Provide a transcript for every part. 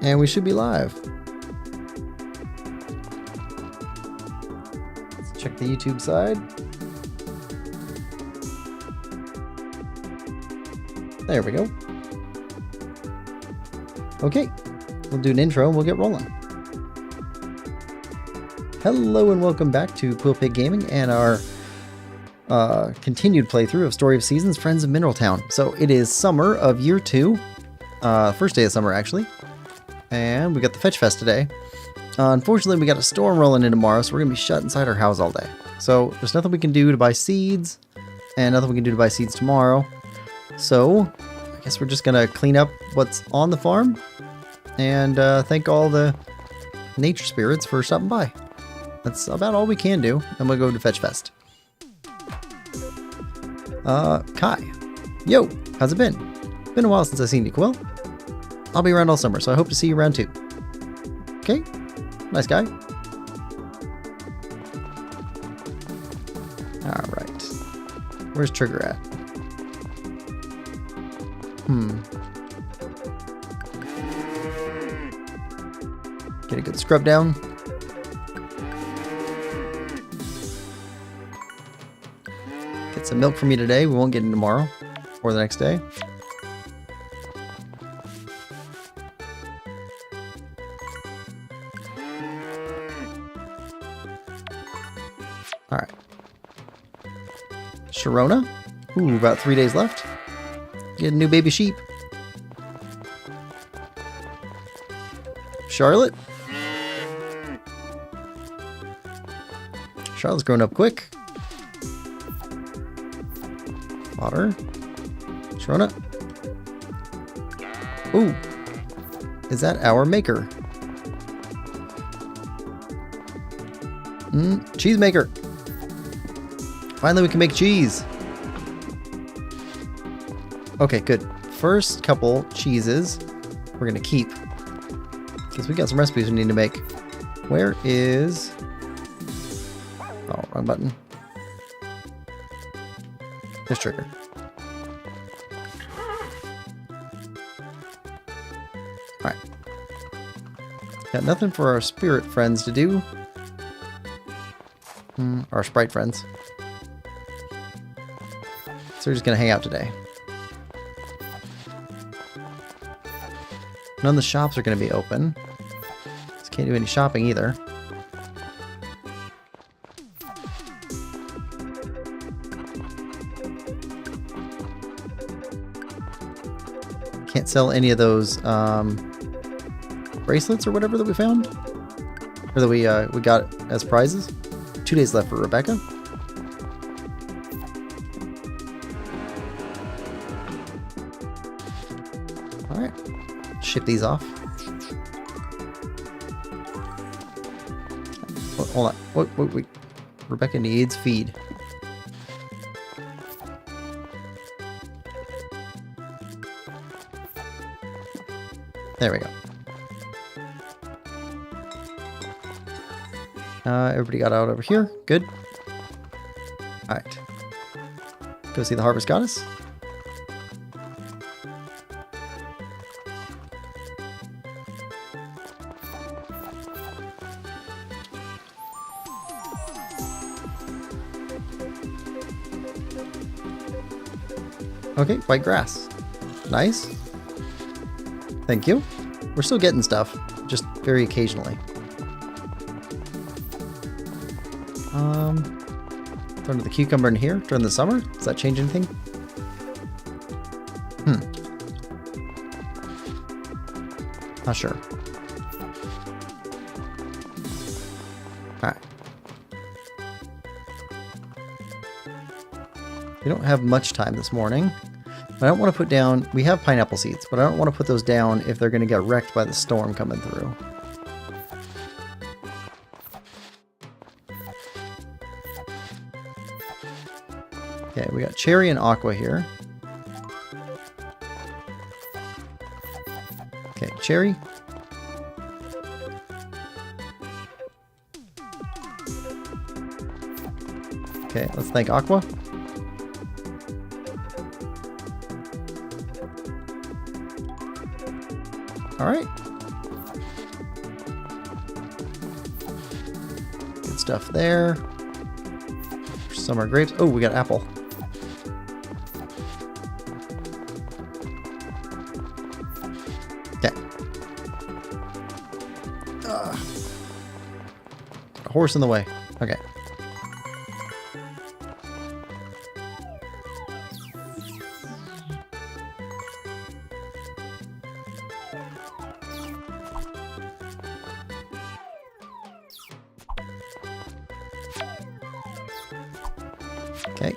And we should be live. Let's check the YouTube side. There we go. Okay, we'll do an intro and we'll get rolling. Hello and welcome back to Quillpig Gaming and our continued playthrough of Story of Seasons, Freinds of Mineral Town. So it is summer of year 2, first day of summer actually, and we got the Fetch Fest today. Unfortunately, we got a storm rolling in tomorrow, so we're gonna be shut inside our house all day. So there's nothing we can do to buy seeds, and nothing we can do to buy seeds tomorrow. So I guess we're just gonna clean up what's on the farm and thank all the nature spirits for stopping by. That's about all we can do, and we'll go to Fetch Fest. Kai. Yo, how's it been? Been a while since I've seen you, Quill. I'll be around all summer, so I hope to see you around too. Okay, nice guy. Alright. Where's Trigger at? Get a good scrub down. Get some milk for me today. We won't get it tomorrow or the next day. Alright. Sharona. Ooh, about 3 days left. Get a new baby sheep. Charlotte. Charlotte's growing up quick. Water. Sharona. Ooh. Is that our maker? Cheese maker. Finally we can make cheese. Okay, good. First couple cheeses we're gonna keep, because we got some recipes we need to make. Where is... Oh, wrong button. There's Trigger. Alright. Got nothing for our spirit friends to do. Our sprite friends. So we're just gonna hang out today. None of the shops are going to be open. So can't do any shopping either. Can't sell any of those bracelets or whatever that we found, or that we got as prizes. 2 days left for Rebecca. All right. Ship these off. Oh, hold on. Wait. Rebecca needs feed. There we go. Everybody got out over here. Good. Alright. Go see the Harvest Goddess. Okay, white grass. Nice. Thank you. We're still getting stuff, just very occasionally. Throw the cucumber in here during the summer. Does that change anything? Not sure. Alright. We don't have much time this morning. I don't want to put down... We have pineapple seeds, but I don't want to put those down if they're going to get wrecked by the storm coming through. Okay, we got cherry and aqua here. Okay, cherry. Okay, let's thank aqua. All right. stuff there. Summer grapes. Oh, we got apple. Okay. A horse in the way. Okay. Okay.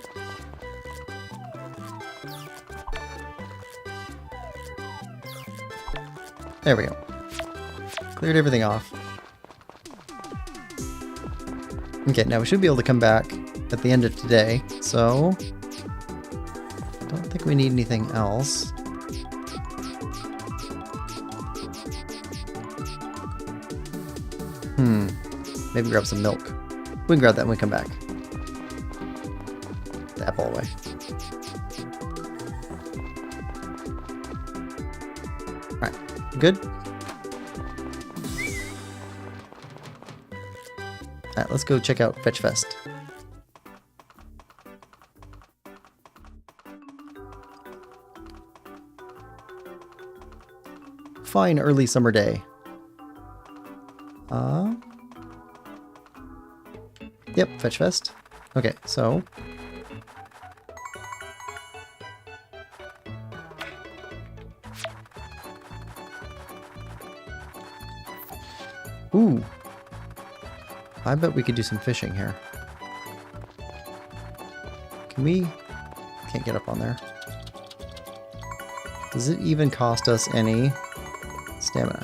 There we go. Cleared everything off. Okay, now we should be able to come back at the end of today, so don't think we need anything else. Maybe grab some milk. We can grab that when we come back. The apple away. Alright, good? Alright, let's go check out Fetch Fest. Fine early summer day. Yep, Fetch Fest. Okay, so ooh. I bet we could do some fishing here. Can we? Can't get up on there. Does it even cost us any stamina?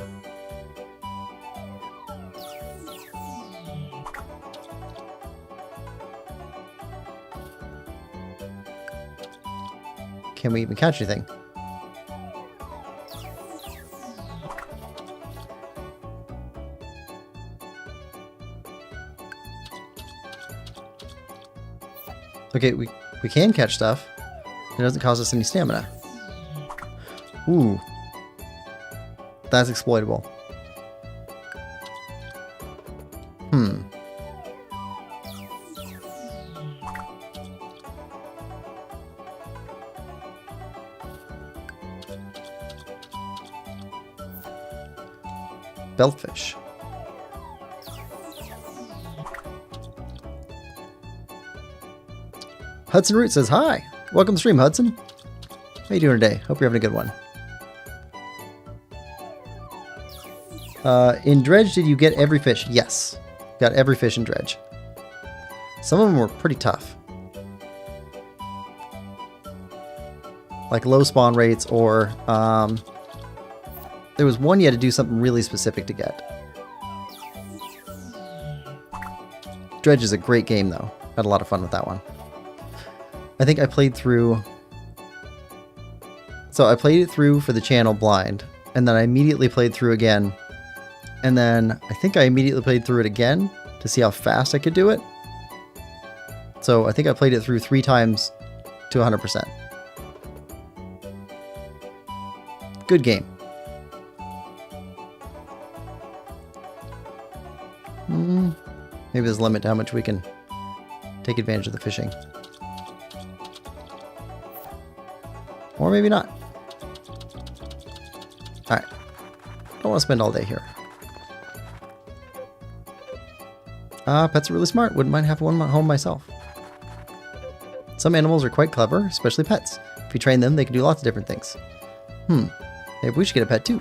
Can we even catch anything? Okay, we can catch stuff. It doesn't cost us any stamina. Ooh. That's exploitable. Beltfish. Hudson Root says, hi! Welcome to the stream, Hudson. How you doing today? Hope you're having a good one. In Dredge, did you get every fish? Yes. Got every fish in Dredge. Some of them were pretty tough. Like low spawn rates or... there was one you had to do something really specific to get. Dredge is a great game, though. Had a lot of fun with that one. I think I played through... So I played it through for the channel blind, and then I immediately played through again. And then I think I immediately played through it again to see how fast I could do it. So I think I played it through 3 times to 100%. Good game. Maybe there's a limit to how much we can take advantage of the fishing. Or maybe not. Alright. Don't want to spend all day here. Pets are really smart. Wouldn't mind having one at home myself. Some animals are quite clever, especially pets. If you train them, they can do lots of different things. Maybe we should get a pet too.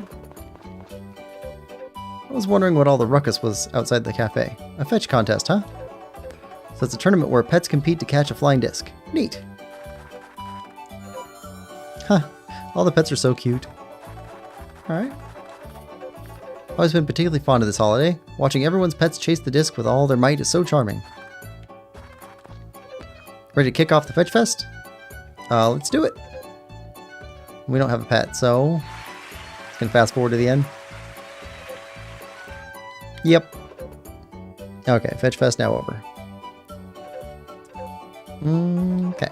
I was wondering what all the ruckus was outside the cafe. A fetch contest, huh? So it's a tournament where pets compete to catch a flying disc. Neat. Huh. All the pets are so cute. Alright. Always been particularly fond of this holiday. Watching everyone's pets chase the disc with all their might is so charming. Ready to kick off the Fetch Fest? Let's do it. We don't have a pet, so... Just gonna fast forward to the end. Yep. Okay, Fetch Fest now over. Okay.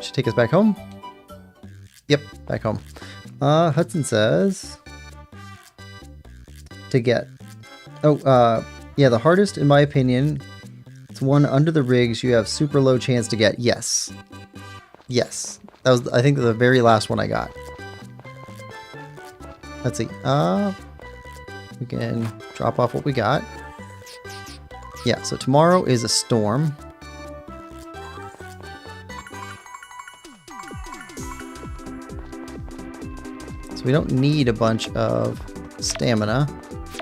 Should take us back home. Yep, back home. Hudson says... to get. Oh, yeah, the hardest, in my opinion, it's one under the rigs you have super low chance to get. Yes. Yes. That was, I think, the very last one I got. Let's see. We can drop off what we got. Yeah, so tomorrow is a storm. So we don't need a bunch of stamina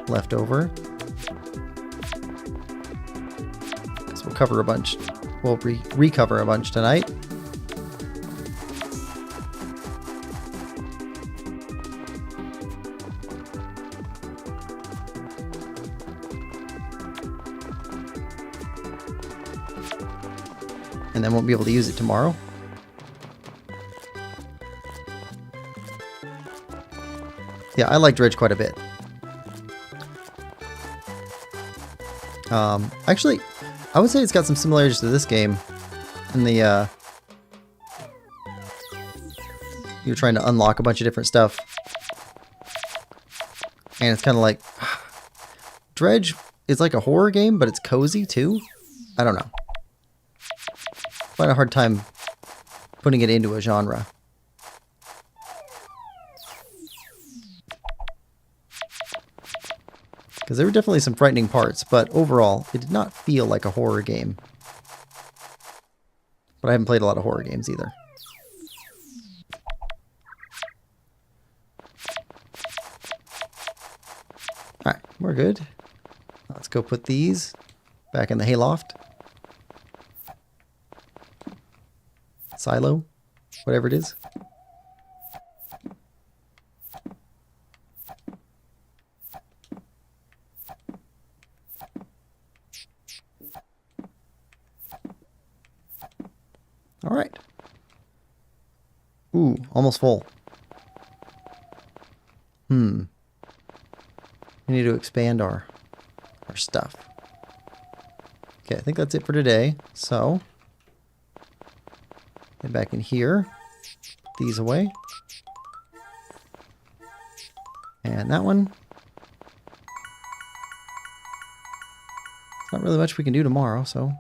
left over. So we'll cover a bunch. We'll recover a bunch tonight. And then won't be able to use it tomorrow. Yeah, I like Dredge quite a bit. Actually, I would say it's got some similarities to this game. In the, you're trying to unlock a bunch of different stuff. And it's kind of like... Dredge is like a horror game, but it's cozy too. I don't know. I find a hard time putting it into a genre. Because there were definitely some frightening parts, but overall, it did not feel like a horror game. But I haven't played a lot of horror games either. Alright, we're good. Let's go put these back in the hayloft. Silo, whatever it is. All right. Ooh, almost full. We need to expand our stuff. Okay, I think that's it for today. So, get back in here. Put these away. And that one. Not really much we can do tomorrow, so.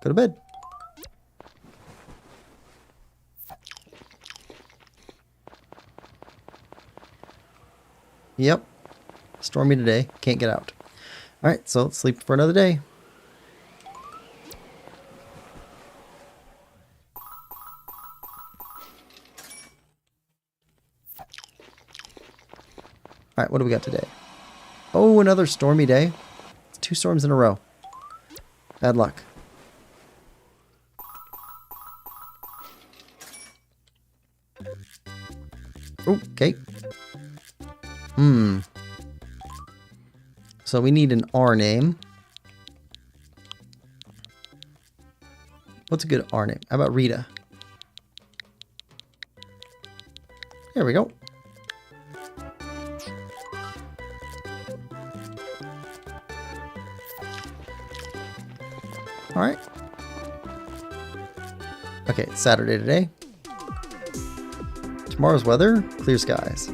Go to bed. Yep. Stormy today. Can't get out. Alright, so let's sleep for another day. Alright, what do we got today? Oh, another stormy day. It's 2 storms in a row. Bad luck. Oh, okay. So we need an R name. What's a good R name? How about Rita? There we go. All right. Okay, it's Saturday today. Tomorrow's weather, clear skies.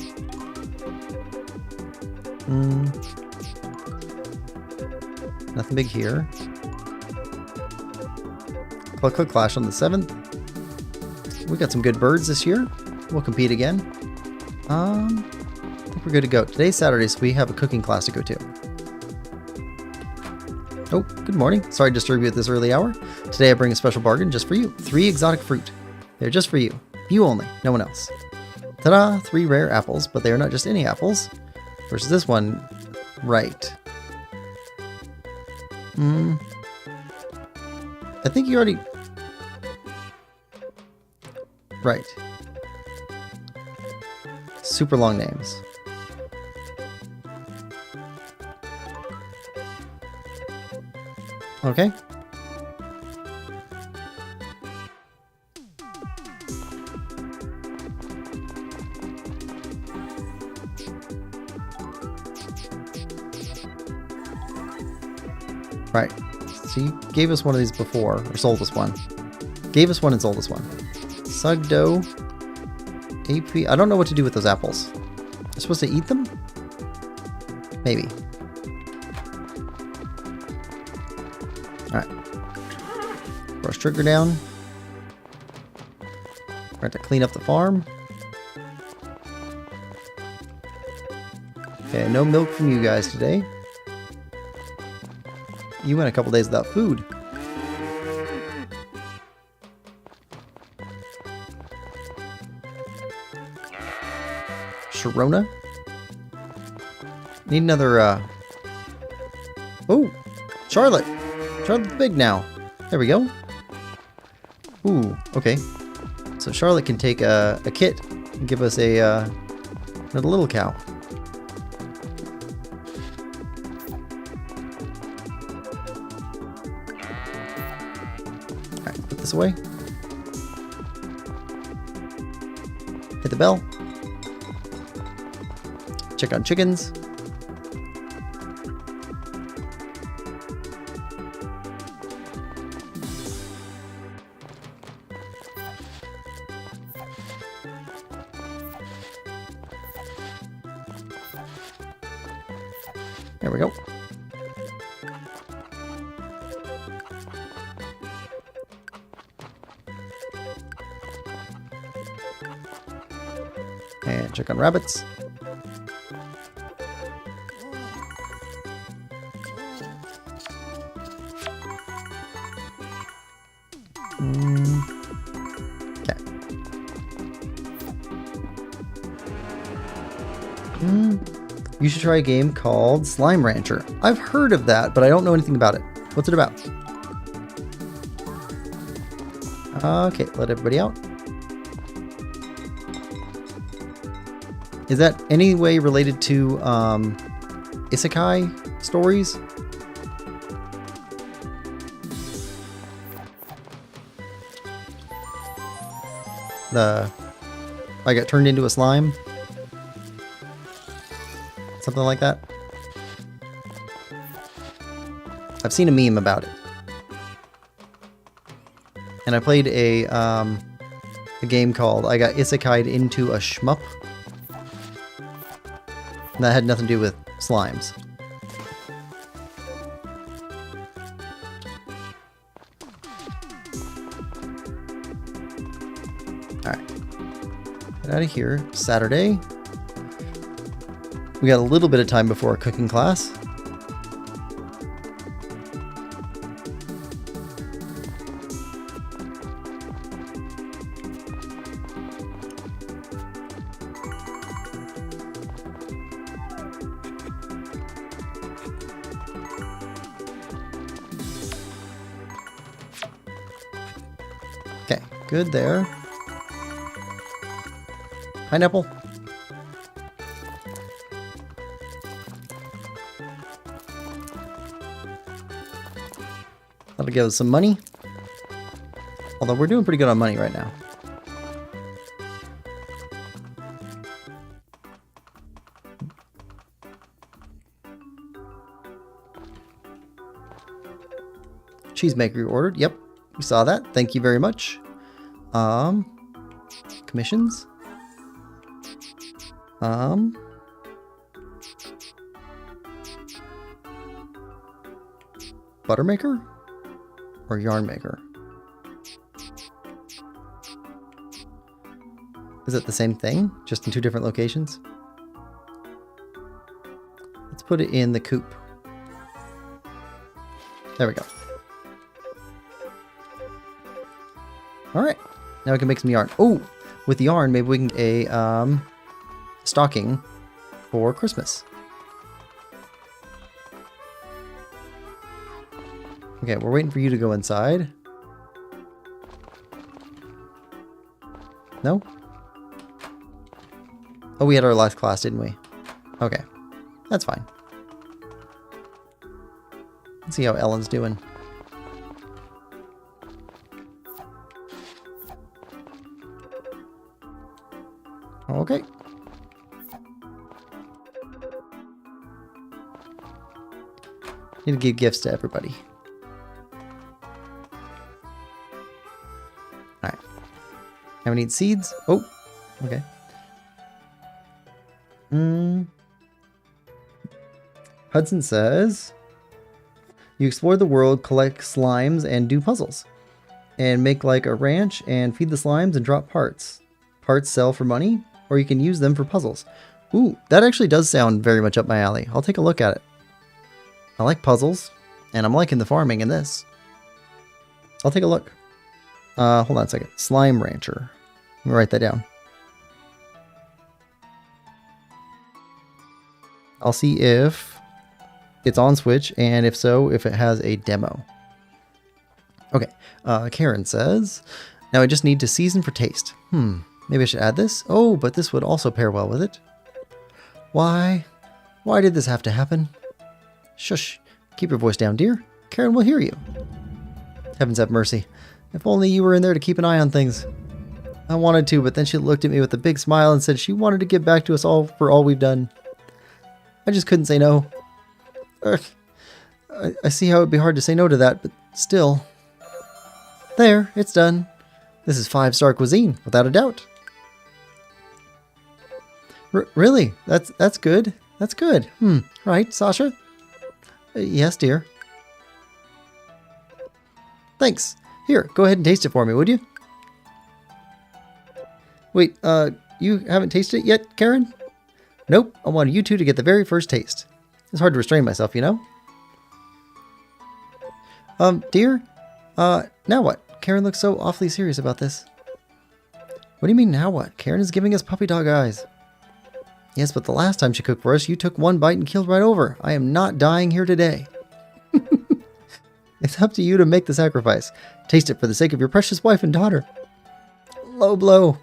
Nothing big here. Click Clash on the 7th. We got some good birds this year. We'll compete again. I think we're good to go. Today's Saturday, so we have a cooking class to go to. Oh, good morning. Sorry to disturb you at this early hour. Today I bring a special bargain just for you. 3 exotic fruit. They're just for you. You only. No one else. Ta-da! 3 rare apples, but they are not just any apples. Versus this one. Right. I think you already... Right. Super long names. Okay. Right. So you gave us one of these before, or sold us one. Gave us one and sold us one. Sugdo. AP. I don't know what to do with those apples. I'm supposed to eat them? Maybe. Alright. Brush trigger down. We're going to clean up the farm. Okay, no milk from you guys today. You went a couple days without food. Sharona. Need another, Oh! Charlotte! Charlotte's big now. There we go. Ooh, okay. So Charlotte can take a kit and give us another little cow. Alright, put this away. Hit the bell. Check on chickens. There we go. And check on rabbits. Okay. You should try a game called Slime Rancher. I've heard of that, but I don't know anything about it. What's it about? Okay, let everybody out. Is that any way related to isekai stories? I got turned into a slime? Something like that? I've seen a meme about it. And I played a game called I Got Isekai'd Into a Shmup. And that had nothing to do with slimes. Alright. Get out of here. Saturday. We got a little bit of time before our cooking class. Okay, good there. Pineapple. That'll give us some money. Although we're doing pretty good on money right now. Cheesemaker you ordered. Yep, we saw that. Thank you very much. Commissions. Buttermaker? Or yarn maker? Is it the same thing? Just in two different locations? Let's put it in the coop. There we go. Alright. Now we can make some yarn. Oh! With yarn, maybe we can get a stocking for Christmas. Okay, we're waiting for you to go inside. No? Oh, we had our last class, didn't we? Okay. That's fine. Let's see how Ellen's doing. Okay. Need to give gifts to everybody. Alright. Now we need seeds. Oh, okay. Hudson says, you explore the world, collect slimes, and do puzzles. And make like a ranch and feed the slimes and drop parts. Parts sell for money, or you can use them for puzzles. Ooh, that actually does sound very much up my alley. I'll take a look at it. I like puzzles, and I'm liking the farming in this. I'll take a look. Hold on a second. Slime Rancher. Let me write that down. I'll see if it's on Switch, and if so, if it has a demo. Okay, Karen says, now I just need to season for taste. Maybe I should add this? Oh, but this would also pair well with it. Why? Why did this have to happen? Shush. Keep your voice down, dear. Karen will hear you. Heavens have mercy. If only you were in there to keep an eye on things. I wanted to, but then she looked at me with a big smile and said she wanted to give back to us all for all we've done. I just couldn't say no. Ugh. I see how it'd be hard to say no to that, but still. There, it's done. This is 5-star cuisine, without a doubt. Really? That's good. That's good. Right, Sasha? Yes, dear. Thanks. Here, go ahead and taste it for me, would you? Wait, you haven't tasted it yet, Karen? Nope, I wanted you two to get the very first taste. It's hard to restrain myself, you know? Dear? Now what? Karen looks so awfully serious about this. What do you mean, now what? Karen is giving us puppy dog eyes. Yes, but the last time she cooked for us, you took one bite and keeled right over. I am not dying here today. It's up to you to make the sacrifice. Taste it for the sake of your precious wife and daughter. Low blow.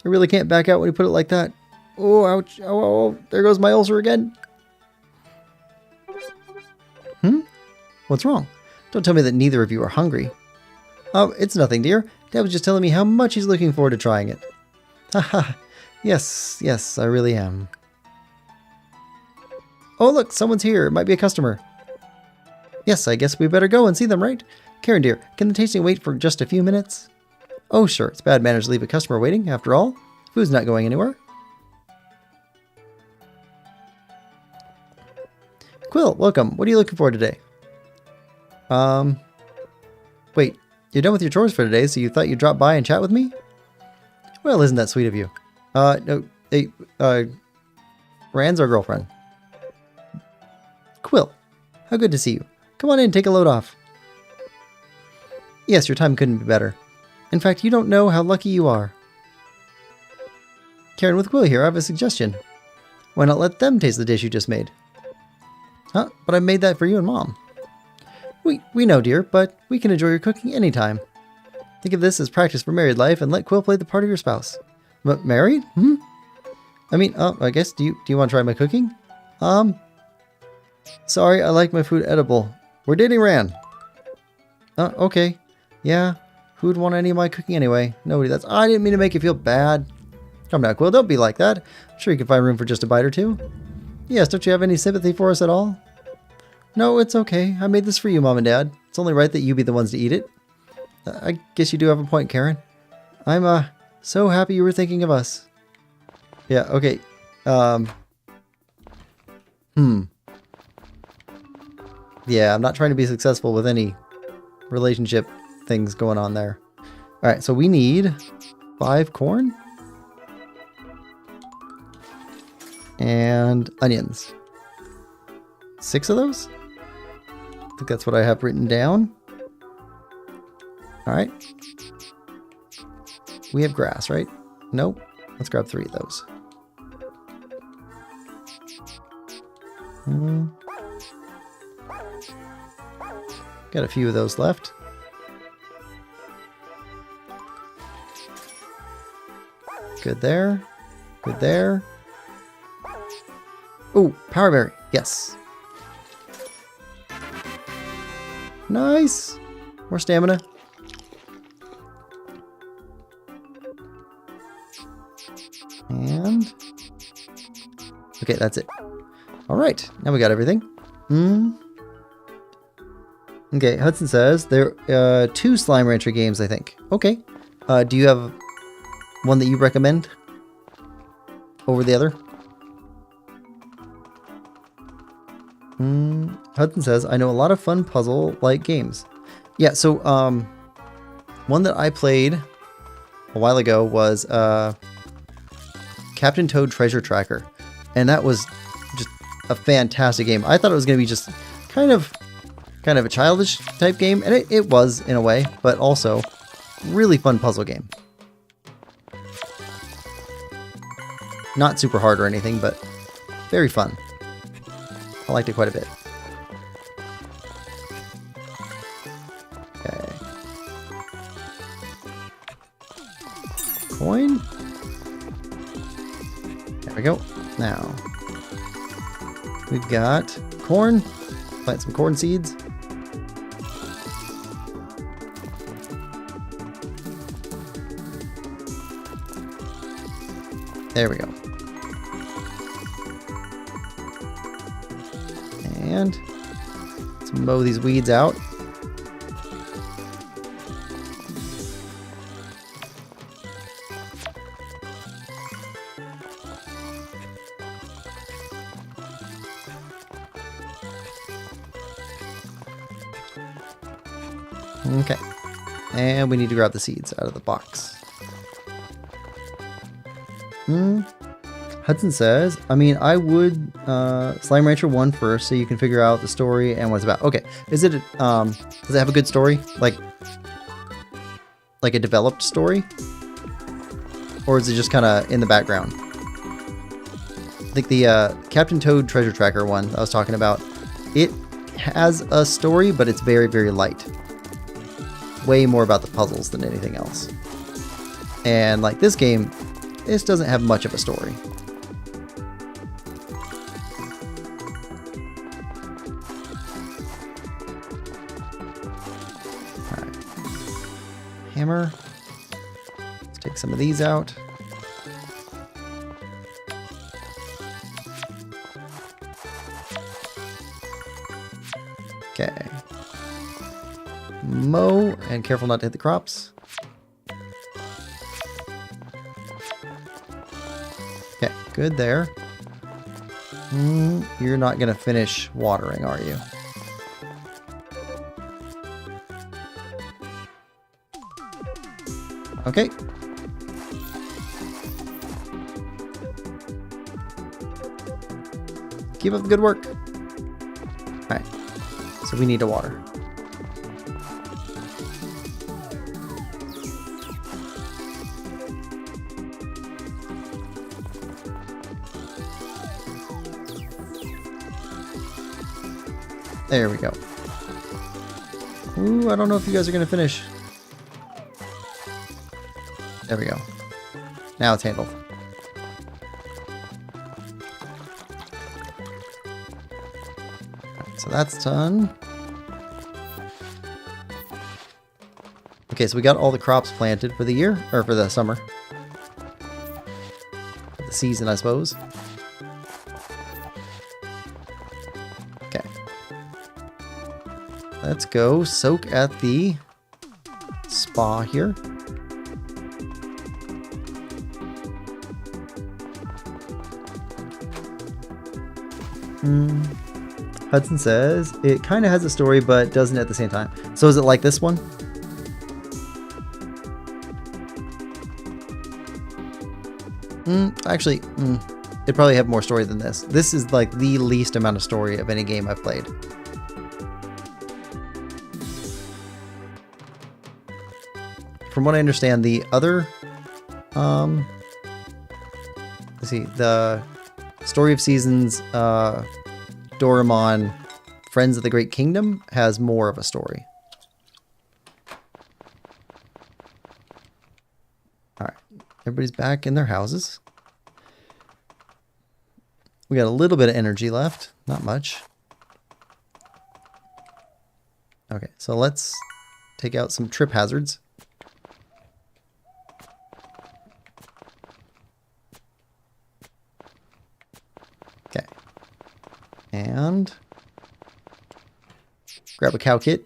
I really can't back out when you put it like that. Oh, ouch. Oh, there goes my ulcer again. What's wrong? Don't tell me that neither of you are hungry. Oh, it's nothing, dear. Dad was just telling me how much he's looking forward to trying it. Haha. Yes, I really am. Oh, look, someone's here. It might be a customer. Yes, I guess we better go and see them, right? Karen, dear, can the tasting wait for just a few minutes? Oh, sure. It's bad manners to leave a customer waiting, after all. Food's not going anywhere. Quill, welcome. What are you looking for today? Wait, you're done with your chores for today, so you thought you'd drop by and chat with me? Well, isn't that sweet of you? No, hey, Rand's our girlfriend. Quill, how good to see you. Come on in, take a load off. Yes, your time couldn't be better. In fact, you don't know how lucky you are. Karen, with Quill here, I have a suggestion. Why not let them taste the dish you just made? Huh? But I made that for you and Mom. We know, dear, but we can enjoy your cooking anytime. Think of this as practice for married life and let Quill play the part of your spouse. But married? I mean, I guess, do you want to try my cooking? Sorry, I like my food edible. We're dating Rand. Okay. Yeah, who'd want any of my cooking anyway? Nobody. I didn't mean to make you feel bad. Come now, Quill, don't be like that. I'm sure you can find room for just a bite or two. Yes, don't you have any sympathy for us at all? No, it's okay. I made this for you, Mom and Dad. It's only right that you be the ones to eat it. I guess you do have a point, Karen. I'm, so happy you were thinking of us. Yeah, okay. Yeah, I'm not trying to be successful with any relationship things going on there. Alright, so we need 5 corn. And onions. 6 of those? I think that's what I have written down. Alright. We have grass, right? Nope. Let's grab 3 of those. Got a few of those left. Good there. Good there. Oh, power berry. Yes. Nice. More stamina. And okay, that's it. All right, now we got everything. Okay, Hudson says there are 2 Slime Rancher games, I think. Okay. Do you have one that you recommend over the other? Hudson says, I know a lot of fun puzzle-like games. Yeah, so one that I played a while ago was Captain Toad Treasure Tracker. And that was just a fantastic game. I thought it was going to be just kind of a childish type game, and it was in a way, but also really fun puzzle game. Not super hard or anything, but very fun. I liked it quite a bit. Okay. Coin. There we go. Now, we've got corn. Plant some corn seeds. There we go. And let's mow these weeds out. Okay. And we need to grab the seeds out of the box. Hudson says, I mean, I would Slime Rancher 1 first so you can figure out the story and what it's about. Okay. Is it, does it have a good story? Like a developed story? Or is it just kind of in the background? I think the Captain Toad Treasure Tracker one I was talking about, it has a story, but it's very, very light. Way more about the puzzles than anything else. And like this game, this doesn't have much of a story. Alright. Hammer. Let's take some of these out. Okay. Mow, and careful not to hit the crops. Okay, good there. You're not going to finish watering, are you? Okay. Keep up the good work. Alright, so we need to water. There we go. Ooh, I don't know if you guys are going to finish. There we go. Now it's handled. So that's done. Okay, so we got all the crops planted for the year, or for the summer. For the season, I suppose. Okay. Let's go soak at the spa here. Hudson says, it kind of has a story, but doesn't at the same time. So is it like this one? Actually, it'd probably have more story than this. This is like the least amount of story of any game I've played. From what I understand, the other, let's see, the Story of Seasons, Doraemon, Friends of the Great Kingdom has more of a story. Alright, everybody's back in their houses. We got a little bit of energy left, not much. Okay, so let's take out some trip hazards. Okay. And grab a cow kit.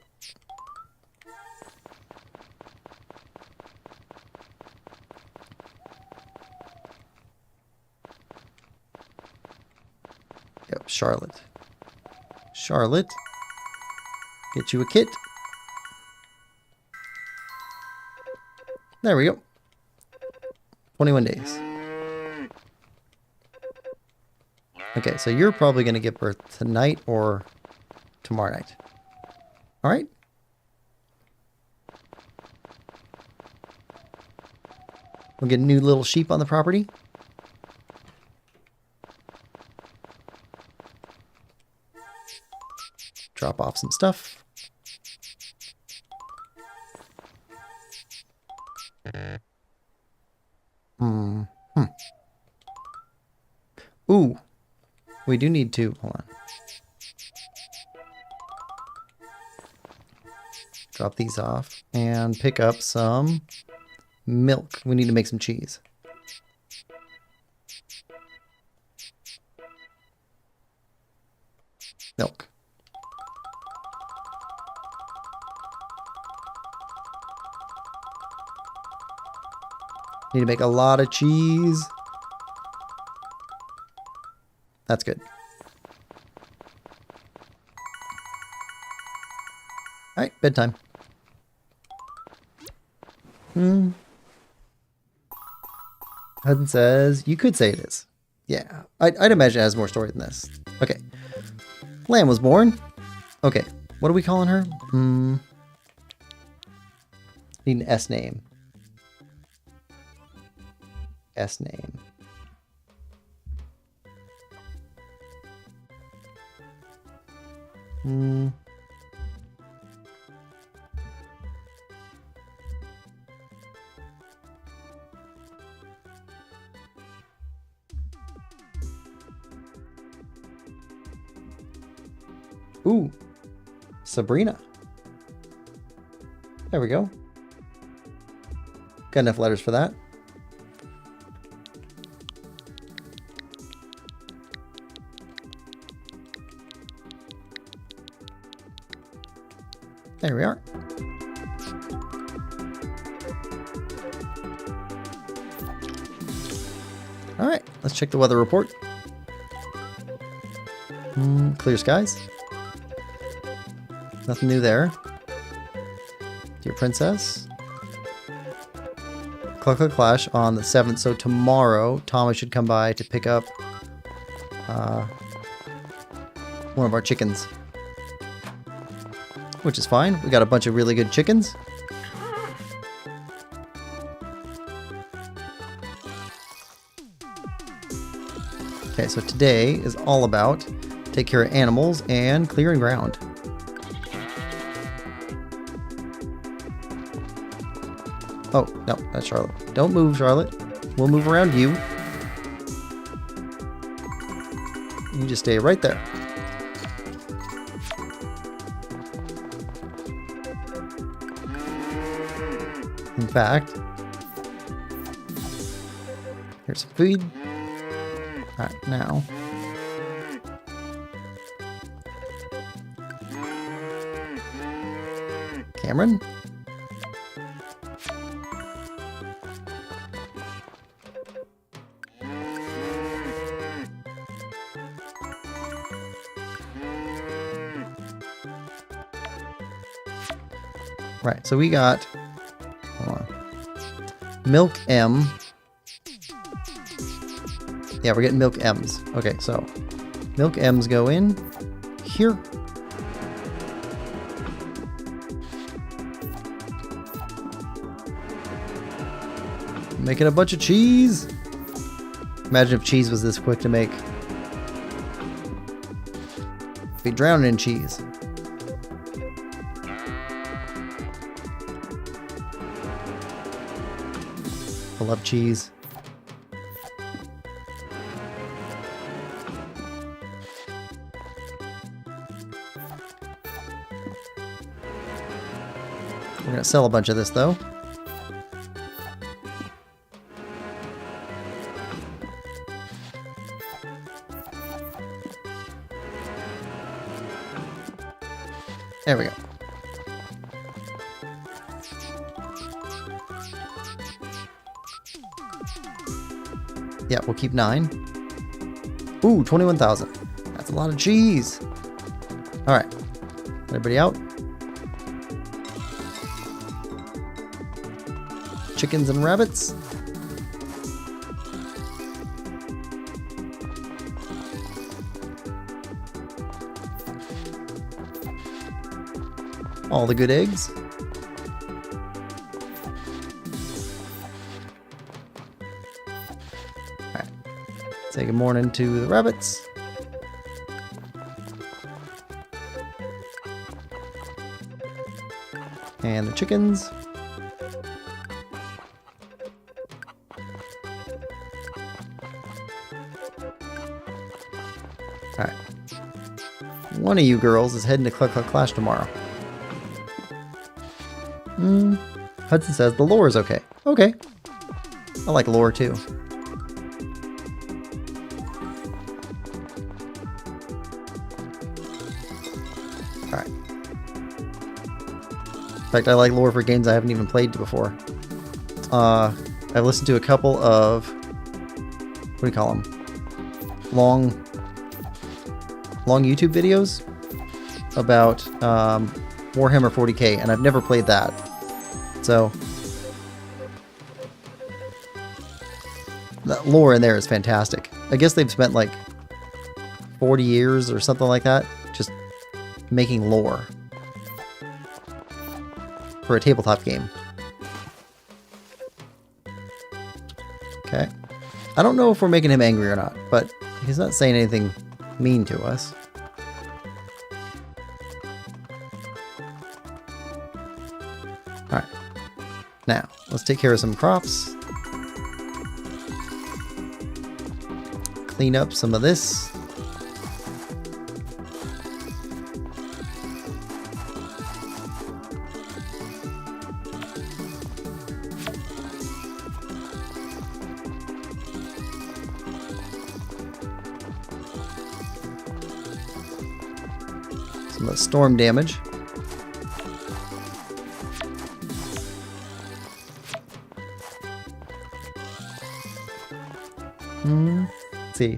Yep, Charlotte. Charlotte. Get you a kit. There we go. 21 days. Okay, so you're probably going to give birth tonight or tomorrow night. All right. We'll get a new little sheep on the property. Drop off some stuff. Ooh. We do need to... Hold on. Drop these off and pick up some milk. We need to make some cheese. Milk. Need to make a lot of cheese. That's good. Alright, bedtime. Hudson says, you could say it is. Yeah, I'd imagine it has more story than this. Okay. Lamb was born. Okay, what are we calling her? Need an S name. S name. Ooh, Sabrina. There we go. Got enough letters for that. There we are. All right, let's check the weather report. Clear skies. Nothing new there. Dear Princess. Cluck Clash on the 7th, so tomorrow Thomas should come by to pick up one of our chickens. Which is fine. We got a bunch of really good chickens. Okay, so today is all about take care of animals and clearing ground. Oh, no, that's Charlotte. Don't move, Charlotte. We'll move around you. You just stay right there. In fact, here's some food. All right, now. Cameron? Right, so we got, hold on, Milk M. Yeah, we're getting Milk M's. Okay, so Milk M's go in here. Making a bunch of cheese. Imagine if cheese was this quick to make. Be drowning in cheese. I love cheese. We're gonna sell a bunch of this though. There we go. Yeah, we'll keep 9. Ooh, 21,000. That's a lot of cheese. Alright. Everybody out? Chickens and rabbits. All the good eggs. Alright. Say good morning to the rabbits. And the chickens. Alright. One of you girls is heading to Cluck Cluck Clash tomorrow. Hudson says the lore is okay. Okay. I like lore too. Alright. In fact, I like lore for games I haven't even played before. I've listened to a couple of, what do you call them? Long YouTube videos about Warhammer 40k, and I've never played that. So, that lore in there is fantastic. I guess they've spent like 40 years or something like that just making lore for a tabletop game. Okay. I don't know if we're making him angry or not, but he's not saying anything mean to us. Alright. Now, let's take care of some crops. Clean up some of this. Some of the storm damage. Let's see.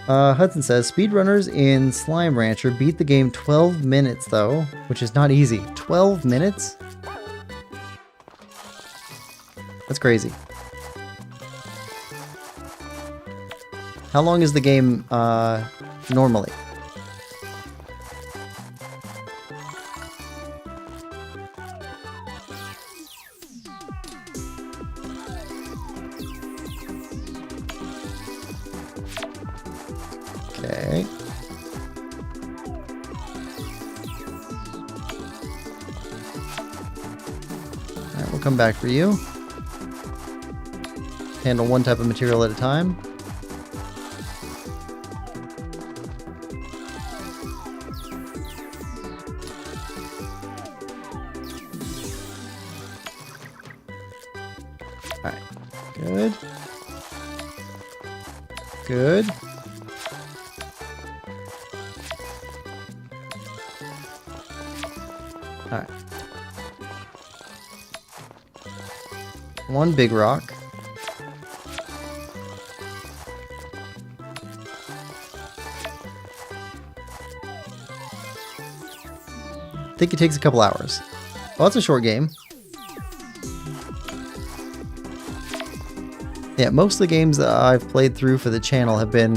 Hudson says, speedrunners in Slime Rancher beat the game 12 minutes, though, which is not easy. 12 minutes? That's crazy. How long is the game, normally? Okay. Alright, we'll come back for you. Handle one type of material at a time. Alright, good. Good. Alright. One big rock. I think it takes a couple hours. Well, it's a short game. Yeah, most of the games that I've played through for the channel have been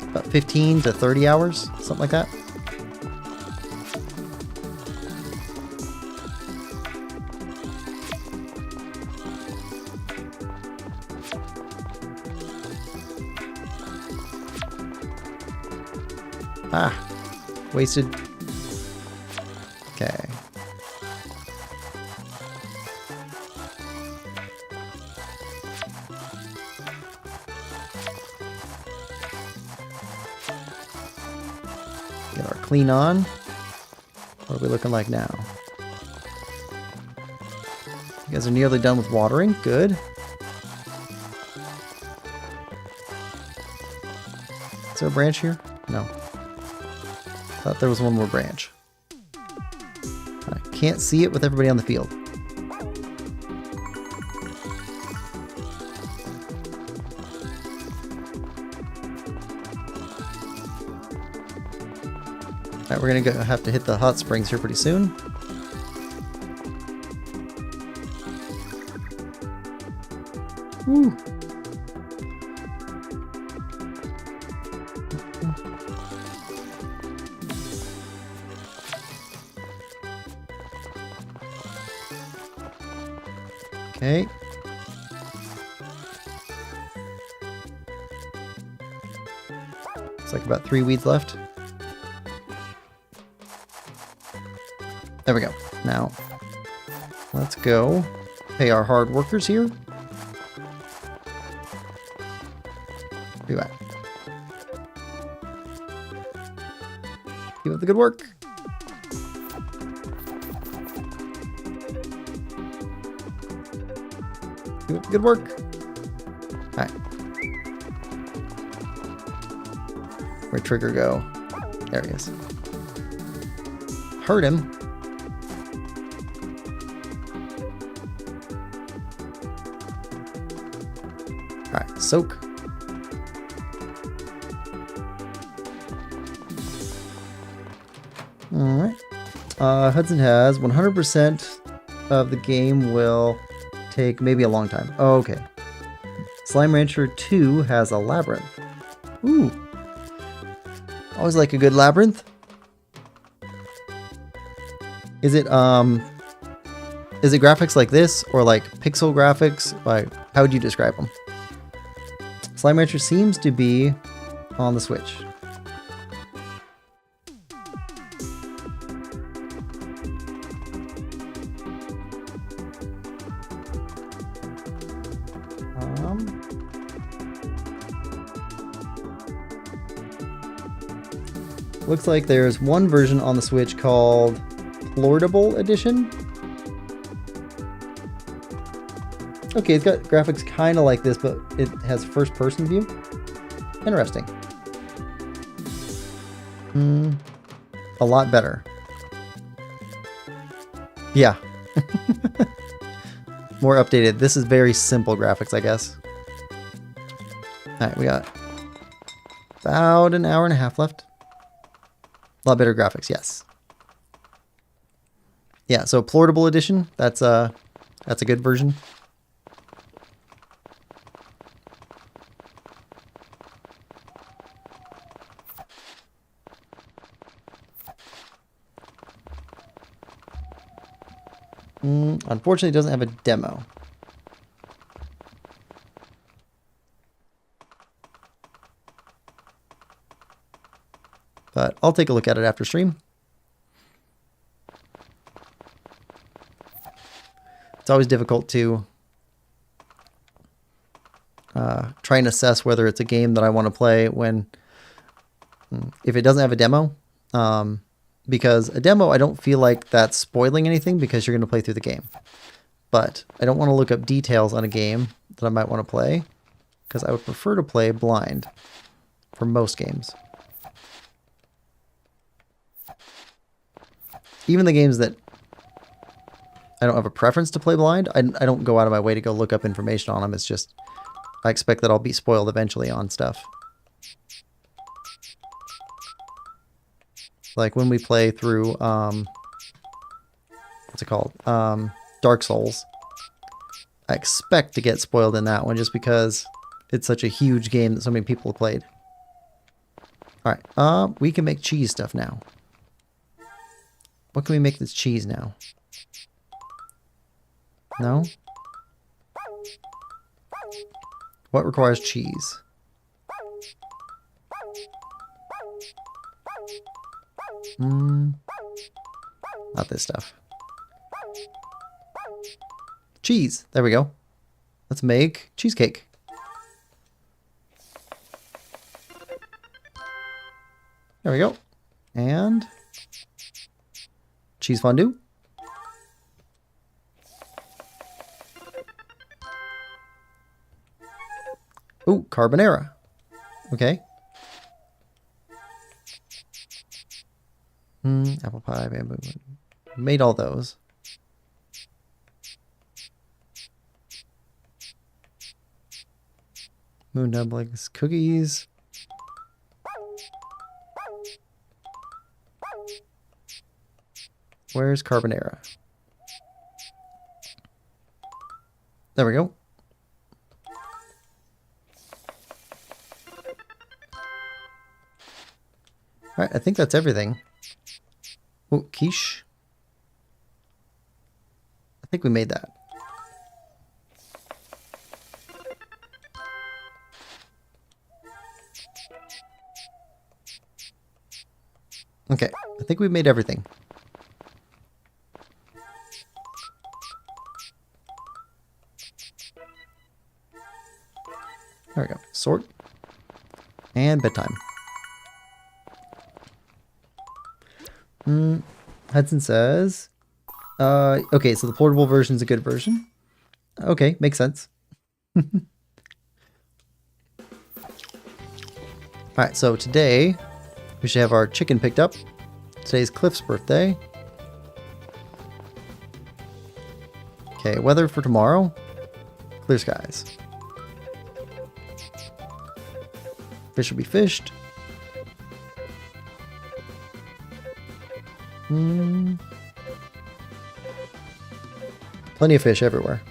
about 15 to 30 hours, something like that. Ah, wasted. Okay. Get our clean on. What are we looking like now? You guys are nearly done with watering. Good. Is there a branch here? No. Thought there was one more branch. I can't see it with everybody on the field. Alright, we're gonna have to hit the hot springs here pretty soon. Woo! Okay. It's like about 3 weeds left. There we go. Now, let's go pay our hard workers here. Do that. Keep up the good work. Keep up the good work. Alright. Where'd Trigger go? There he is. Hurt him. Alright, soak. Alright. Hudson has 100% of the game will take maybe a long time. Oh, okay. Slime Rancher 2 has a labyrinth. Ooh. Always like a good labyrinth. Is it graphics like this or like pixel graphics? Like, how would you describe them? Slime Rancher seems to be on the Switch. Looks like there's one version on the Switch called Portable Edition. Okay, it's got graphics kind of like this, but it has first-person view. Interesting. A lot better. Yeah. More updated. This is very simple graphics, I guess. Alright, we got about an hour and a half left. A lot better graphics, yes. Yeah, so Portable Edition, that's a good version. Unfortunately, it doesn't have a demo. But I'll take a look at it after stream. It's always difficult to try and assess whether it's a game that I want to play when, if it doesn't have a demo. Because a demo, I don't feel like that's spoiling anything because you're going to play through the game. But I don't want to look up details on a game that I might want to play because I would prefer to play blind for most games. Even the games that I don't have a preference to play blind, I don't go out of my way to go look up information on them. It's just, I expect that I'll be spoiled eventually on stuff. Like when we play through, what's it called? Dark Souls. I expect to get spoiled in that one just because it's such a huge game that so many people have played. Alright, we can make cheese stuff now. What can we make this cheese now? No? What requires cheese? Not this stuff. Cheese. There we go. Let's make cheesecake. There we go. And cheese fondue. Ooh, carbonara. Okay. Apple pie, bamboo. Made all those. Moon dumplings, cookies. Where's Carbonara? There we go. Alright, I think that's everything. Oh, quiche. I think we made that. Okay, I think we made everything. There we go. Sort. And bedtime. Hudson says, okay, so the portable version is a good version. Okay, makes sense. Alright, so today we should have our chicken picked up. Today's Cliff's birthday. Okay, weather for tomorrow. Clear skies. Fish will be fished. Plenty of fish everywhere.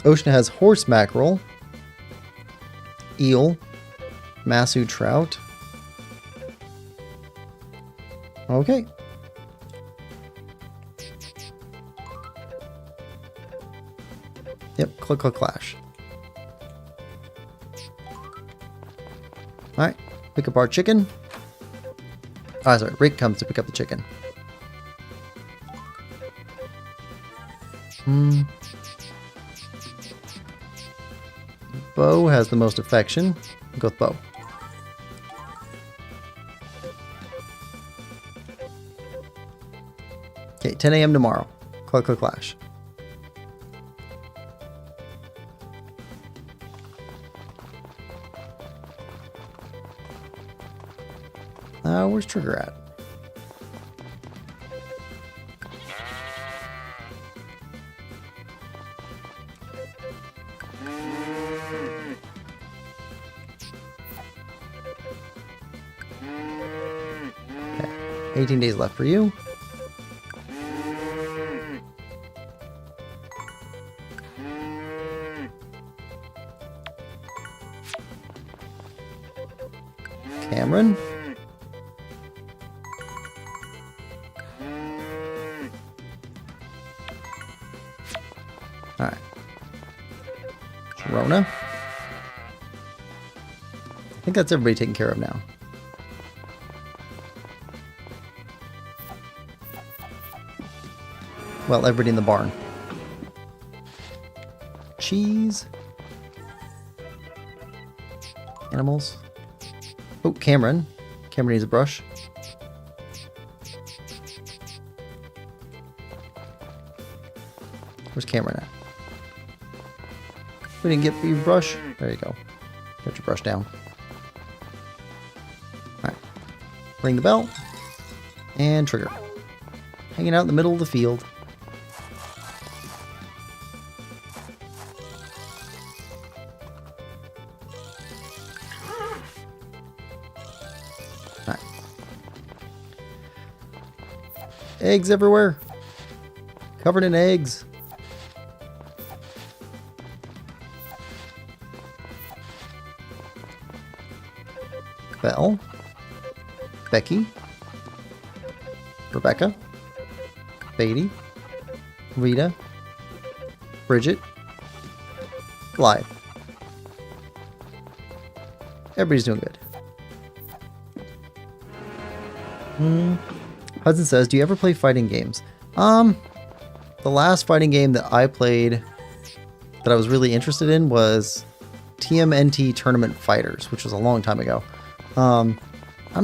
Ocean has horse mackerel, eel, masu trout. Okay. Yep, click, click, clash. Alright, pick up our chicken. Ah, sorry, Rick comes to pick up the chicken. Bo has the most affection. We'll go with Bo. Okay, 10 a.m. tomorrow. Click, click, clash. Where's Trigger at? Okay, 18 days left for you. Cameron. Alright. Rona. I think that's everybody taken care of now. Well, everybody in the barn. Cheese. Animals. Oh, Cameron. Cameron needs a brush. Where's Cameron at? We didn't get your brush. There you go. Got your brush down. Alright. Ring the bell. And Trigger. Hanging out in the middle of the field. Alright. Eggs everywhere. Covered in eggs. Belle, Becky, Rebecca, Beatty, Rita, Bridget, Blythe. Everybody's doing good. Hudson says, do you ever play fighting games? The last fighting game that I played that I was really interested in was TMNT Tournament Fighters, which was a long time ago. I'm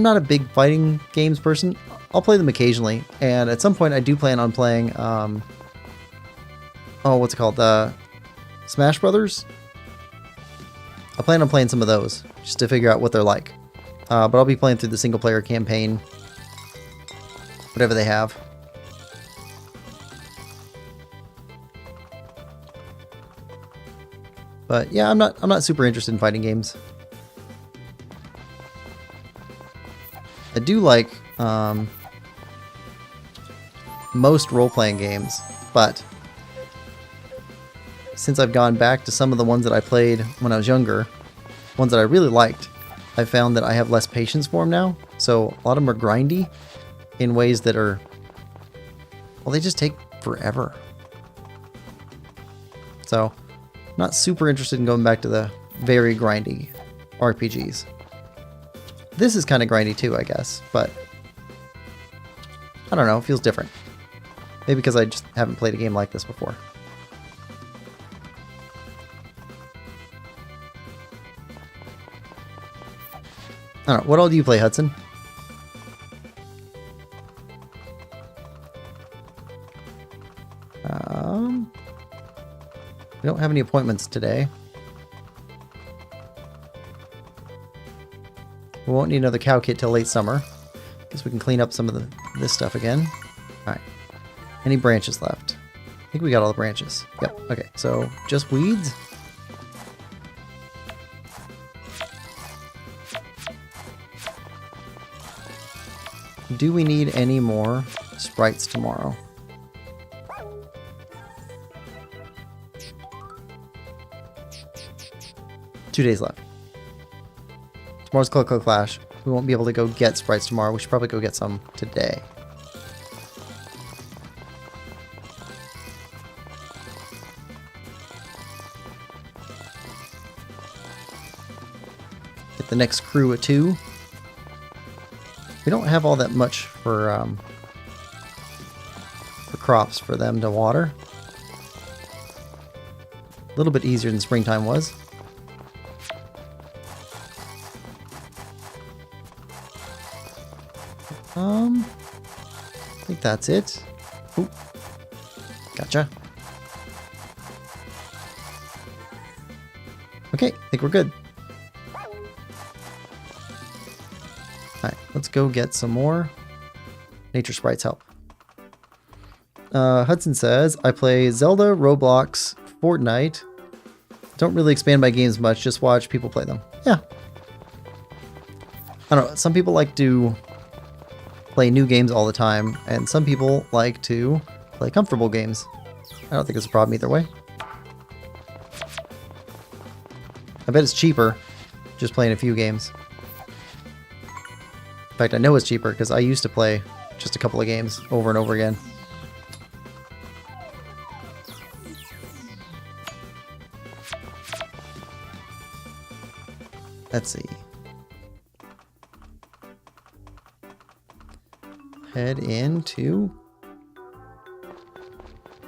not a big fighting games person. I'll play them occasionally, and at some point I do plan on playing, oh, what's it called? Smash Brothers? I plan on playing some of those, just to figure out what they're like. But I'll be playing through the single-player campaign, whatever they have. But yeah, I'm not super interested in fighting games. I do like most role-playing games, but since I've gone back to some of the ones that I played when I was younger, ones that I really liked, I found that I have less patience for them now. So a lot of them are grindy in ways that are, well, they just take forever. So not super interested in going back to the very grindy RPGs. This is kind of grindy too, I guess, but I don't know, it feels different. Maybe because I just haven't played a game like this before. I don't know, what all do you play, Hudson? We don't have any appointments today. We won't need another cow kit till late summer. Guess we can clean up some of this stuff again. Alright. Any branches left? I think we got all the branches. Yep, okay, so just weeds. Do we need any more sprites tomorrow? Two days left. Tomorrow's Clash. We won't be able to go get sprites tomorrow. We should probably go get some today. Get the next crew of 2. We don't have all that much for crops for them to water. A little bit easier than springtime was. I think that's it. Ooh. Gotcha. Okay, I think we're good. Alright, let's go get some more nature sprites help. Hudson says, I play Zelda, Roblox, Fortnite. Don't really expand my games much, just watch people play them. Yeah. I don't know, some people like to play new games all the time, and some people like to play comfortable games. I don't think it's a problem either way. I bet it's cheaper just playing a few games. In fact, I know it's cheaper because I used to play just a couple of games over and over again. Let's see. Head into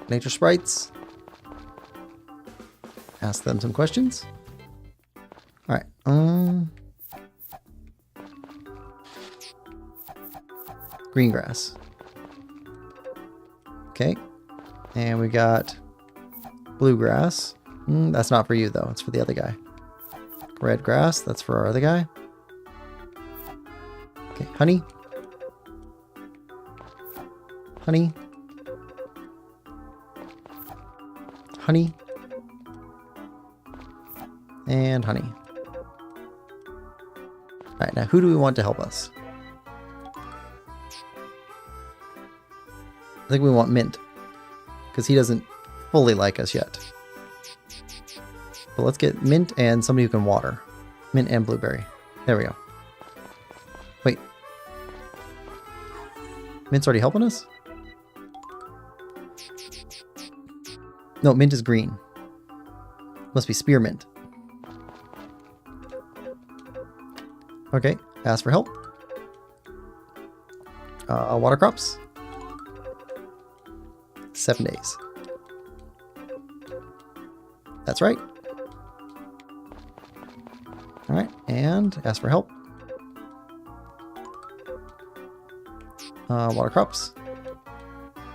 nature sprites. Ask them some questions. All right. Green grass. Okay. And we got bluegrass. That's not for you though. It's for the other guy. Red grass. That's for our other guy. Okay. Honey. Honey. Honey. And honey. Alright, now who do we want to help us? I think we want Mint. Because he doesn't fully like us yet. But let's get Mint and somebody who can water. Mint and Blueberry. There we go. Wait. Mint's already helping us? No, Mint is green. Must be Spearmint. Okay, ask for help. Water crops. 7 days. That's right. Alright, and ask for help. Water crops.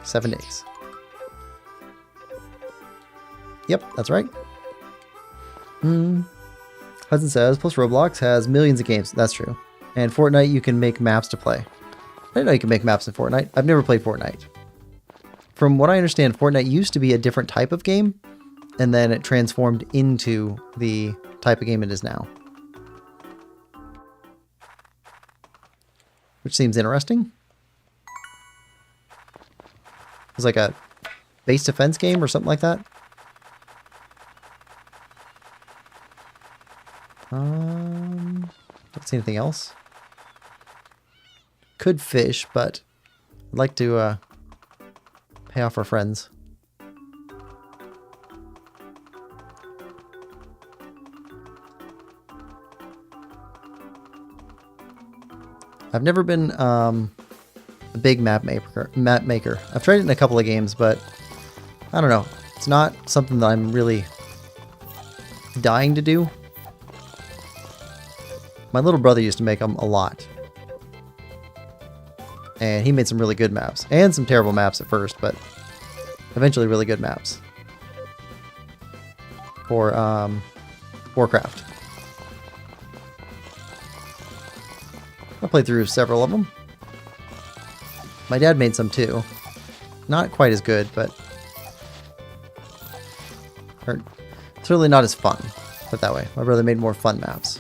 7 days. Yep, that's right. Hudson says, plus Roblox has millions of games. That's true. And Fortnite, you can make maps to play. I didn't know you can make maps in Fortnite. I've never played Fortnite. From what I understand, Fortnite used to be a different type of game, and then it transformed into the type of game it is now. Which seems interesting. was like a base defense game or something like that. Don't see anything else. Could fish, but I'd like to pay off our friends. I've never been a big map maker. I've tried it in a couple of games, but I don't know. It's not something that I'm really dying to do. My little brother used to make them a lot. And he made some really good maps. And some terrible maps at first, but eventually really good maps. For Warcraft. I played through several of them. My dad made some too. Not quite as good, but certainly not as fun. Put it that way. My brother made more fun maps.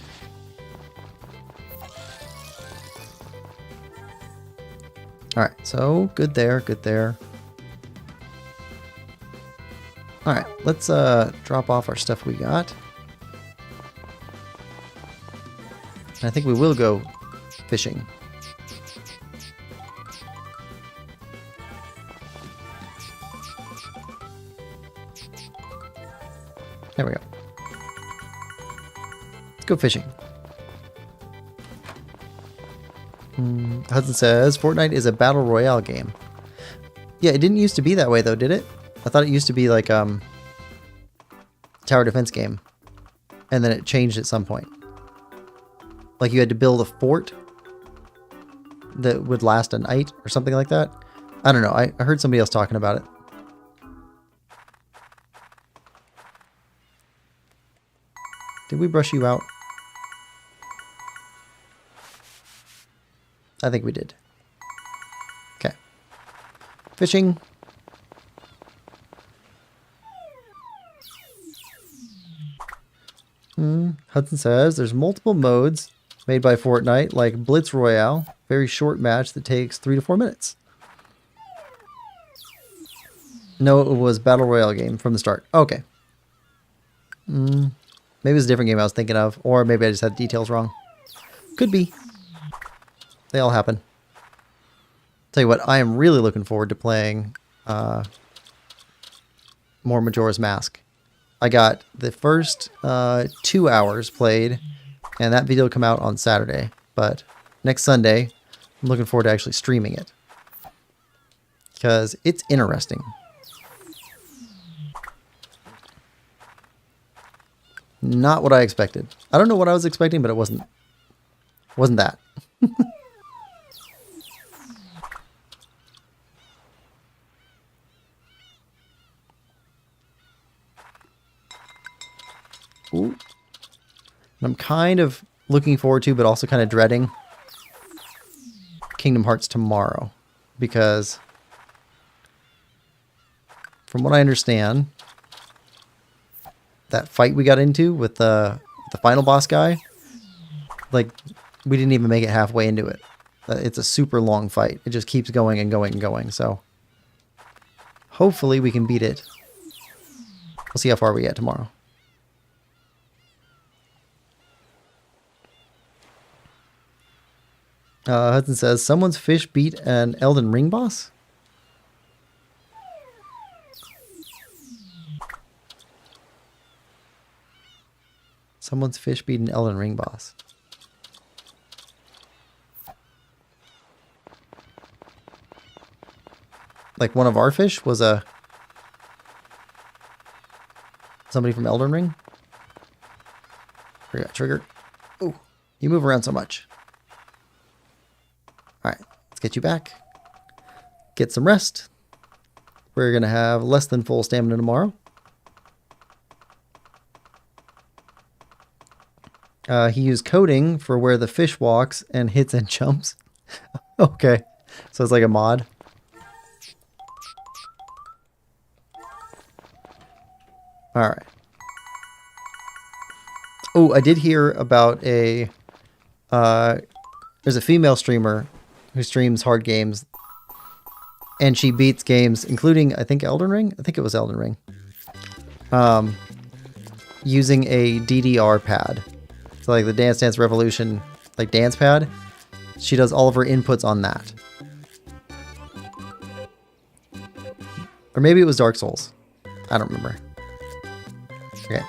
Alright, so good there, good there. Alright, let's drop off our stuff we got. And I think we will go fishing. There we go. Let's go fishing. Hudson says, Fortnite is a battle royale game. Yeah, it didn't used to be that way though, did it? I thought it used to be like tower defense game. And then it changed at some point. Like you had to build a fort that would last a night or something like that. I don't know. I heard somebody else talking about it. Did we brush you out? I think we did. Okay. Fishing. Hudson says there's multiple modes made by Fortnite, like Blitz Royale, very short match that takes 3 to 4 minutes. No, it was Battle Royale game from the start. Okay. Maybe it was a different game I was thinking of, or maybe I just had details wrong. Could be. They all happen. Tell you what, I am really looking forward to playing more Majora's Mask. I got the first 2 hours played, and that video will come out on Saturday. But next Sunday, I'm looking forward to actually streaming it. Because it's interesting. Not what I expected. I don't know what I was expecting, but it wasn't that. Ooh. I'm kind of looking forward to, but also kind of dreading Kingdom Hearts tomorrow. Because from what I understand, that fight we got into with the final boss guy, like, we didn't even make it halfway into it. It's a super long fight. It just keeps going and going and going. So hopefully we can beat it. We'll see how far we get tomorrow. Hudson says, someone's fish beat an Elden Ring boss? Someone's fish beat an Elden Ring boss. Like one of our fish was somebody from Elden Ring? We got trigger. Ooh, you move around so much. Alright, let's get you back. Get some rest. We're going to have less than full stamina tomorrow. He used coding for where the fish walks and hits and jumps. Okay, so it's like a mod. Alright. Oh, I did hear about there's a female streamer who streams hard games and she beats games, including, I think, Elden Ring? I think it was Elden Ring. Using a DDR pad. So like the Dance Dance Revolution, like dance pad. She does all of her inputs on that. Or maybe it was Dark Souls. I don't remember. Okay.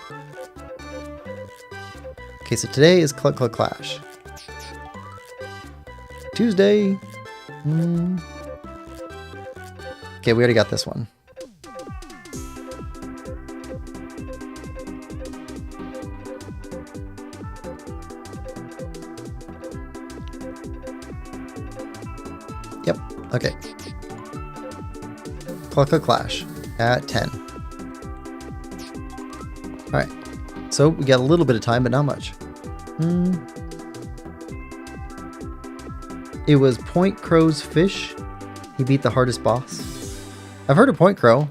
Okay, so today is Cluck Cluck Clash. Tuesday. Okay, we already got this one. Yep, okay. Cluck Cluck Clash at 10. Alright, so we got a little bit of time, but not much. It was Point Crow's Fish. He beat the hardest boss. I've heard of Point Crow.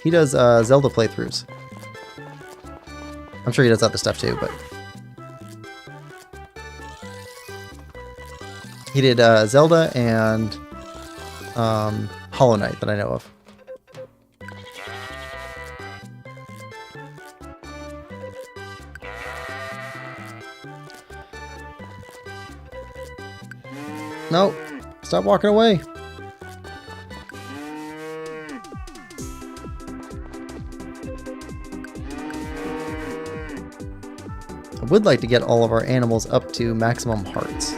He does Zelda playthroughs. I'm sure he does other stuff too, but... He did Zelda and Hollow Knight that I know of. No, stop walking away. I would like to get all of our animals up to maximum hearts.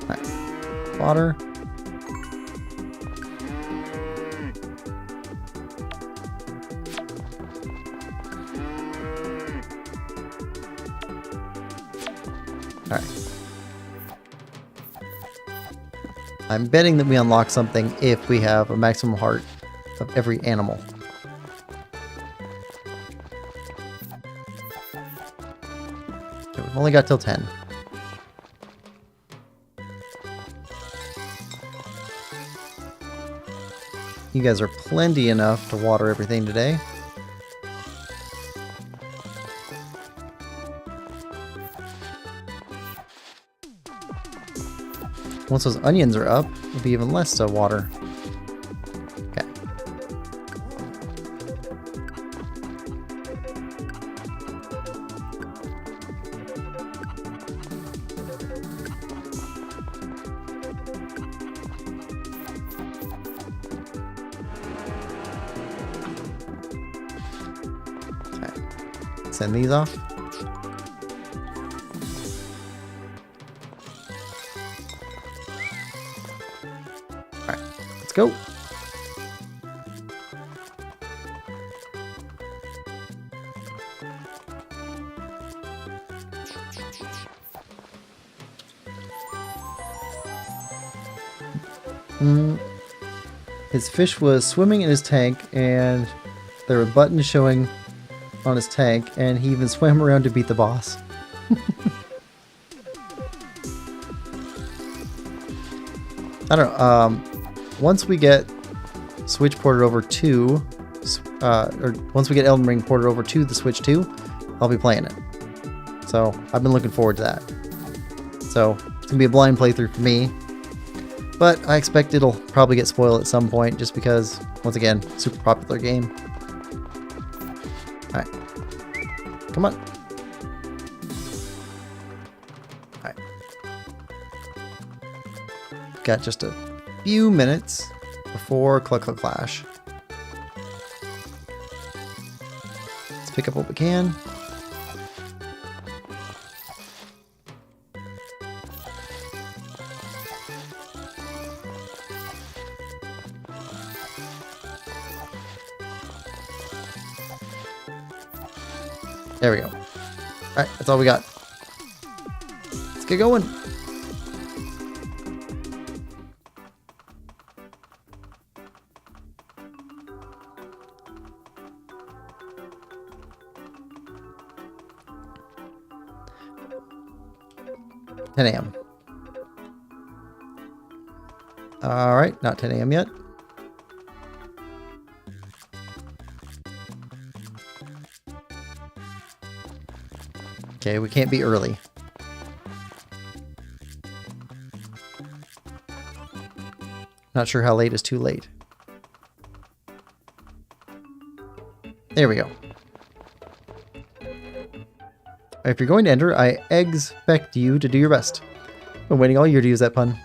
All right. Water. Alright. I'm betting that we unlock something if we have a maximum heart of every animal. Okay, we've only got till 10. You guys are plenty enough to water everything today. Once those onions are up, it'll be even less to water. Okay. Okay. Send these off. Go. His fish was swimming in his tank, and there were buttons showing on his tank, and he even swam around to beat the boss. I don't know. Once we get Switch ported over to, or once we get Elden Ring ported over to the Switch 2, I'll be playing it. So I've been looking forward to that. So it's gonna be a blind playthrough for me, but I expect it'll probably get spoiled at some point, just because, once again, super popular game. All right, come on. All right, got just a few minutes before Cluck Cluck Clash. Let's pick up what we can. There we go. Alright, that's all we got. Let's get going. $10 a.m. Alright, not 10 a.m. yet. Okay, we can't be early. Not sure how late is too late. There we go. If you're going to enter, I expect you to do your best. I've been waiting all year to use that pun.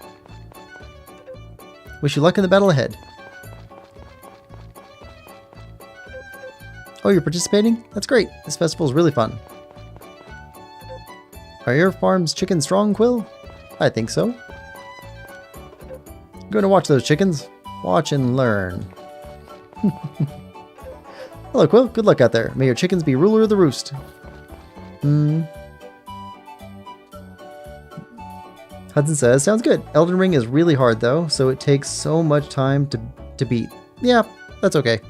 Wish you luck in the battle ahead. Oh, you're participating? That's great. This festival is really fun. Are your farm's chickens strong, Quill? I think so. I'm going to watch those chickens. Watch and learn. Hello, Quill. Good luck out there. May your chickens be ruler of the roost. Hudson says, sounds good. Elden Ring is really hard, though, so it takes so much time to beat. Yeah, that's okay.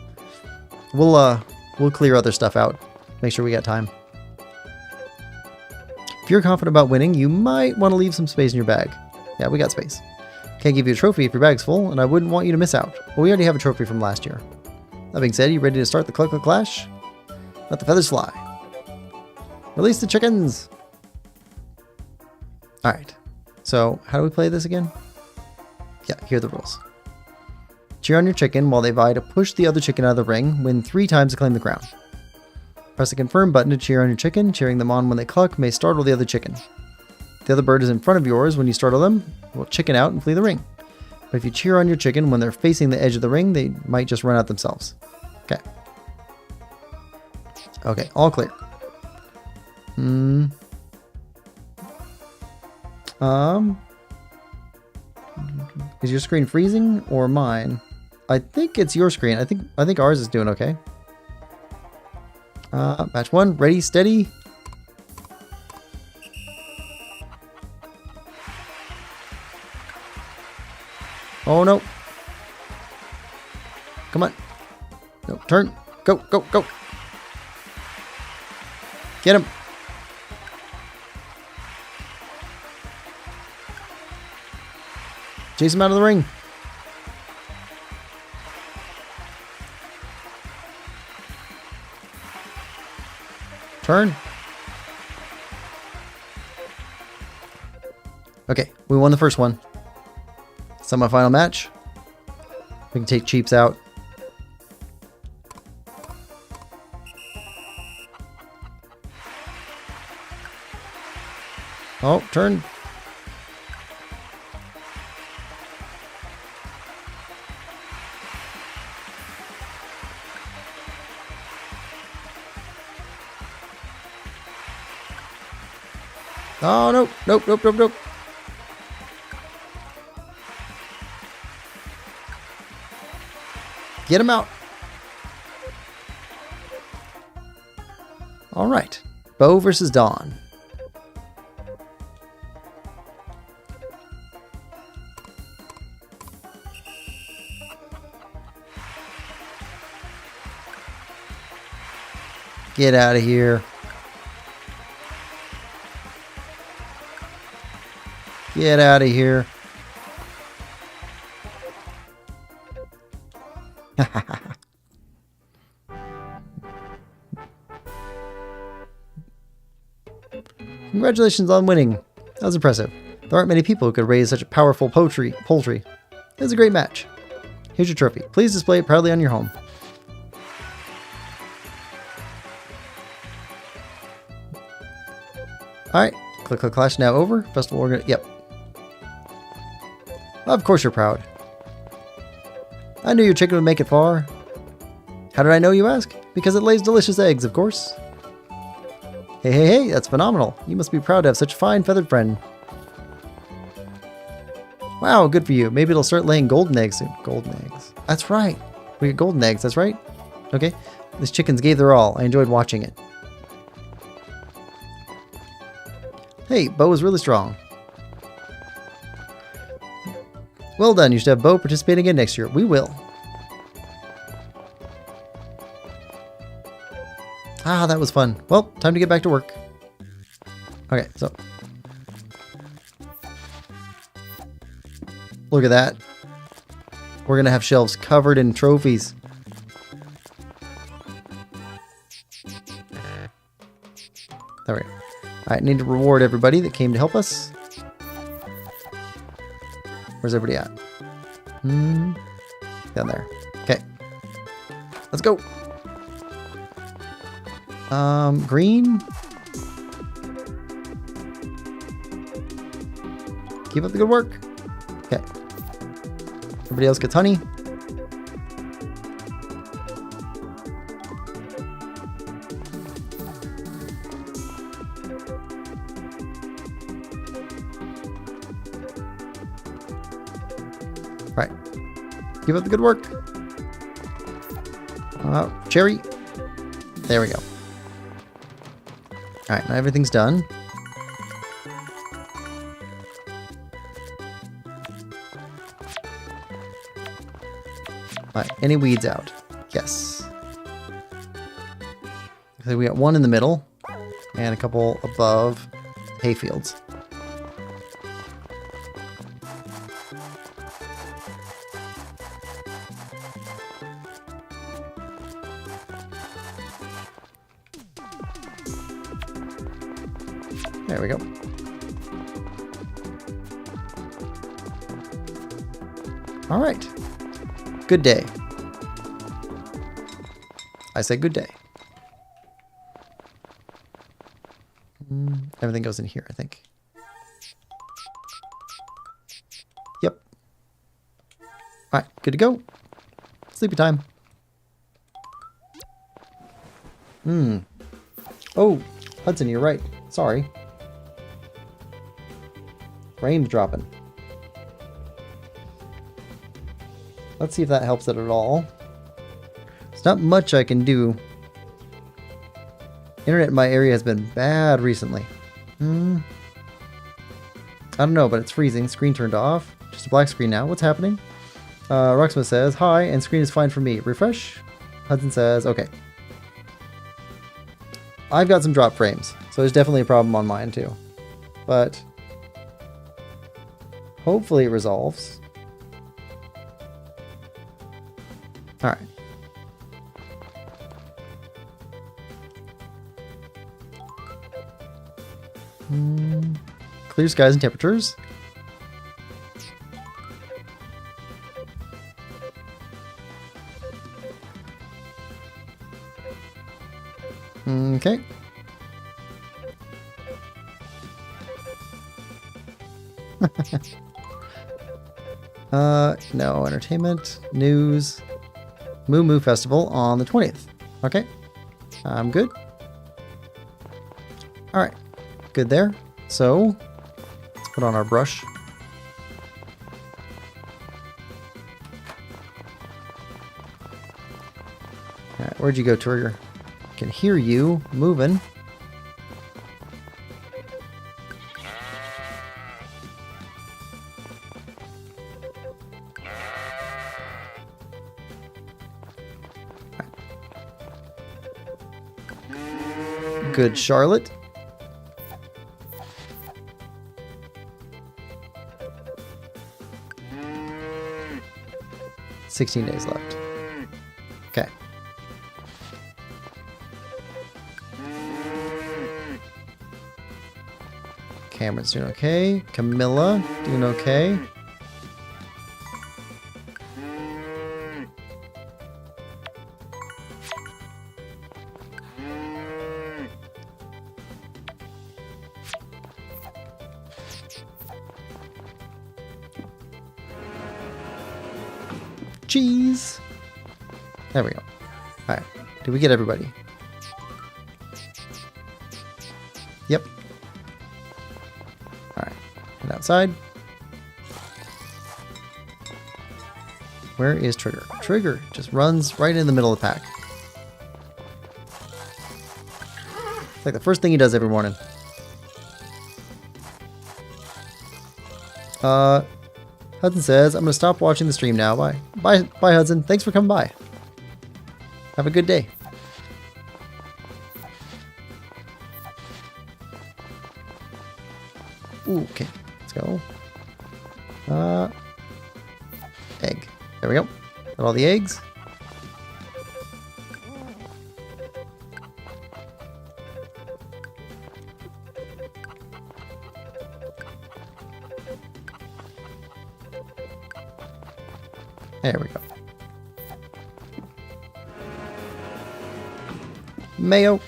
We'll clear other stuff out. Make sure we got time. If you're confident about winning, you might want to leave some space in your bag. Yeah, we got space. Can't give you a trophy if your bag's full, and I wouldn't want you to miss out. Well, we already have a trophy from last year. That being said, you ready to start the Cluck Cluck Clash? Let the feathers fly. Release the chickens! Alright. So, how do we play this again? Yeah, here are the rules. Cheer on your chicken while they vie to push the other chicken out of the ring. Win 3 times to claim the crown. Press the confirm button to cheer on your chicken. Cheering them on when they cluck may startle the other chicken. If the other bird is in front of yours when you startle them, will chicken out and flee the ring. But if you cheer on your chicken when they're facing the edge of the ring, they might just run out themselves. Okay. Okay, all clear. Is your screen freezing or mine? I think it's your screen. I think ours is doing okay. Match 1, ready, steady. Oh no. Come on. No, turn. Go, go, go. Get him. Chase him out of the ring. Turn. Okay, we won the first one. Semi-final match. We can take Cheeps out. Oh, turn. Oh, nope, nope, nope, nope, nope. Get him out. All right. Bo versus Dawn. Get out of here. Get out of here. Congratulations on winning. That was impressive. There aren't many people who could raise such a powerful poultry. It was a great match. Here's your trophy. Please display it proudly on your home. Alright. Click, click, clash now over. Festival organ. Yep. Of course you're proud. I knew your chicken would make it far. How did I know, you ask? Because it lays delicious eggs, of course. Hey, hey, hey, that's phenomenal. You must be proud to have such a fine feathered friend. Wow, good for you. Maybe it'll start laying golden eggs soon. Golden eggs. That's right. We get golden eggs, that's right. Okay. These chickens gave their all. I enjoyed watching it. Hey, Bo is really strong. Well done. You should have Bo participate again next year. We will. Ah, that was fun. Well, time to get back to work. Okay, so. Look at that. We're going to have shelves covered in trophies. There we go. All right, need to reward everybody that came to help us. Where's everybody at? Down there. Okay. Let's go. Green. Keep up the good work. Okay. Everybody else gets honey. Right. Keep up the good work. Cherry. There we go. Alright, now everything's done. Alright, any weeds out? Yes. So we got one in the middle and a couple above hayfields. There we go. All right. Good day. I say good day. Everything goes in here, I think. Yep. All right, good to go. Sleepy time. Oh, Hudson, you're right. Sorry. Frames dropping. Let's see if that helps it at all. There's not much I can do. Internet in my area has been bad recently. I don't know, but it's freezing. Screen turned off. Just a black screen now. What's happening? Rocksmith says, hi, and screen is fine for me. Refresh. Hudson says, okay. I've got some drop frames, so there's definitely a problem on mine too. But hopefully it resolves. Alright. Clear skies and temperatures. Okay. No entertainment, news, Moo Moo Festival on the 20th. Okay, I'm good. All right, good there. So let's put on our brush. All right, where'd you go, Trigger? I can hear you moving. Good, Charlotte. $16 days left. Okay. Cameron's doing okay. Camilla doing okay. Cheese. There we go. All right. Did we get everybody? Yep. All right. And outside. Where is Trigger? Trigger just runs right in the middle of the pack. It's like the first thing he does every morning. Hudson says, I'm going to stop watching the stream now. Bye. Bye, Hudson. Thanks for coming by. Have a good day. Ooh, okay. Let's go. Egg. There we go. Got all the eggs. There we go. Mayo.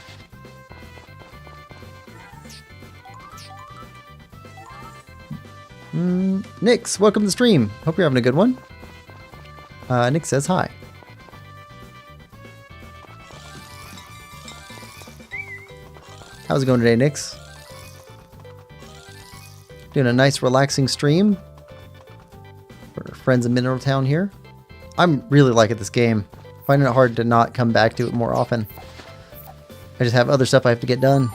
Nix, welcome to the stream. Hope you're having a good one. Nick says hi. How's it going today, Nix? Doing a nice relaxing stream for Friends of Mineral Town here. I'm really liking this game. Finding it hard to not come back to it more often. I just have other stuff I have to get done.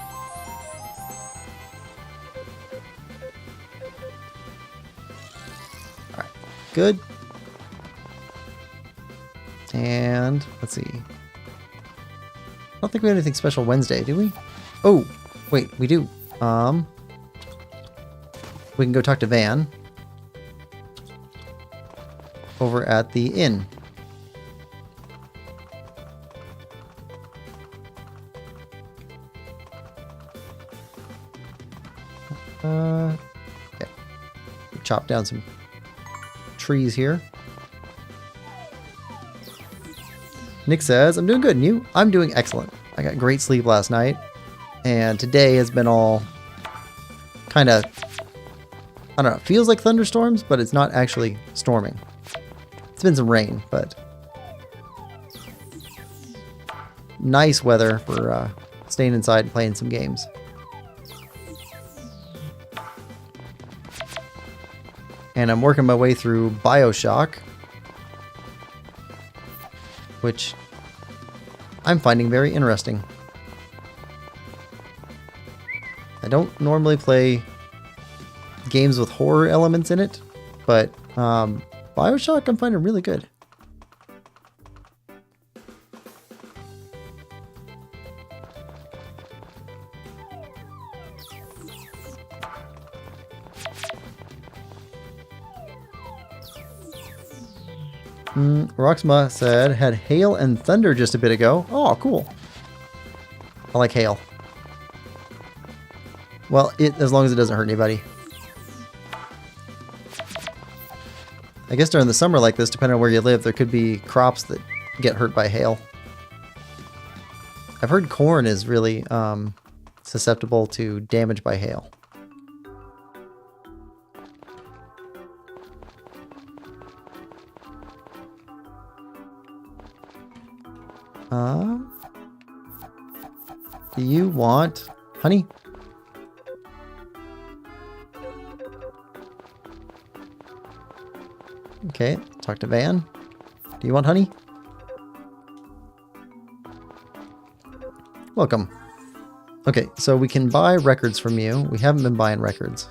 Alright, good. And let's see. I don't think we have anything special Wednesday, do we? Oh, wait, we do. We can go talk to Van over at the inn. Okay. Chop down some trees here. Nick says, I'm doing good, and you? I'm doing excellent. I got great sleep last night, and today has been all kind of, I don't know, it feels like thunderstorms, but it's not actually storming. It's been some rain, but nice weather for staying inside and playing some games. And I'm working my way through BioShock, which I'm finding very interesting. I don't normally play games with horror elements in it, but BioShock I'm finding really good. Roxma said, had hail and thunder just a bit ago. Oh, cool. I like hail. Well, as long as it doesn't hurt anybody. I guess during the summer like this, depending on where you live, there could be crops that get hurt by hail. I've heard corn is really susceptible to damage by hail. Do you want honey? Okay, talk to Van. Do you want honey? Welcome. Okay, so we can buy records from you. We haven't been buying records.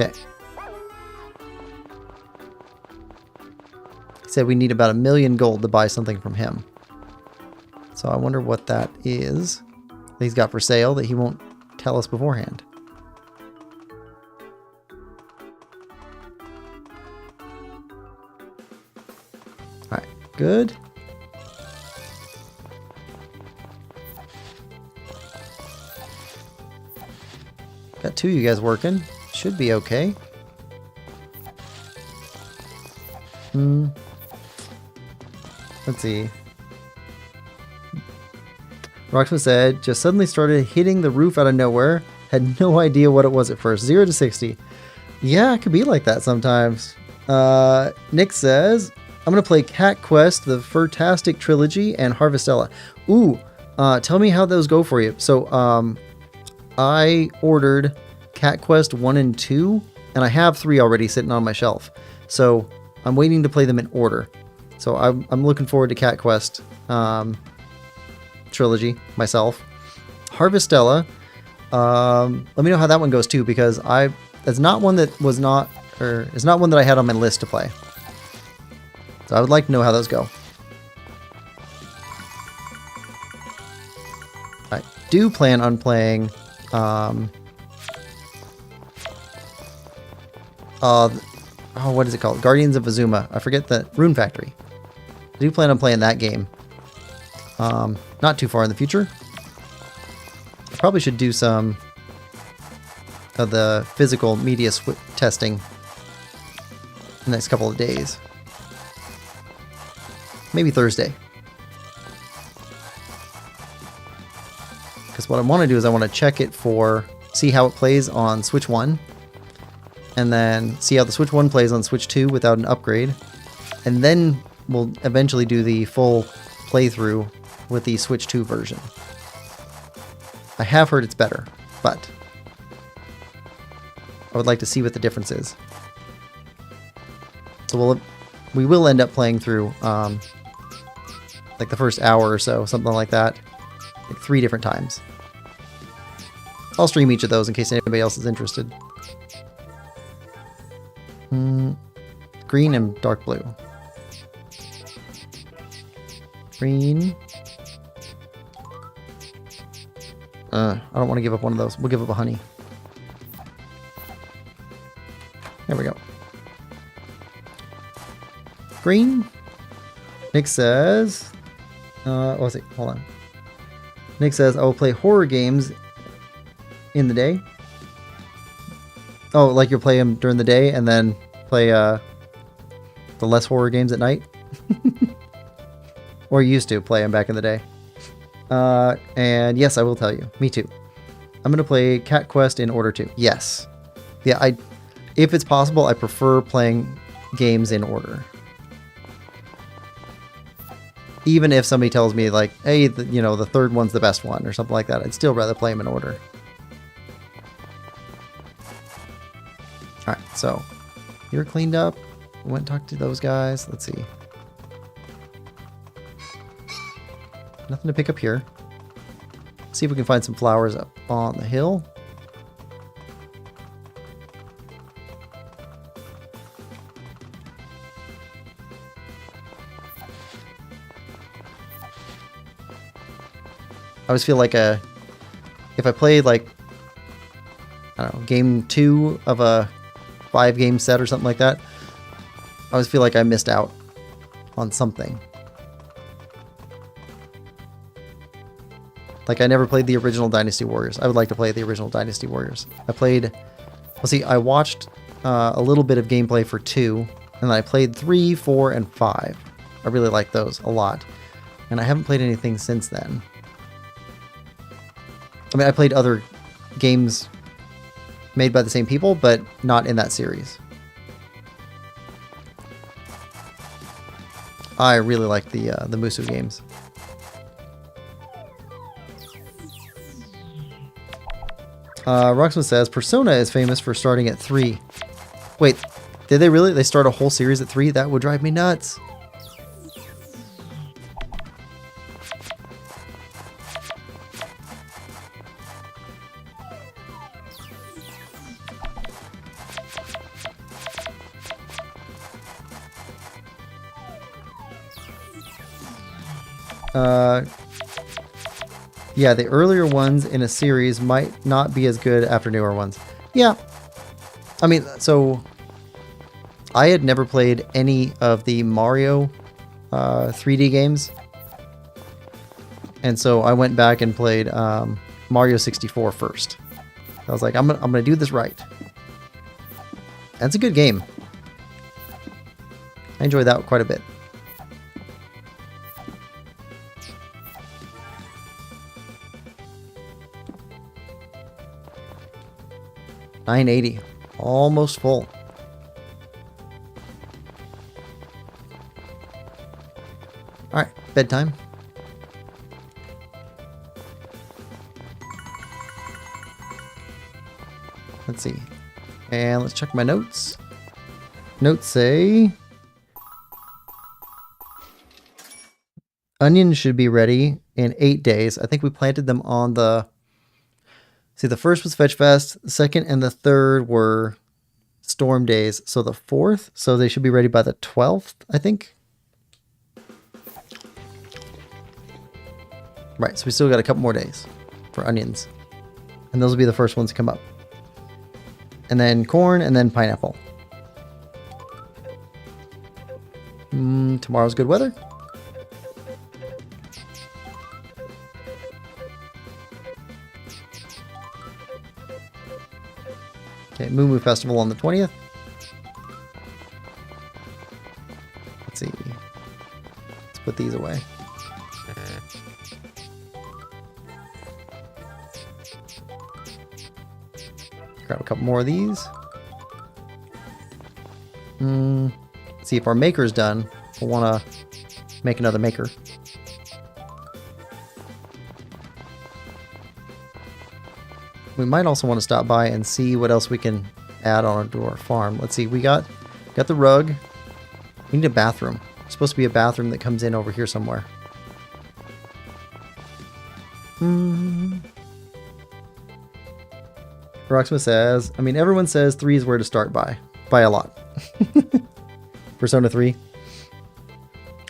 Okay. He said we need about 1 million gold to buy something from him. So I wonder what that is that he's got for sale that he won't tell us beforehand. Alright, good. Got 2 of you guys working. Should be okay. Let's see. Roxman said, just suddenly started hitting the roof out of nowhere. Had no idea what it was at first. 0 to 60. Yeah, it could be like that sometimes. Nick says, I'm going to play Cat Quest, the Furtastic Trilogy, and Harvestella. Ooh, tell me how those go for you. So, I ordered Cat Quest 1 and 2, and I have 3 already sitting on my shelf. So I'm waiting to play them in order. So I'm looking forward to Cat Quest trilogy myself. Harvestella, let me know how that one goes too, because it's not one that was not, or it's not one that I had on my list to play. So I would like to know how those go. I do plan on playing Oh, what is it called? Guardians of Azuma. I forget the Rune Factory. I do plan on playing that game. Not too far in the future. I probably should do some of the physical media testing in the next couple of days. Maybe Thursday. Because what I want to do is I want to check it for, see how it plays on Switch 1. And then see how the Switch 1 plays on Switch 2 without an upgrade. And then we'll eventually do the full playthrough with the Switch 2 version. I have heard it's better, but I would like to see what the difference is. So we will end up playing through like the first hour or so, something like that, like 3 different times. I'll stream each of those in case anybody else is interested. Green and dark blue. Green. I don't want to give up one of those. We'll give up a honey. There we go. Green. Nick says... what was it? Hold on. Nick says, I will play horror games in the day. Oh, like you'll play them during the day and then play the less horror games at night? Or used to play them back in the day. And yes, I will tell you. Me too. I'm going to play Cat Quest in order too. Yes. Yeah, if it's possible, I prefer playing games in order. Even if somebody tells me like, hey, the third one's the best one or something like that, I'd still rather play them in order. Alright, so you're cleaned up. Went and talked to those guys. Let's see. Nothing to pick up here. See if we can find some flowers up on the hill. I always feel like if I play like, I don't know, game 2 of a 5-game set or something like that, I always feel like I missed out on something. Like I never played the original Dynasty Warriors. I would like to play the original Dynasty Warriors. I watched a little bit of gameplay for 2, and then I played 3, 4, and 5. I really like those a lot. And I haven't played anything since then. I mean, I played other games made by the same people, but not in that series. I really like the Musu games. Roxman says, Persona is famous for starting at 3. Wait, did they really? They start a whole series at 3? That would drive me nuts. Yeah, the earlier ones in a series might not be as good after newer ones. Yeah. I mean, so I had never played any of the Mario 3D games. And so I went back and played Mario 64 first. I was like, I'm gonna do this right. That's a good game. I enjoyed that quite a bit. $9.80, almost full. All right, bedtime. Let's see, and let's check my notes. Notes say onions should be ready in 8 days. I think we planted them on the... See, the first was Fetch Fest, the second and the third were Storm Days, so the 4th, so they should be ready by the 12th, I think. Right, so we still got a couple more days for onions. And those will be the first ones to come up. And then corn, and then pineapple. Tomorrow's good weather. Okay, Moo Festival on the 20th. Let's see. Let's put these away. Grab a couple more of these. See if our maker's done. We'll want to make another maker. We might also want to stop by and see what else we can add on to our farm. Let's see, we got the rug. We need a bathroom. There's supposed to be a bathroom that comes in over here somewhere. Rocksmith says, I mean, everyone says 3 is where to start by a lot. Persona 3. I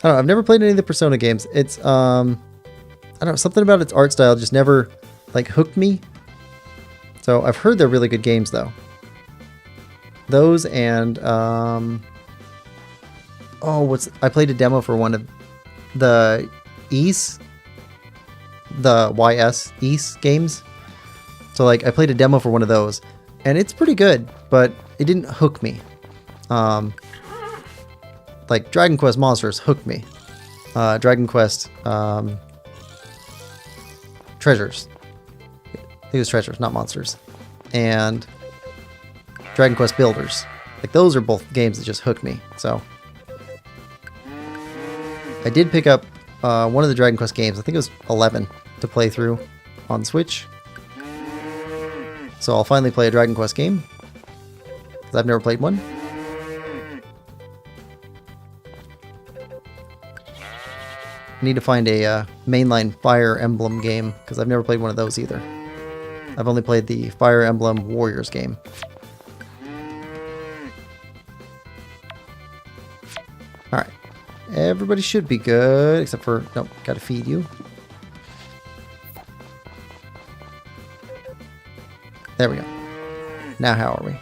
don't know, I've never played any of the Persona games. It's, I don't know, something about its art style just never, like, hooked me. So I've heard they're really good games, though. Those and, I played a demo for one of the YS games. So, like, I played a demo for one of those, and it's pretty good, but it didn't hook me. Like, Dragon Quest Monsters hooked me. Dragon Quest, Treasures. I think it was Treasures, not Monsters. And Dragon Quest Builders. Like, those are both games that just hooked me, so. I did pick up one of the Dragon Quest games, I think it was 11, to play through on Switch. So I'll finally play a Dragon Quest game, because I've never played one. I need to find a mainline Fire Emblem game, because I've never played one of those either. I've only played the Fire Emblem Warriors game. Alright. Everybody should be good, except for... Nope, gotta feed you. There we go. Now how are we?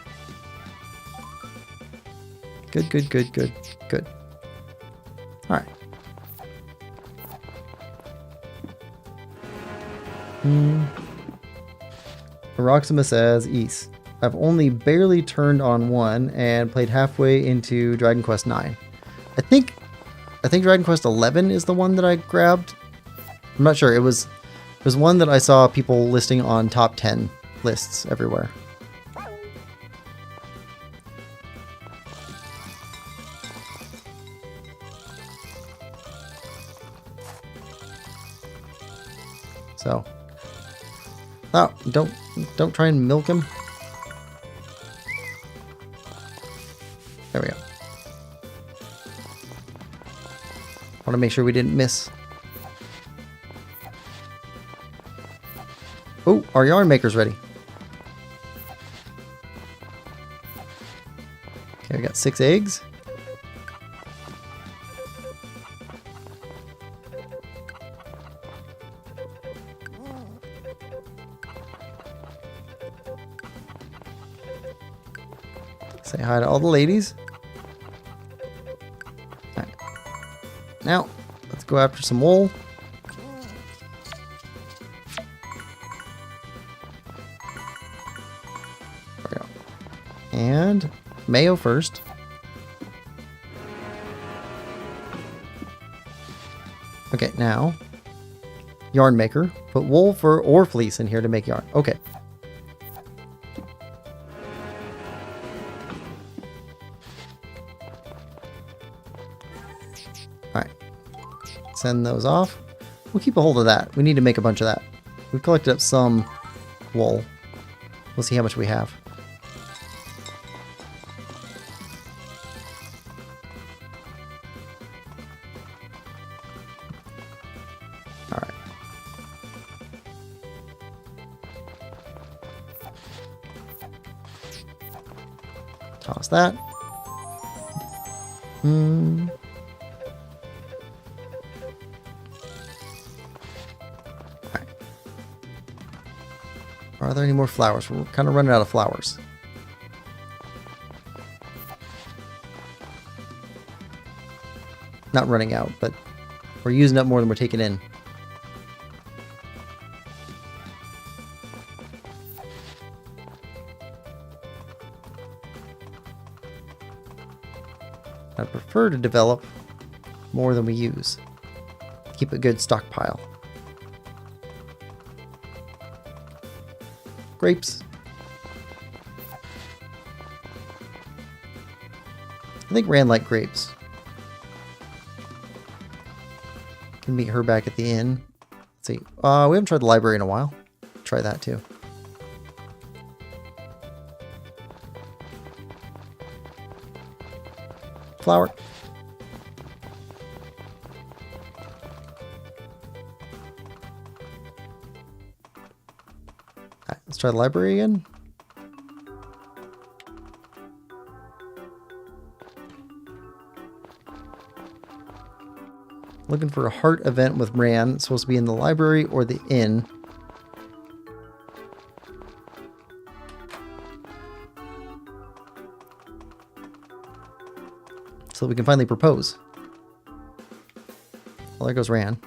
Good, good, good, good, good. Alright. Roxima says, East. I've only barely turned on one and played halfway into Dragon Quest 9. I think Dragon Quest 11 is the one that I grabbed. I'm not sure. It was one that I saw people listing on top 10 lists everywhere. So, oh, don't try and milk him. There we go. Want to make sure we didn't miss. Oh, our yarn maker's ready. Okay, we got 6 eggs. Say hi to all the ladies. All right. Now, let's go after some wool. There we go. And mayo first. Okay, now yarn maker. Put wool or fleece in here to make yarn. Okay. Alright. Send those off. We'll keep a hold of that. We need to make a bunch of that. We've collected up some wool. We'll see how much we have. Alright. Toss that. Are there any more flowers? We're kind of running out of flowers. not running out, but we're using up more than we're taking in. I prefer to develop more than we use. Keep a good stockpile. Grapes. I think Rand liked grapes. Can meet her back at the inn. Let's see. We haven't tried the library in a while. Try that too. Flower. Alright, let's try the library again. Looking for a heart event with Ran. It's supposed to be in the library or the inn. So we can finally propose. Well, there goes Ran.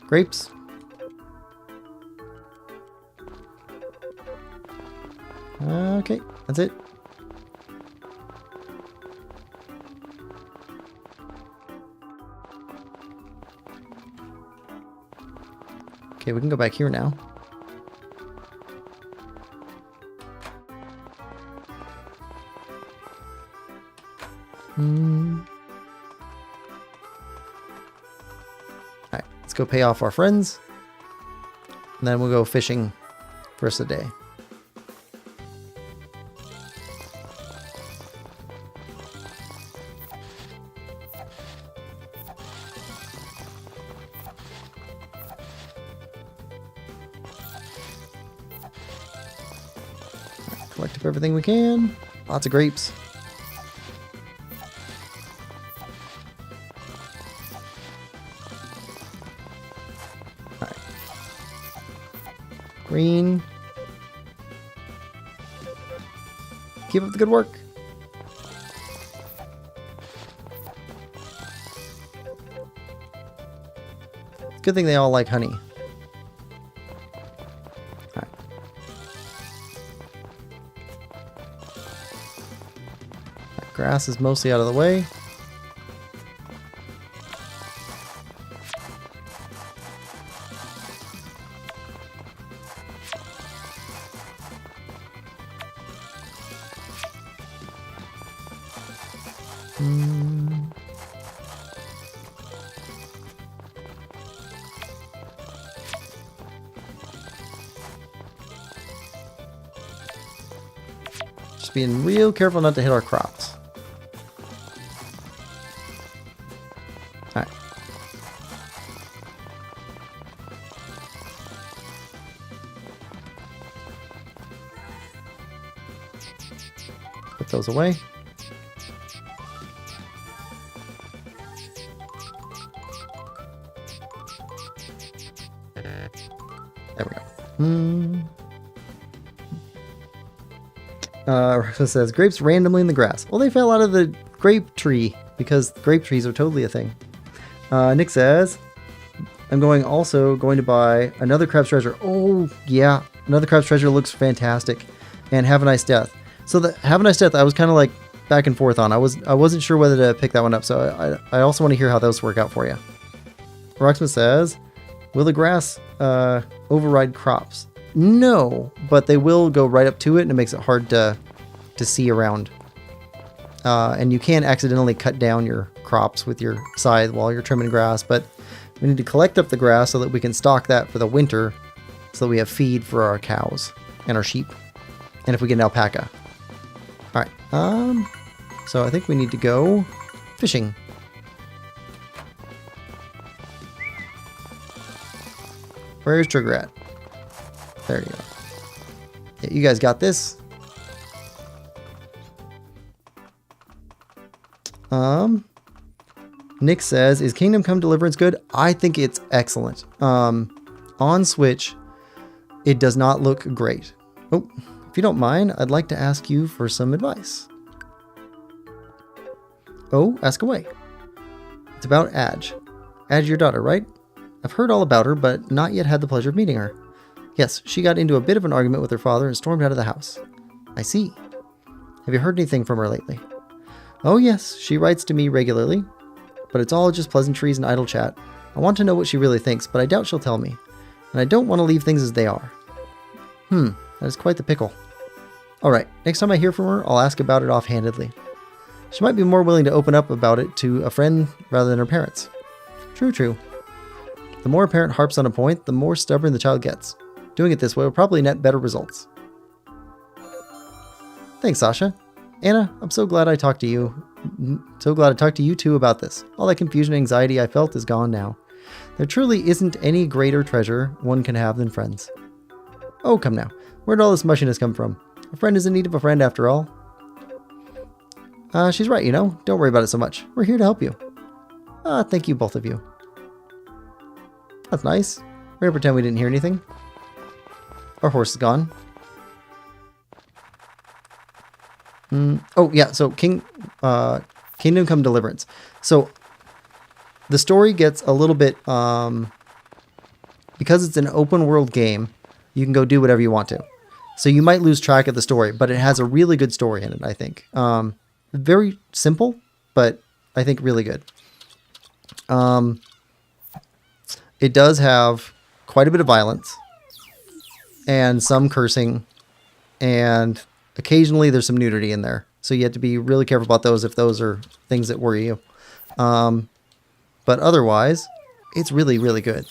Grapes. Okay, that's it. Okay, we can go back here now. Alright, let's go pay off our friends. And then we'll go fishing for the rest of the day. Collect up everything we can. Lots of grapes. All right. Green. Keep up the good work. Good thing they all like honey. Grass is mostly out of the way. Just being real careful not to hit our crops. Put those away. There we go. It says grapes randomly in the grass. Well, they fell out of the grape tree because grape trees are totally a thing. Nick says, I'm also going to buy another crab's treasure. Oh yeah, another crab's treasure looks fantastic. And Have a Nice Death. So the Have a Nice Death, I was kind of like back and forth on. I wasn't sure whether to pick that one up, so I also want to hear how those work out for you. Rocksmith says, will the grass override crops? No, but they will go right up to it, and it makes it hard to see around. And you can accidentally cut down your crops with your scythe while you're trimming grass, but we need to collect up the grass so that we can stock that for the winter, so that we have feed for our cows and our sheep, and if we get an alpaca. All right. So I think we need to go fishing. Where's Trigger at? There you go. Yeah, you guys got this. Nick says, is Kingdom Come Deliverance good? I think it's excellent. On Switch, it does not look great. Oh, if you don't mind, I'd like to ask you for some advice. Oh, ask away. It's about Adge. Adge, your daughter, right? I've heard all about her, but not yet had the pleasure of meeting her. Yes, she got into a bit of an argument with her father and stormed out of the house. I see. Have you heard anything from her lately? Oh yes, she writes to me regularly, but it's all just pleasantries and idle chat. I want to know what she really thinks, but I doubt she'll tell me. And I don't want to leave things as they are. That is quite the pickle. Alright, next time I hear from her, I'll ask about it offhandedly. She might be more willing to open up about it to a friend rather than her parents. True. The more a parent harps on a point, the more stubborn the child gets. Doing it this way will probably net better results. Thanks, Sasha. Anna, I'm so glad I talked to you. So glad I talked to you too about this. All that confusion and anxiety I felt is gone now. There truly isn't any greater treasure one can have than friends. Oh, come now. Where'd all this mushiness come from? A friend is in need of a friend after all. She's right, you know. Don't worry about it so much. We're here to help you. Thank you, both of you. That's nice. We're gonna pretend we didn't hear anything. Our horse is gone. Oh, yeah, so Kingdom Come Deliverance. So, the story gets a little bit, because it's an open world game, you can go do whatever you want to. So you might lose track of the story, but it has a really good story in it, I think. Very simple, but I think really good. It does have quite a bit of violence and some cursing, and occasionally there's some nudity in there. So you have to be really careful about those if those are things that worry you. But otherwise, it's really, really good.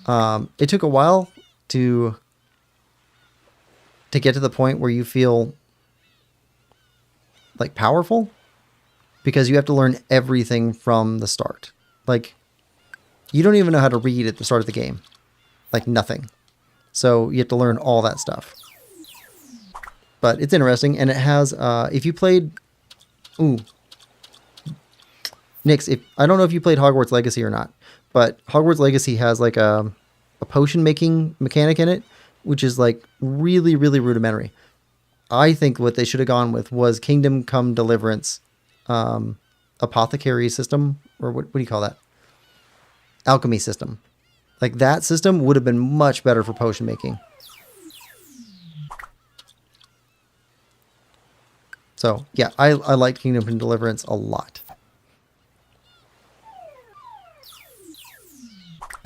It took a while to get to the point where you feel like powerful, because you have to learn everything from the start. Like, you don't even know how to read at the start of the game. Like, nothing. So you have to learn all that stuff. But it's interesting, and it has, if you played, Nix, I don't know if you played Hogwarts Legacy or not, but Hogwarts Legacy has like a potion making mechanic in it, which is like really, really rudimentary. I think what they should have gone with was Kingdom Come Deliverance, apothecary system, or what do you call that? Alchemy system. Like, that system would have been much better for potion making. So yeah, I like Kingdom Come Deliverance a lot.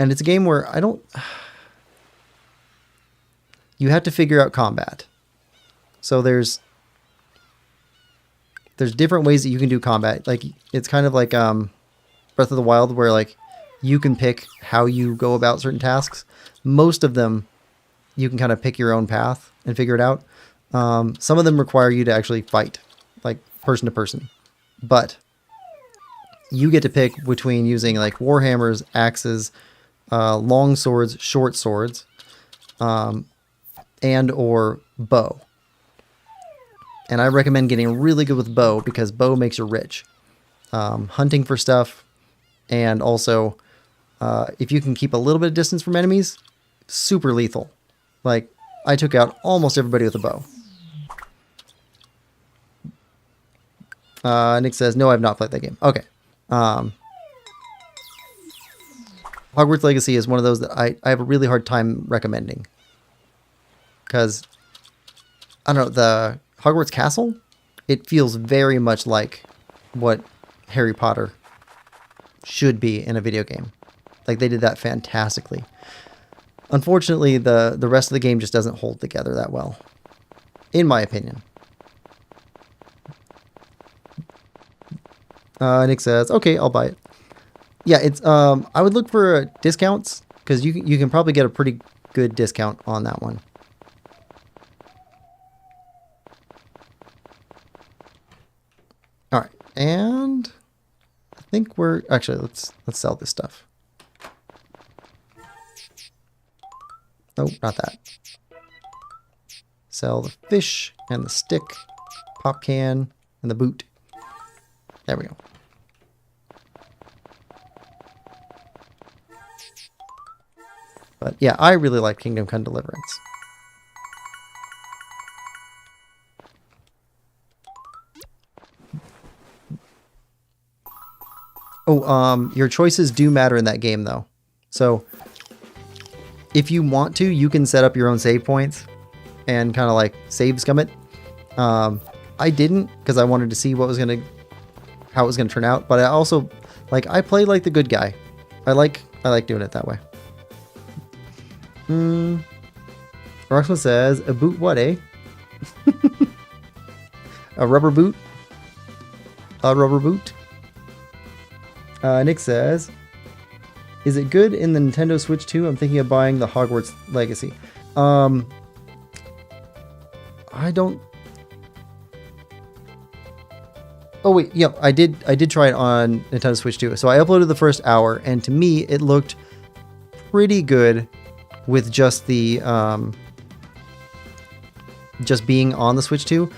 And it's a game where you have to figure out combat. So there's different ways that you can do combat. Like, it's kind of like Breath of the Wild, where like you can pick how you go about certain tasks. Most of them you can kind of pick your own path and figure it out. Some of them require you to actually fight, like person to person. But you get to pick between using like warhammers, axes, long swords, short swords, and or bow. And I recommend getting really good with bow, because bow makes you rich. Hunting for stuff, and also if you can keep a little bit of distance from enemies, super lethal. Like, I took out almost everybody with a bow. Nick says, no, I've not played that game. Okay. Hogwarts Legacy is one of those that I have a really hard time recommending. Because, I don't know, the Hogwarts Castle, it feels very much like what Harry Potter should be in a video game. Like, they did that fantastically. Unfortunately, the rest of the game just doesn't hold together that well, in my opinion. Nick says, okay, I'll buy it. Yeah, it's I would look for discounts, because you can probably get a pretty good discount on that one. All right, and I think we're actually let's sell this stuff. Nope, not that. Sell the fish and the stick, pop can, and the boot. There we go. But yeah, I really like Kingdom Come Deliverance. Oh, your choices do matter in that game though. So if you want to, you can set up your own save points and kind of like save scum it. I didn't because I wanted to see how it was gonna turn out. But I also I play like the good guy. I like doing it that way. Roxman says a boot what, eh? A rubber boot. A rubber boot. Nick says, is it good in the Nintendo Switch 2? I'm thinking of buying the Hogwarts Legacy. I don't... Oh wait, yeah, I did try it on Nintendo Switch 2. So I uploaded the first hour, and to me, it looked pretty good with just the... just being on the Switch 2.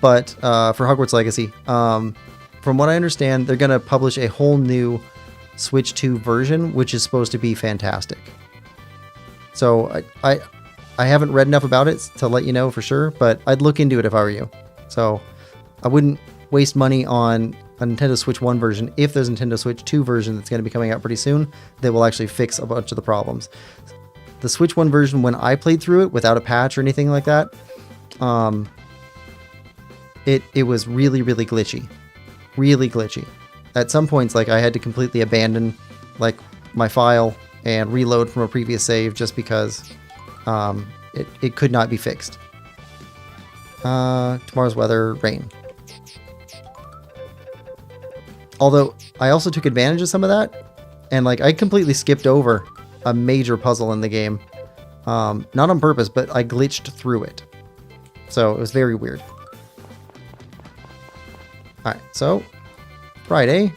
But for Hogwarts Legacy, from what I understand, they're going to publish a whole new Switch 2 version, which is supposed to be fantastic. So I haven't read enough about it to let you know for sure, but I'd look into it if I were you. So I wouldn't waste money on a Nintendo Switch 1 version if there's a Nintendo Switch 2 version that's going to be coming out pretty soon that will actually fix a bunch of the problems. The Switch 1 version, when I played through it without a patch or anything like that, it was really, really glitchy. Really glitchy. At some points, I had to completely abandon my file and reload from a previous save just because it could not be fixed. Tomorrow's weather, rain. Although I also took advantage of some of that, and I completely skipped over a major puzzle in the game. Not on purpose, but I glitched through it. So it was very weird. Alright, so Friday.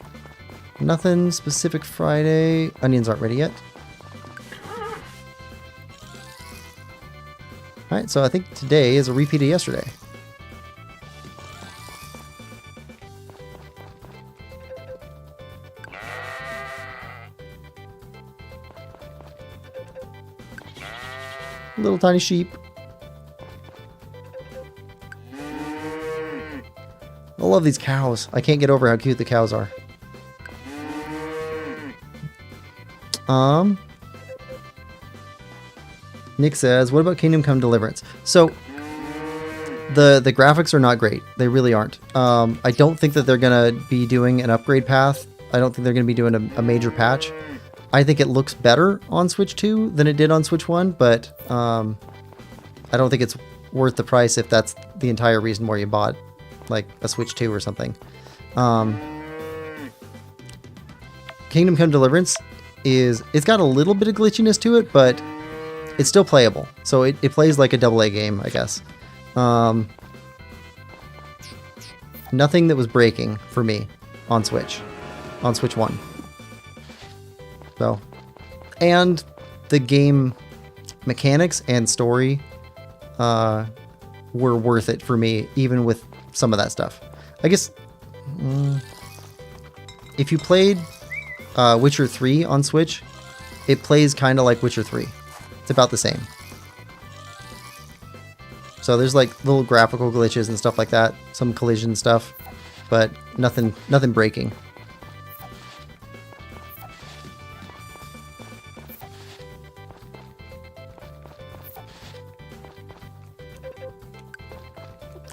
Nothing specific Friday. Onions aren't ready yet. Alright, so I think today is a repeat of yesterday. Little tiny sheep. I love these cows. I can't get over how cute the cows are. Nick says, what about Kingdom Come Deliverance? So the graphics are not great. They really aren't. I don't think that they're gonna be doing an upgrade path. I don't think they're gonna be doing a major patch. I think it looks better on Switch 2 than it did on Switch 1, but I don't think it's worth the price if that's the entire reason why you bought a Switch 2 or something. Kingdom Come Deliverance it's got a little bit of glitchiness to it, but it's still playable. So it plays like a AA game, I guess. Nothing that was breaking for me on Switch 1. So, and the game mechanics and story were worth it for me, even with some of that stuff. I guess if you played Witcher 3 on Switch, it plays kind of like Witcher 3. It's about the same. So there's little graphical glitches and stuff like that, some collision stuff, but nothing breaking.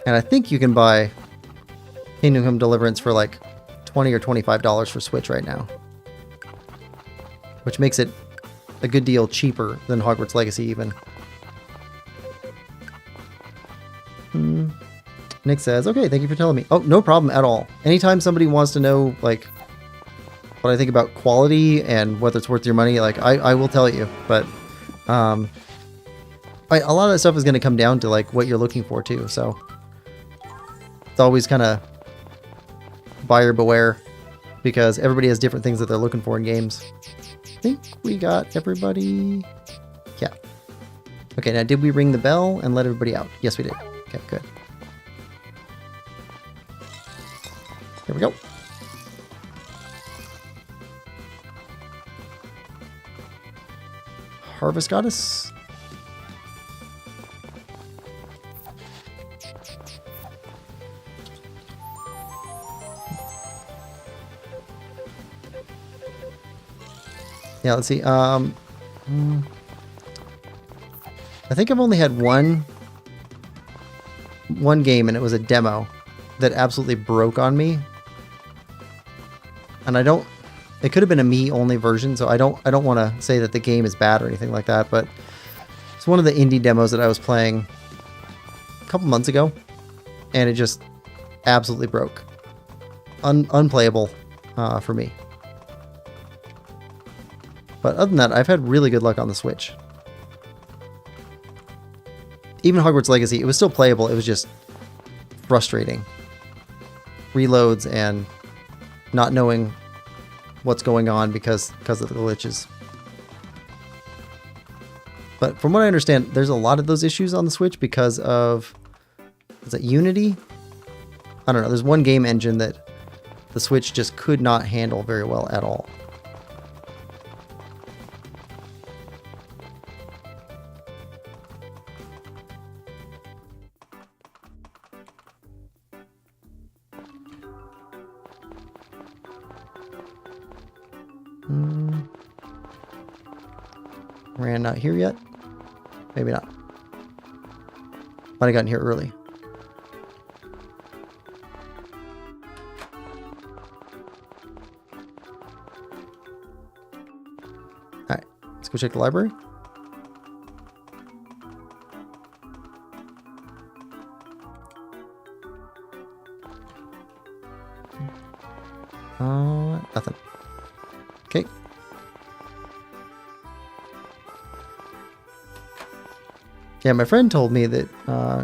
And I think you can buy Kingdom Come Deliverance for $20 or $25 for Switch right now, which makes it a good deal cheaper than Hogwarts Legacy even. Nick says, okay, thank you for telling me. Oh, no problem at all. Anytime somebody wants to know what I think about quality and whether it's worth your money, I will tell you. But a lot of that stuff is going to come down to what you're looking for too. So it's always kind of buyer beware, because everybody has different things that they're looking for in games. I think we got everybody. Yeah. Okay, now did we ring the bell and let everybody out? Yes, we did. Okay, good. Here we go. Harvest Goddess. Yeah, let's see. I think I've only had one game, and it was a demo that absolutely broke on me. And I don't. It could have been a me-only version, so I don't want to say that the game is bad or anything like that. But it's one of the indie demos that I was playing a couple months ago, and it just absolutely broke. Unplayable for me. But other than that, I've had really good luck on the Switch. Even Hogwarts Legacy, it was still playable. It was just frustrating. Reloads and not knowing what's going on because of the glitches. But from what I understand, there's a lot of those issues on the Switch because of... Is it Unity? I don't know. There's one game engine that the Switch just could not handle very well at all. Rand not here yet? Maybe not. Might have gotten here early. Alright, let's go check the library. Nothing. Okay. Yeah, my friend told me that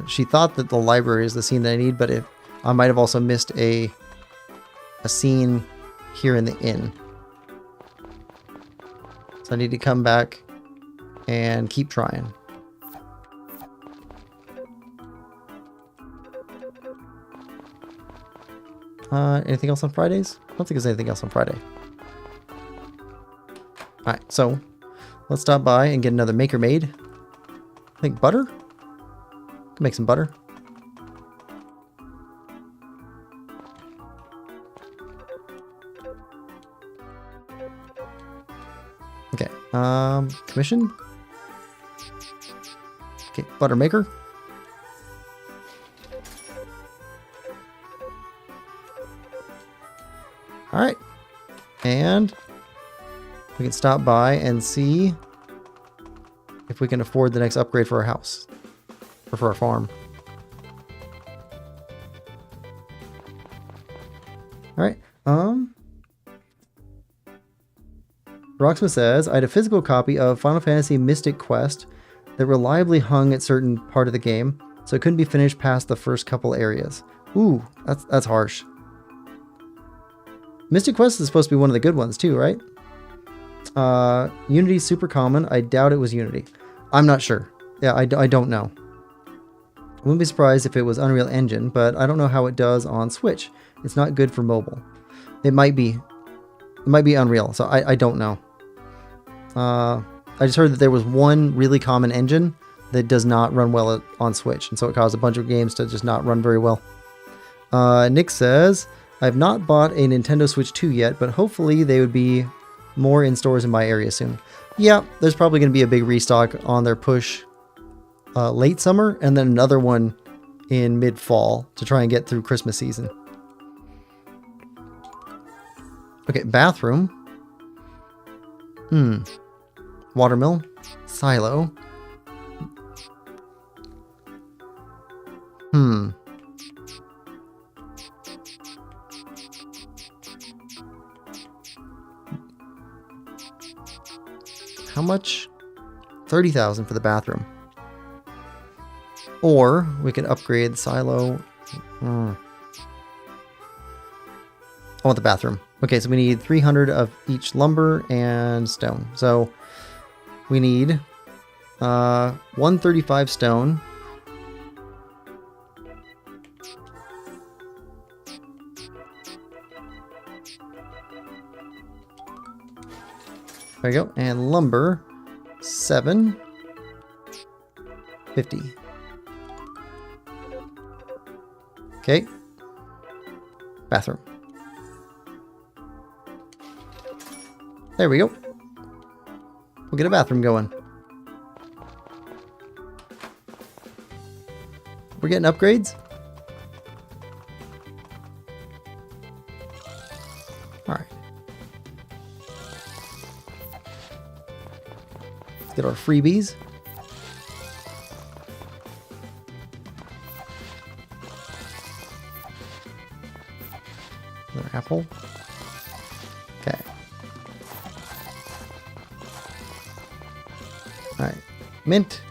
she thought that the library is the scene that I need, but I might have also missed a scene here in the inn. So I need to come back and keep trying. Anything else on Fridays? I don't think there's anything else on Friday. Alright, so let's stop by and get another Maker Made. I think butter? Can make some butter. Okay, commission. Okay, butter maker. All right, and we can stop by and see if we can afford the next upgrade for our house or for our farm. All right. Rocksmith says, I had a physical copy of Final Fantasy Mystic Quest that reliably hung at certain part of the game, so it couldn't be finished past the first couple areas. Ooh, that's harsh. Mystic Quest is supposed to be one of the good ones too, right? Unity's super common. I doubt it was Unity. I'm not sure. Yeah, I don't know. I wouldn't be surprised if it was Unreal Engine, but I don't know how it does on Switch. It's not good for mobile. It might be Unreal, so I don't know. I just heard that there was one really common engine that does not run well on Switch, and so it caused a bunch of games to just not run very well. Nick says, I've not bought a Nintendo Switch 2 yet, but hopefully they would be more in stores in my area soon. Yeah, there's probably going to be a big restock on their push late summer, and then another one in mid-fall to try and get through Christmas season. Okay, bathroom. Watermill. Silo. How much? 30,000 for the bathroom. Or we could upgrade the silo. I want the bathroom. Okay, so we need 300 of each lumber and stone. So we need 135 stone. There you go. And lumber. 750. Okay. Bathroom. There we go. We'll get a bathroom going. We're getting upgrades. All right. Let's get our freebies. Another apple. Okay. All right. Mint.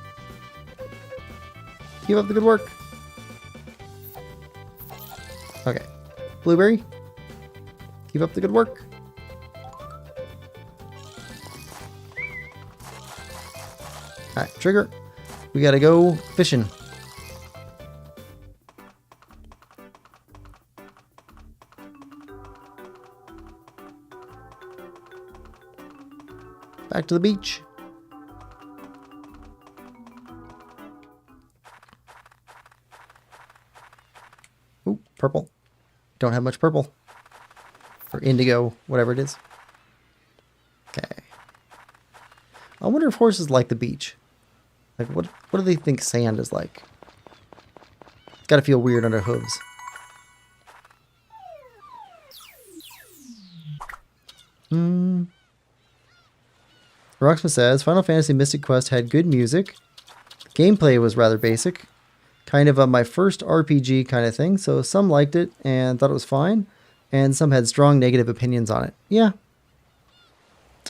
Keep up the good work. Okay. Blueberry. Keep up the good work. Alright, Trigger. We gotta go fishing. Back to the beach. Ooh, purple. Don't have much purple. Or indigo, whatever it is. Okay. I wonder if horses like the beach. Like, what do they think sand is like? It's gotta feel weird under hooves. Rocksmith says, Final Fantasy Mystic Quest had good music. Gameplay was rather basic. Kind of my first RPG kind of thing, so some liked it and thought it was fine, and some had strong negative opinions on it. Yeah.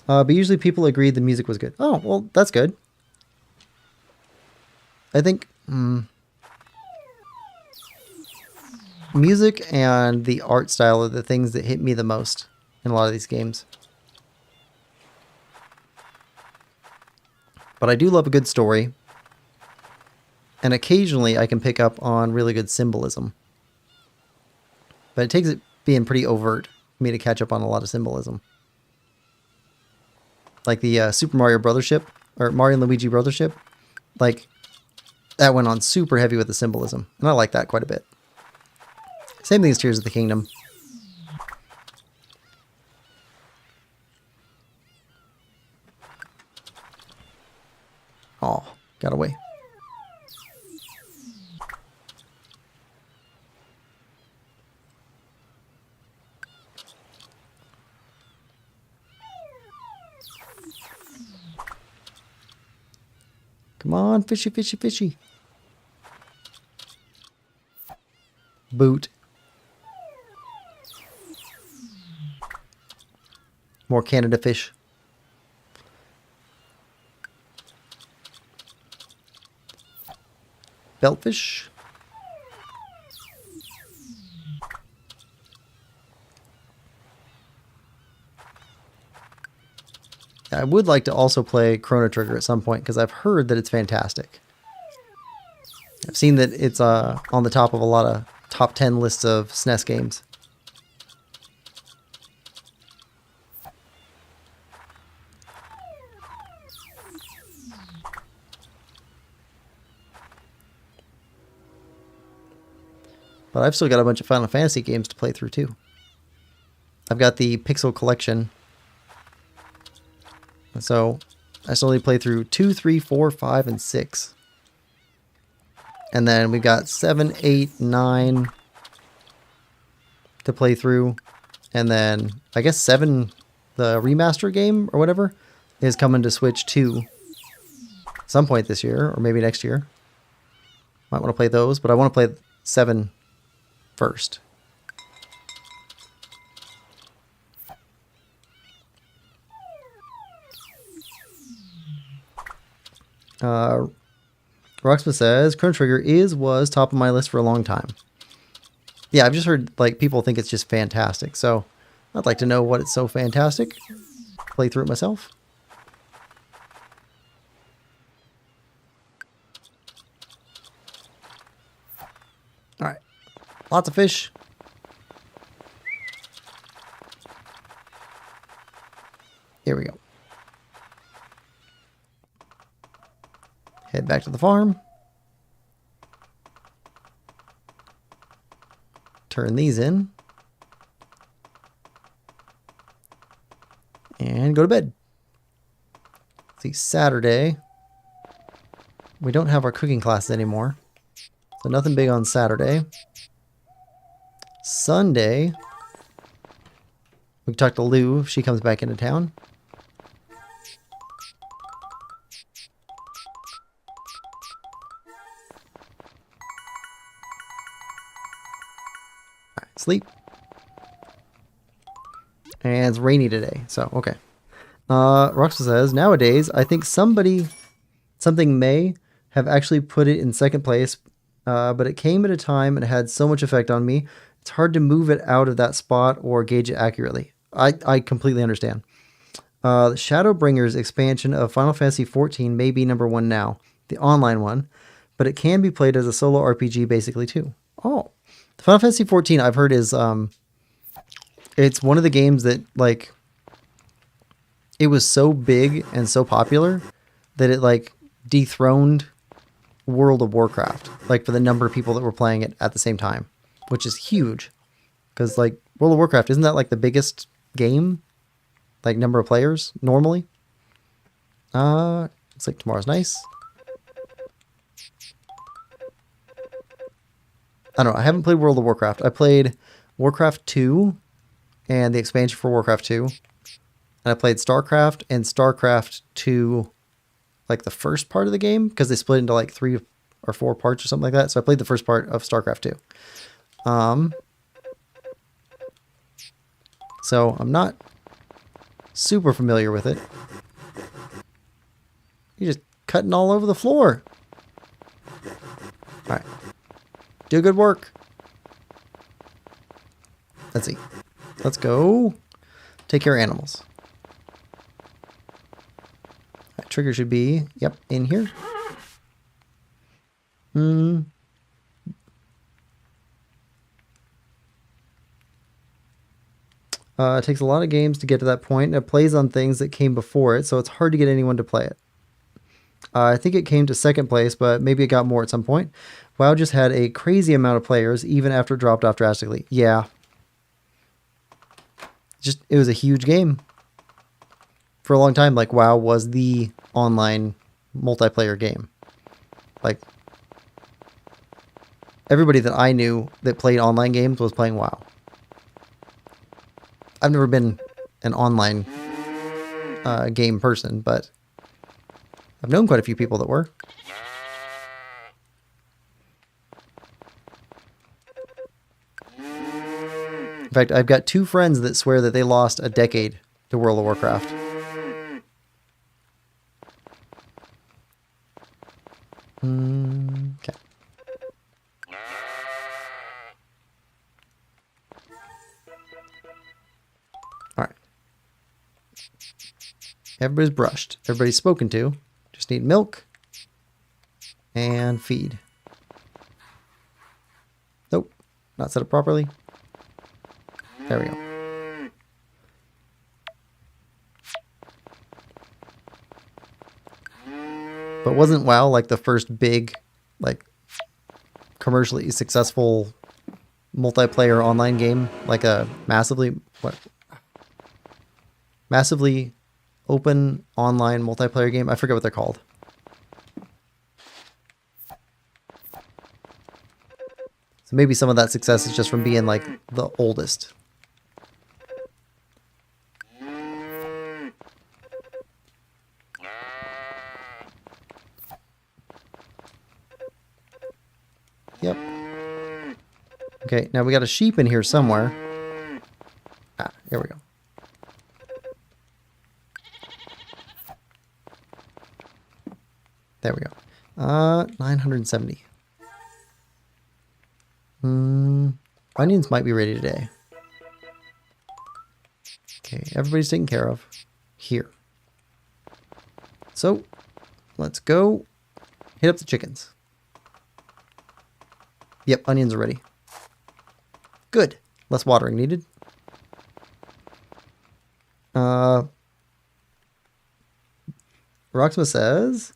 But usually people agreed the music was good. Oh, well, that's good. I think music and the art style are the things that hit me the most in a lot of these games. But I do love a good story. And occasionally I can pick up on really good symbolism. But it takes it being pretty overt for me to catch up on a lot of symbolism. Like the Super Mario Brothership, or Mario and Luigi Brothership. Like, that went on super heavy with the symbolism. And I like that quite a bit. Same thing as Tears of the Kingdom. Oh, got away. Come on, fishy, fishy, fishy. Boot. More Canada fish. Beltfish. I would like to also play Chrono Trigger at some point because I've heard that it's fantastic. I've seen that it's on the top of a lot of top 10 lists of SNES games. But I've still got a bunch of Final Fantasy games to play through too. I've got the Pixel Collection. So I still need to play through 2, 3, 4, 5, and 6. And then we've got 7, 8, 9 to play through. And then I guess 7, the remaster game or whatever, is coming to Switch 2 some point this year or maybe next year. Might want to play those, but I want to play 7 first. Rocksmith says Chrono Trigger was top of my list for a long time. Yeah, I've just heard like people think it's just fantastic, so I'd like to know what it's so fantastic. Play through it myself. All right, lots of fish. Here we go. Head back to the farm. Turn these in. And go to bed. Let's see, Saturday. We don't have our cooking classes anymore. So nothing big on Saturday. Sunday. We can talk to Lou if she comes back into town. Alright, sleep. And it's rainy today, so okay. Roxa says, nowadays, I think something may have actually put it in second place, but it came at a time and it had so much effect on me. It's hard to move it out of that spot or gauge it accurately. I completely understand. The Shadowbringers expansion of Final Fantasy XIV may be number 1 now, the online one, but it can be played as a solo RPG basically too. Oh, the Final Fantasy XIV I've heard is it's one of the games that like it was so big and so popular that it like dethroned World of Warcraft, like for the number of people that were playing it at the same time, which is huge. Because like World of Warcraft, isn't that like the biggest game, like number of players normally? Looks like tomorrow's nice. I don't know. I haven't played World of Warcraft. I played Warcraft 2 and the expansion for Warcraft 2. And I played StarCraft and StarCraft 2, like the first part of the game, because they split into like 3 or 4 parts or something like that. So I played the first part of StarCraft 2. So I'm not super familiar with it. You're just cutting all over the floor. All right. Do good work. Let's see. Let's go take care of animals. That trigger should be, yep, in here. It takes a lot of games to get to that point. It plays on things that came before it, so it's hard to get anyone to play it. I think it came to second place, but maybe it got more at some point. WoW just had a crazy amount of players, even after it dropped off drastically. Yeah. It was a huge game. For a long time, like, WoW was the online multiplayer game. Like, everybody that I knew that played online games was playing WoW. I've never been an online game person, but I've known quite a few people that were. In fact, I've got 2 friends that swear that they lost a decade to World of Warcraft. Okay. Alright. Everybody's brushed. Everybody's spoken to. Just need milk and feed. Nope. Not set up properly. There we go. But wasn't WoW like the first big, like, commercially successful multiplayer online game? Like a massively open online multiplayer game? I forget what they're called. So maybe some of that success is just from being like the oldest. Yep. Okay, now we got a sheep in here somewhere. Ah, here we go. There we go. 970. Onions might be ready today. Okay, everybody's taken care of. Here. So, let's go hit up the chickens. Yep, onions are ready. Good. Less watering needed. Roxma says,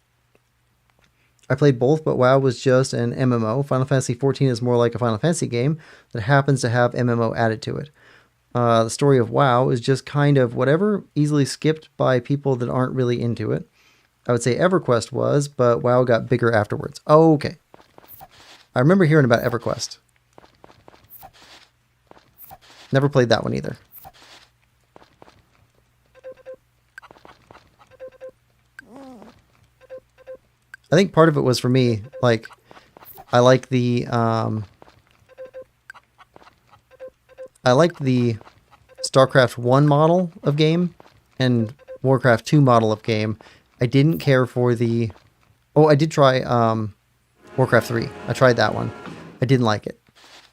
I played both, but WoW was just an MMO. Final Fantasy XIV is more like a Final Fantasy game that happens to have MMO added to it. The story of WoW is just kind of whatever, easily skipped by people that aren't really into it. I would say EverQuest was, but WoW got bigger afterwards. Oh, okay. I remember hearing about EverQuest. Never played that one either. I think part of it was for me, like, I liked the StarCraft 1 model of game and Warcraft 2 model of game. I didn't care for the... Oh, I did try Warcraft 3. I tried that one. I didn't like it.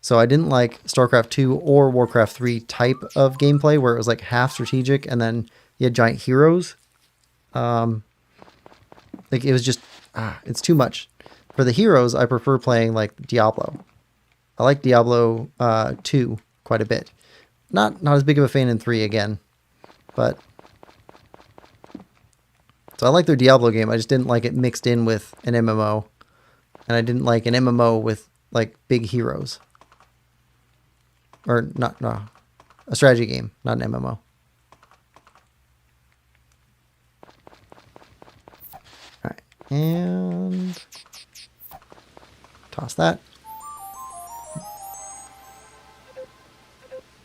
So I didn't like StarCraft 2 or Warcraft 3 type of gameplay where it was like half strategic and then you had giant heroes. Like it was just... it's too much. For the heroes, I prefer playing like Diablo. I like Diablo 2 quite a bit. Not as big of a fan in 3 again, but so I like their Diablo game. I just didn't like it mixed in with an MMO, and I didn't like an MMO with like big heroes, or not a strategy game, not an MMO. All right, and toss that.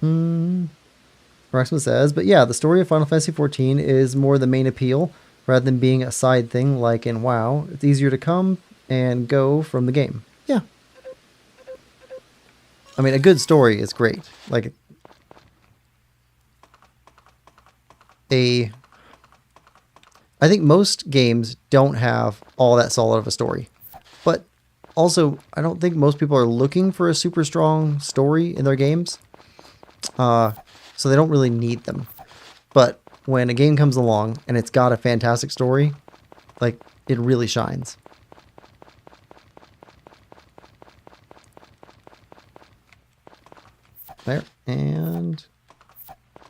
Roxman says, but yeah, the story of Final Fantasy XIV is more the main appeal rather than being a side thing like in WoW. It's easier to come and go from the game. Yeah. I mean, a good story is great. Like, I think most games don't have all that solid of a story. But also, I don't think most people are looking for a super strong story in their games. So they don't really need them. But when a game comes along and it's got a fantastic story, like, it really shines. There. And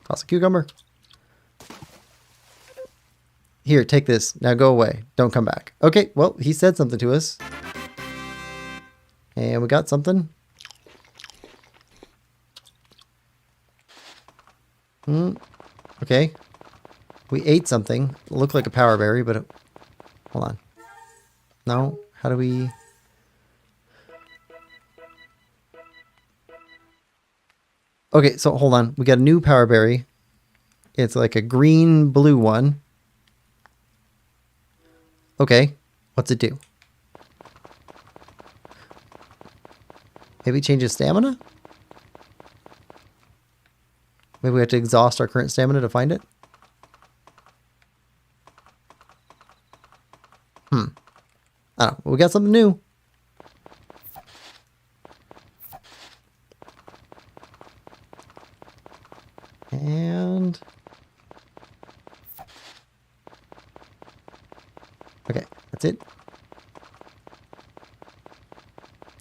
toss a cucumber. Here, take this. Now go away. Don't come back. Okay, well, he said something to us. And we got something. Okay. We ate something. It looked like a power berry, but hold on. No? How do we... Okay, so hold on. We got a new power berry. It's like a green-blue one. Okay. What's it do? Maybe it changes stamina? Maybe we have to exhaust our current stamina to find it? I don't know. We got something new. And... okay, that's it.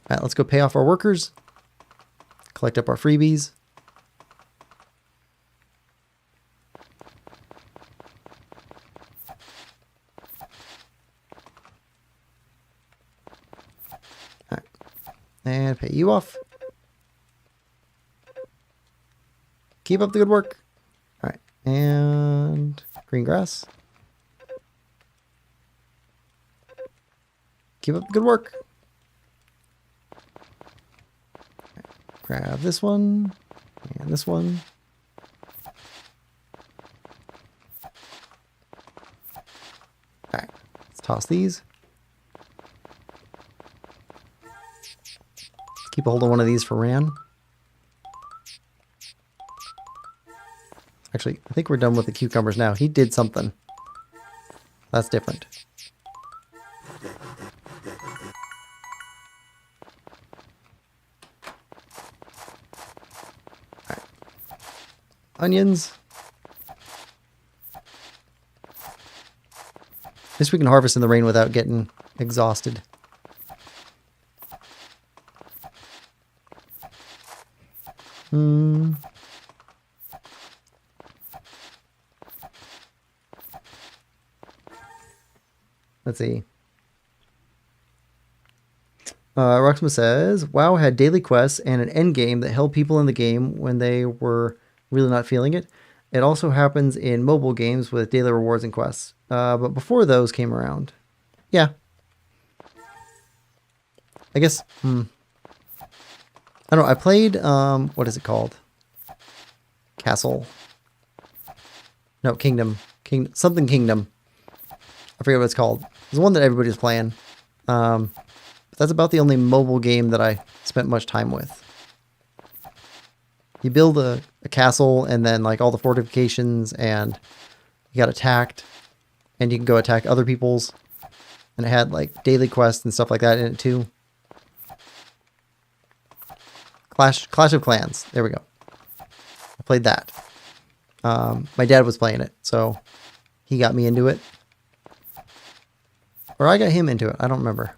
Alright, let's go pay off our workers. Collect up our freebies. Alright. And pay you off. Keep up the good work. Alright. And green grass. Keep up the good work. Right. Grab this one. And this one. Alright. Let's toss these. Keep a hold of one of these for Ran. Actually, I think we're done with the cucumbers now. He did something. That's different. All right. Onions. At least we can harvest in the rain without getting exhausted. Let's see. Roxma says, WoW had daily quests and an end game that held people in the game when they were really not feeling it. It also happens in mobile games with daily rewards and quests. But before those came around. Yeah. I guess, I don't know, I played, what is it called? Castle. No, Kingdom. Something Kingdom. I forget what it's called. It's the one that everybody's playing. But that's about the only mobile game that I spent much time with. You build a castle and then like all the fortifications and you got attacked and you can go attack other people's. And it had like daily quests and stuff like that in it too. Clash of Clans. There we go. I played that. My dad was playing it, so he got me into it. Or I got him into it. I don't remember.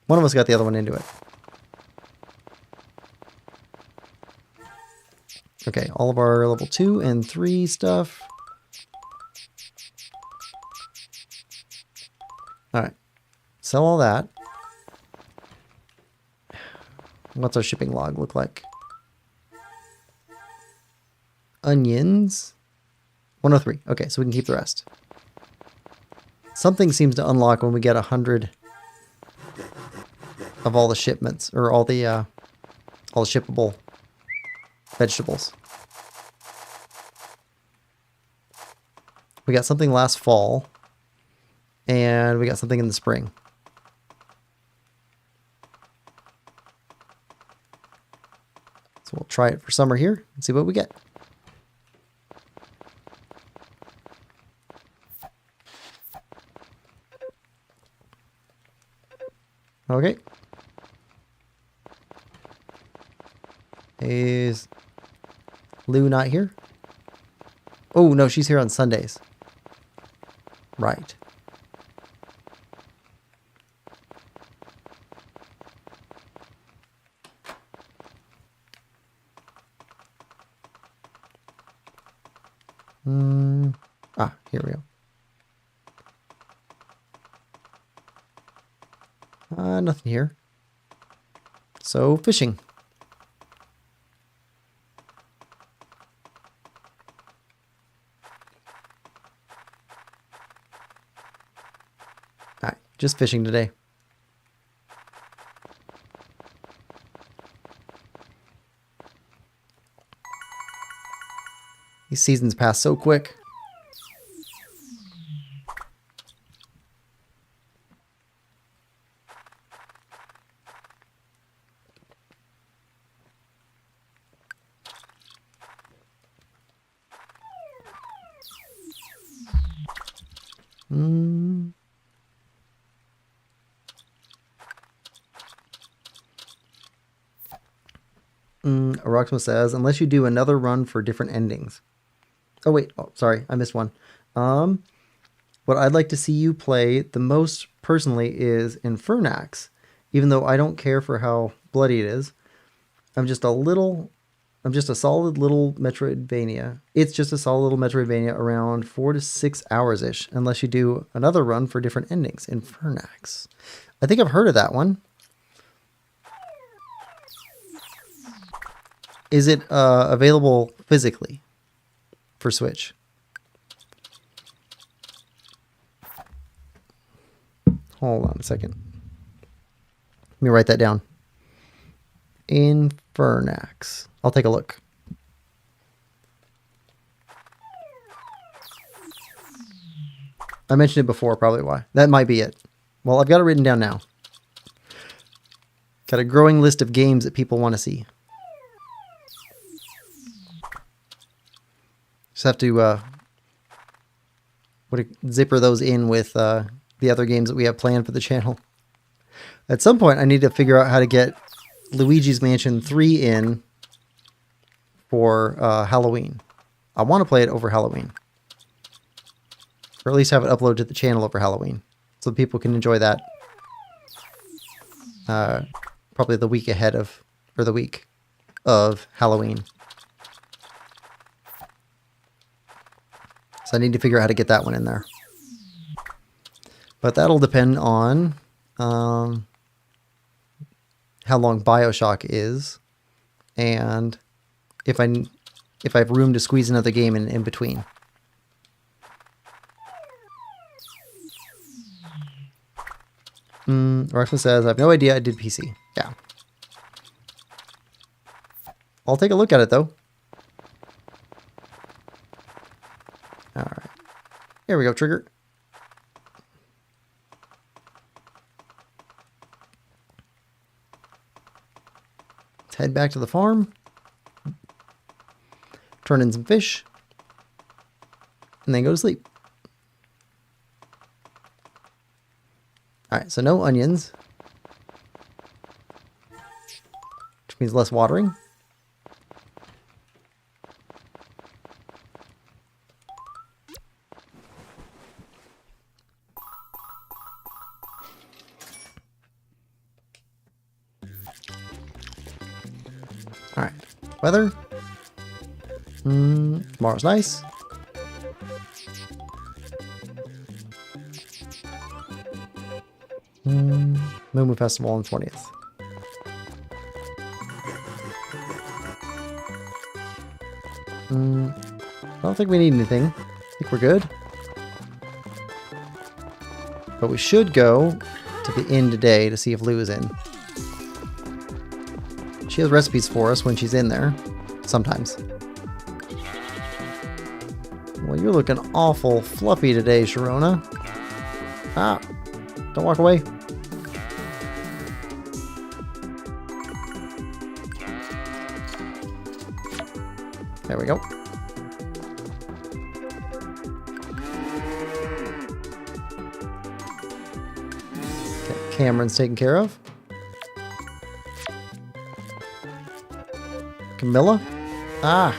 One of us got the other one into it. Okay, all of our level 2 and 3 stuff. Alright. Sell all that. What's our shipping log look like? Onions. 103. Okay, so we can keep the rest. Something seems to unlock when we get 100 of all the shipments, or all the shippable vegetables. We got something last fall, and we got something in the spring. So we'll try it for summer here and see what we get. Okay. Is Lou not here? Oh, no, she's here on Sundays. Right. Here we go. Nothing here. So, fishing. Alright, just fishing today. These seasons pass so quick. Roxmo says, unless you do another run for different endings. Oh, wait. Oh, sorry. I missed one. What I'd like to see you play the most personally is Infernax. Even though I don't care for how bloody it is. I'm just a solid little Metroidvania. It's just a solid little Metroidvania around 4 to 6 hours-ish. Unless you do another run for different endings. Infernax. I think I've heard of that one. Is it available physically for Switch? Hold on a second. Let me write that down. Infernax. I'll take a look. I mentioned it before, probably why. That might be it. Well, I've got it written down now. Got a growing list of games that people want to see. Just have to zipper those in with the other games that we have planned for the channel. At some point, I need to figure out how to get Luigi's Mansion 3 in for Halloween. I want to play it over Halloween. Or at least have it uploaded to the channel over Halloween. So people can enjoy that. Probably the week ahead of, or the week of Halloween. So I need to figure out how to get that one in there. But that'll depend on how long BioShock is, and if I have room to squeeze another game in between. Roxman says, I have no idea, I did PC. Yeah. I'll take a look at it, though. Alright. Here we go, Trigger. Let's head back to the farm. Turn in some fish. And then go to sleep. Alright, so no onions. Which means less watering. Alright, weather. Tomorrow's nice. Moon Festival on the 20th. I don't think we need anything. I think we're good. But we should go to the inn today to see if Lou is in. She has recipes for us when she's in there. Sometimes. Well, you're looking awful fluffy today, Sharona. Ah, don't walk away. There we go. Okay, Cameron's taken care of. Camilla? Ah!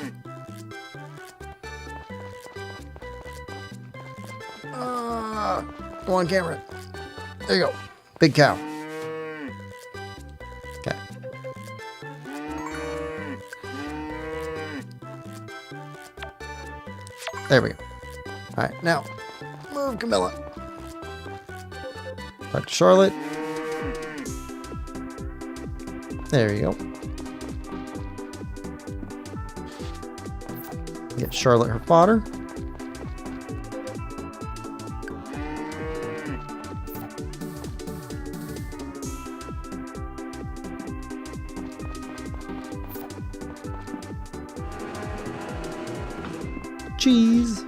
Go on, Cameron. There you go. Big cow. Okay. There we go. Alright, now, move Camilla. Back to Charlotte. There you go. Get Charlotte her fodder. Cheese.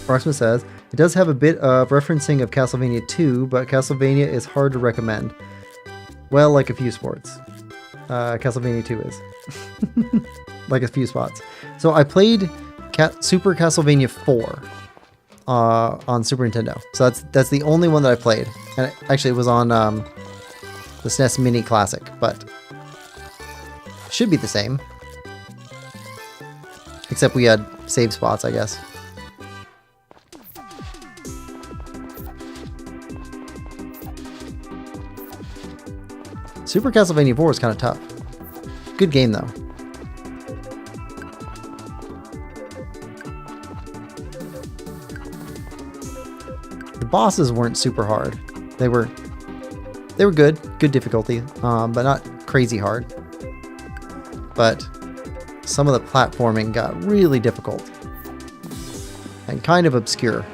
Roxman says, it does have a bit of referencing of Castlevania 2, but Castlevania is hard to recommend. Well, like a few sports. Castlevania 2 is. Like a few spots. So I played Super Castlevania 4 on Super Nintendo. So that's the only one that I played. And actually it was on the SNES Mini Classic, but it should be the same. Except we had save spots, I guess. Super Castlevania 4 is kind of tough. Good game, though. The bosses weren't super hard. They were good. Good difficulty, but not crazy hard. But some of the platforming got really difficult. And kind of obscure.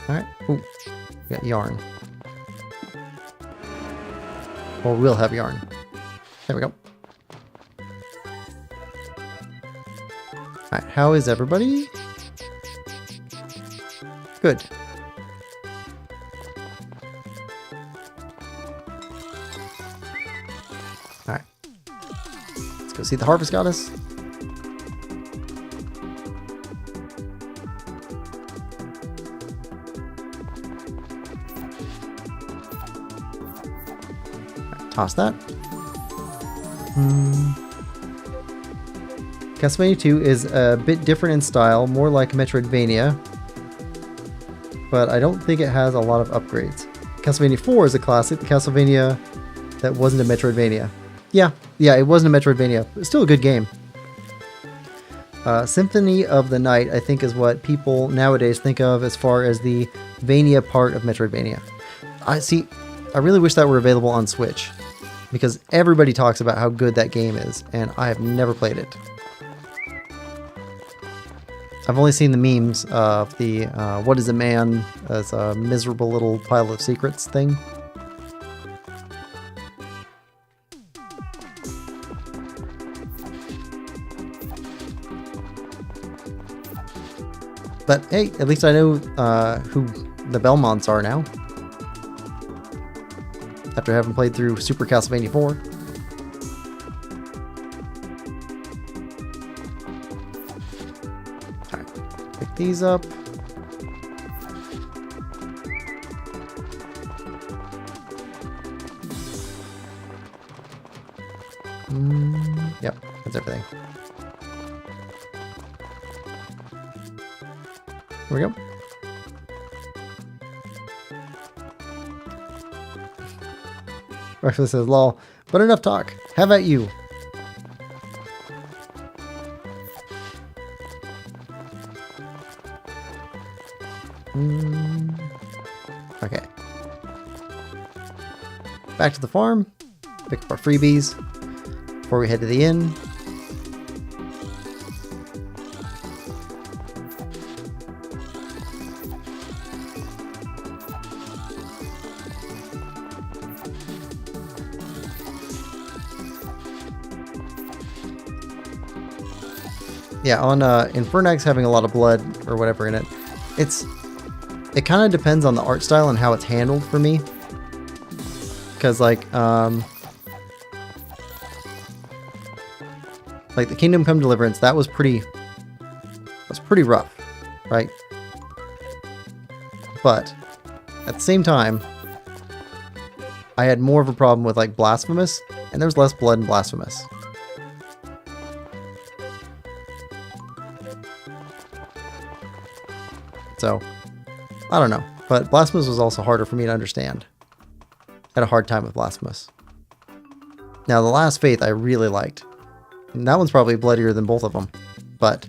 Alright. Ooh. We got yarn. Or we'll have yarn. There we go. Alright, how is everybody? Good. Alright. Let's go see the Harvest Goddess. Toss that. Castlevania 2 is a bit different in style, more like Metroidvania, but I don't think it has a lot of upgrades. Castlevania 4 is a classic Castlevania that wasn't a Metroidvania. Yeah, it wasn't a Metroidvania. It's still a good game. Symphony of the Night, I think, is what people nowadays think of as far as the Vania part of Metroidvania. I really wish that were available on Switch, because everybody talks about how good that game is, and I have never played it. I've only seen the memes of the what is a man as a miserable little pile of secrets thing. But hey, at least I know who the Belmonts are now. After having played through Super Castlevania 4. Alright, pick these up. Yep, that's everything. Here we go. Rexless says, lol, but enough talk. How about you? Okay. Back to the farm. Pick up our freebies before we head to the inn. Yeah, on Infernax having a lot of blood or whatever in it, it kind of depends on the art style and how it's handled for me. Because like the Kingdom Come Deliverance, that was pretty rough, right? But at the same time, I had more of a problem with like Blasphemous, and there was less blood in Blasphemous. So, I don't know. But Blasphemous was also harder for me to understand. Had a hard time with Blasphemous. Now, The Last Faith I really liked. And that one's probably bloodier than both of them. But,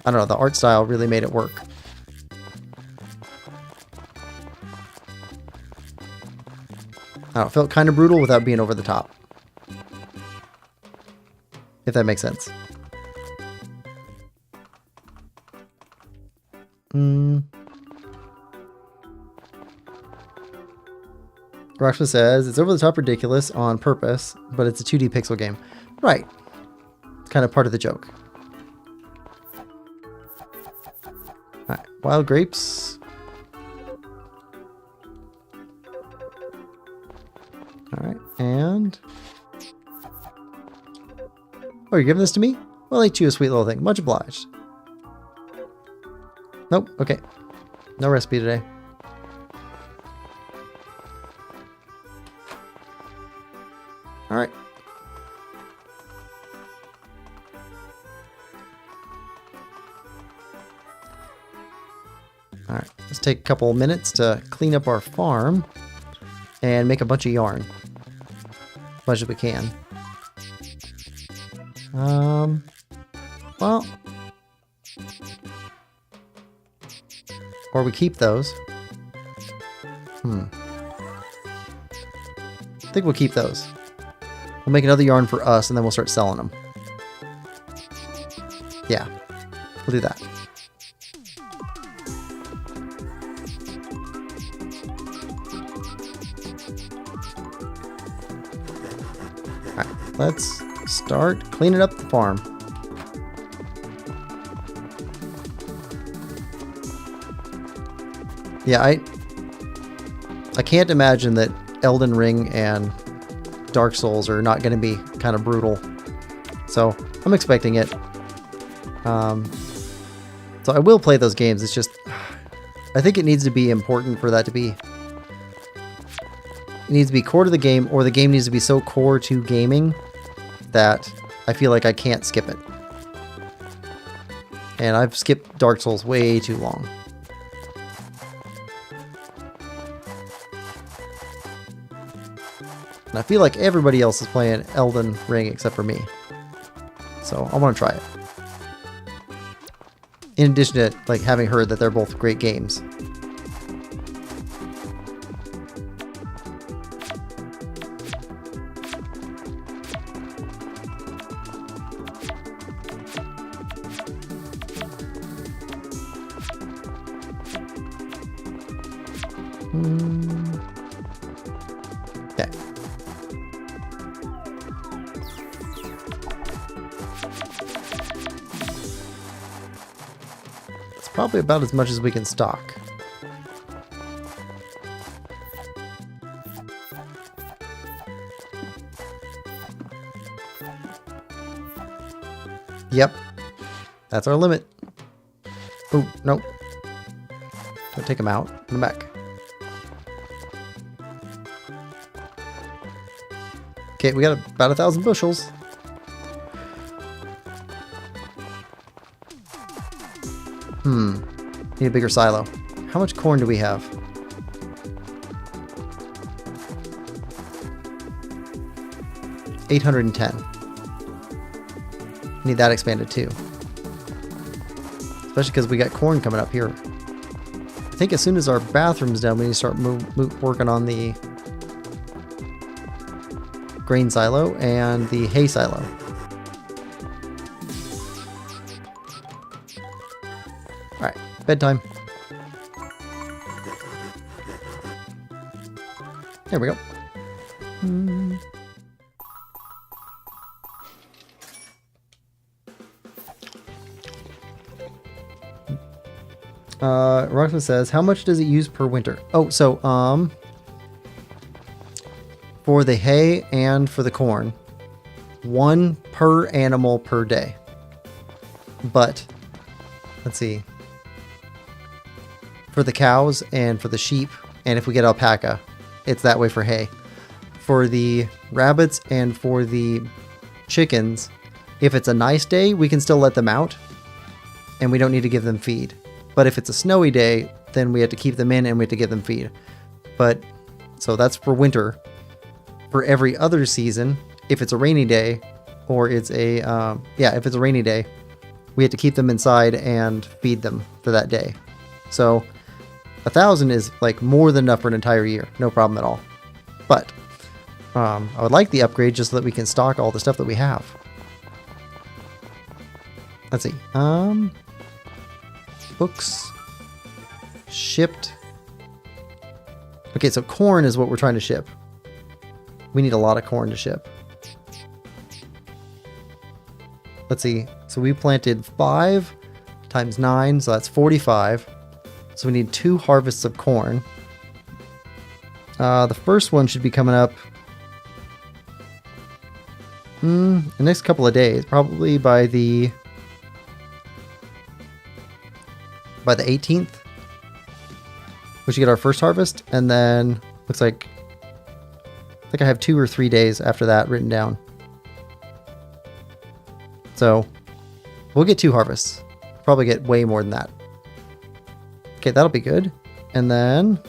I don't know, the art style really made it work. I don't know, it felt kind of brutal without being over the top. If that makes sense. Roxma says, it's over the top ridiculous on purpose, but it's a 2D pixel game. Right. It's kind of part of the joke. Alright, wild grapes. Alright, and... Oh, you're giving this to me? Well, I ate you a sweet little thing. Much obliged. Nope, okay. No recipe today. Alright. Alright, let's take a couple minutes to clean up our farm and make a bunch of yarn. As much as we can. Well... Or we keep those. I think we'll keep those. We'll make another yarn for us, and then we'll start selling them. Yeah, we'll do that. Alright, let's start cleaning up the farm. Yeah, I can't imagine that Elden Ring and Dark Souls are not going to be kind of brutal. So, I'm expecting it. So I will play those games. It's just, I think it needs to be important for that to be... It needs to be core to the game, or the game needs to be so core to gaming that I feel like I can't skip it. And I've skipped Dark Souls way too long. And I feel like everybody else is playing Elden Ring except for me. So I want to try it. In addition to like having heard that they're both great games. Okay. It's probably about as much as we can stock. Yep. That's our limit. Oh, nope. Don't take them out. Put them back. Okay, we got about 1,000 bushels. Need a bigger silo. How much corn do we have? $810. Need that expanded too. Especially because we got corn coming up here. I think as soon as our bathroom's done, we need to start working on the grain silo and the hay silo. Alright, bedtime. There we go. Roxman says, how much does it use per winter? Oh, so, for the hay and for the corn, 1 per animal per day. But, let's see. For the cows and for the sheep, and if we get alpaca, it's that way for hay. For the rabbits and for the chickens, if it's a nice day, we can still let them out, and we don't need to give them feed. But if it's a snowy day, then we have to keep them in and we have to give them feed. But, so that's for winter. For every other season, if it's a rainy day, or it's a, if it's a rainy day, we have to keep them inside and feed them for that day. So, 1,000 is like more than enough for an entire year. No problem at all. But, I would like the upgrade just so that we can stock all the stuff that we have. Let's see. Books. Shipped. Okay, so corn is what we're trying to ship. We need a lot of corn to ship. Let's see. So we planted 5 times 9, so that's 45. So we need 2 harvests of corn. The first one should be coming up the next couple of days, probably by the 18th. We should get our first harvest, and then looks like I think I have 2 or 3 days after that written down. So we'll get 2 harvests. Probably get way more than that. Okay, that'll be good. And then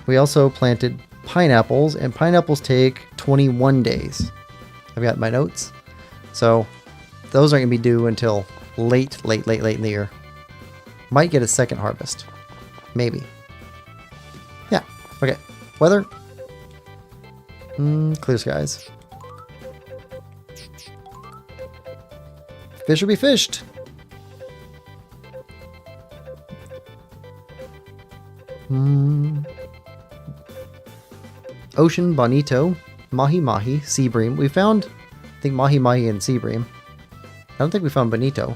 we also planted pineapples, and pineapples take 21 days. I've got my notes. So those aren't going to be due until late in the year. Might get a second harvest. Maybe. Yeah. Okay. Weather. Clear skies. Fish will be fished. Ocean, bonito, mahi, sea bream. We found, I think, mahi and sea bream. I don't think we found bonito.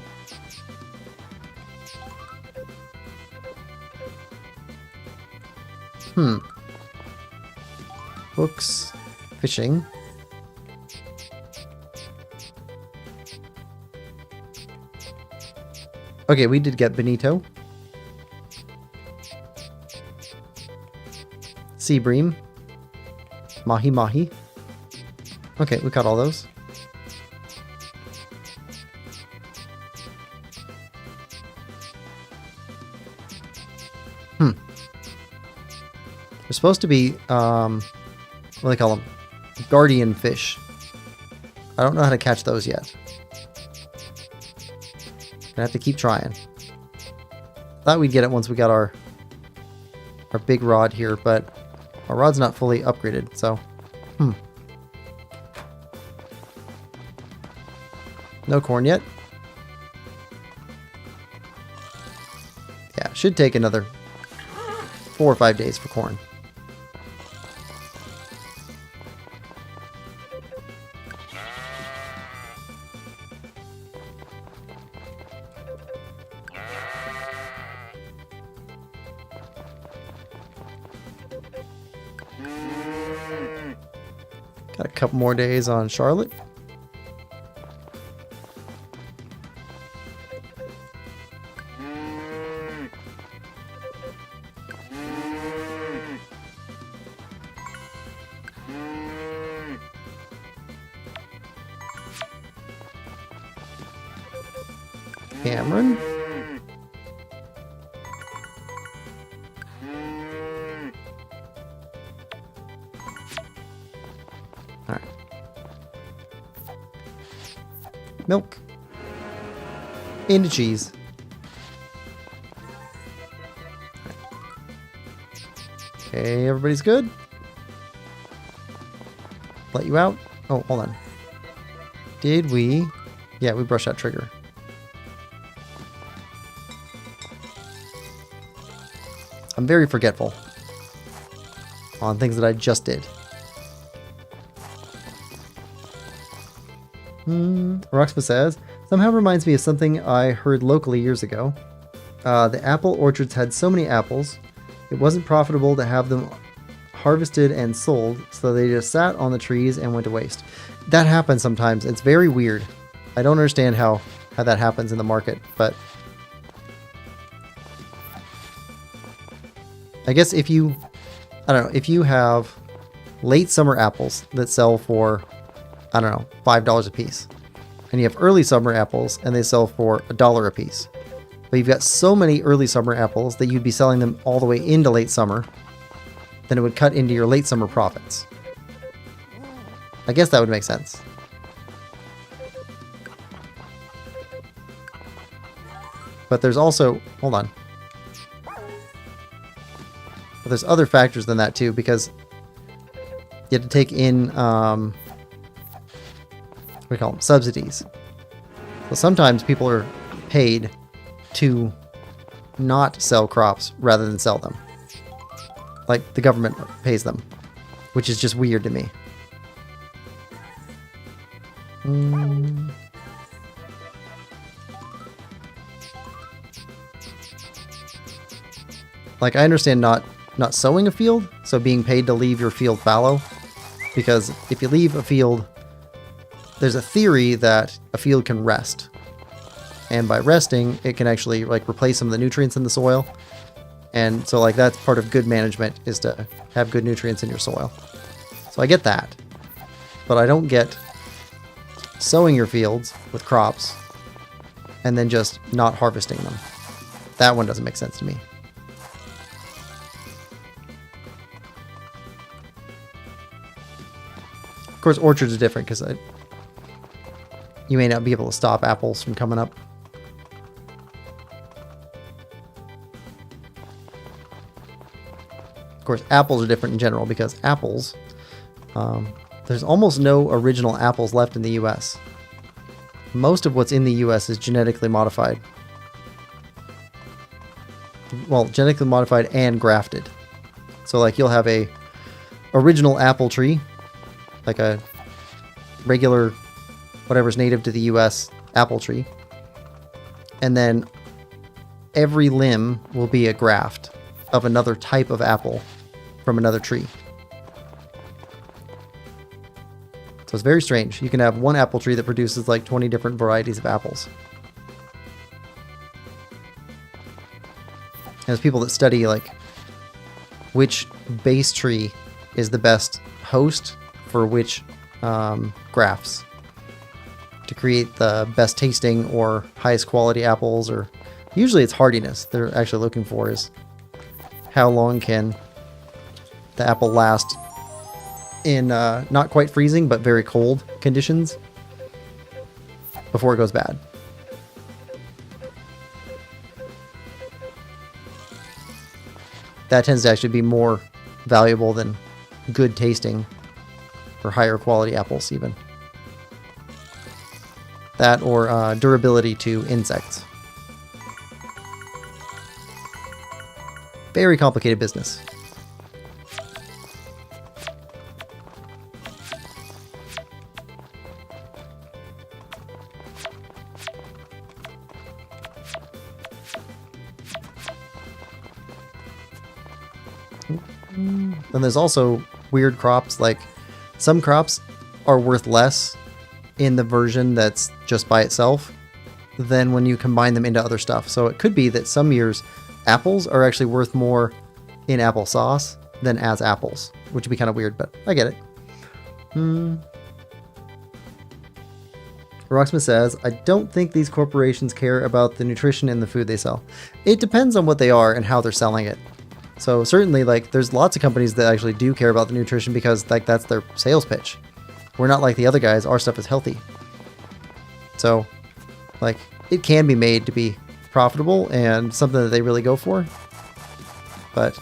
Books, fishing. Okay, we did get bonito. Sea bream. Mahi. Okay, we caught all those. They're supposed to be, what do they call them? Guardian fish. I don't know how to catch those yet. Gonna have to keep trying. Thought we'd get it once we got our big rod here, but our rod's not fully upgraded, so no corn yet. Yeah, should take another 4 or 5 days for corn. Got a couple more days on Charlotte. Cameron. Alright. Milk. Into cheese. Okay, everybody's good. Let you out. Oh, hold on. Did we? Yeah, we brushed that trigger. I'm very forgetful on things that I just did. Roxpa says, somehow reminds me of something I heard locally years ago. The apple orchards had so many apples, it wasn't profitable to have them harvested and sold, so they just sat on the trees and went to waste. That happens sometimes. It's very weird. I don't understand how that happens in the market, but I guess if you, I don't know, if you have late summer apples that sell for, I don't know, $5 a piece, and you have early summer apples and they sell for $1 a piece, but you've got so many early summer apples that you'd be selling them all the way into late summer, then it would cut into your late summer profits. I guess that would make sense. But there's also, hold on. But there's other factors than that too, because you have to take in, what do we call them? Subsidies. So sometimes people are paid to not sell crops rather than sell them. Like the government pays them, which is just weird to me. Like, I understand not sowing a field, so being paid to leave your field fallow, because if you leave a field, there's a theory that a field can rest, and by resting, it can actually like replace some of the nutrients in the soil, and so like that's part of good management, is to have good nutrients in your soil. So I get that, but I don't get sowing your fields with crops and then just not harvesting them. That one doesn't make sense to me. Of course, orchards are different because you may not be able to stop apples from coming up. Of course, apples are different in general because apples, there's almost no original apples left in the US. Most of what's in the US is genetically modified. Well, genetically modified and grafted. So like you'll have a original apple tree, like a regular, whatever's native to the US apple tree. And then every limb will be a graft of another type of apple from another tree. So it's very strange. You can have one apple tree that produces like 20 different varieties of apples. And there's people that study like which base tree is the best host for which grafts to create the best tasting or highest quality apples, or usually it's hardiness they're actually looking for, is how long can the apple last in not quite freezing but very cold conditions before it goes bad. that tends to actually be more valuable than good tasting or higher quality apples even. That or durability to insects. Very complicated business. Then there's also weird crops, like some crops are worth less in the version that's just by itself than when you combine them into other stuff. So it could be that some years apples are actually worth more in applesauce than as apples, which would be kind of weird, but I get it. Rocksmith says, I don't think these corporations care about the nutrition in the food they sell. It depends on what they are and how they're selling it. So certainly, like, there's lots of companies that actually do care about the nutrition because, like, that's their sales pitch. We're not like the other guys. Our stuff is healthy. So, like, it can be made to be profitable and something that they really go for. But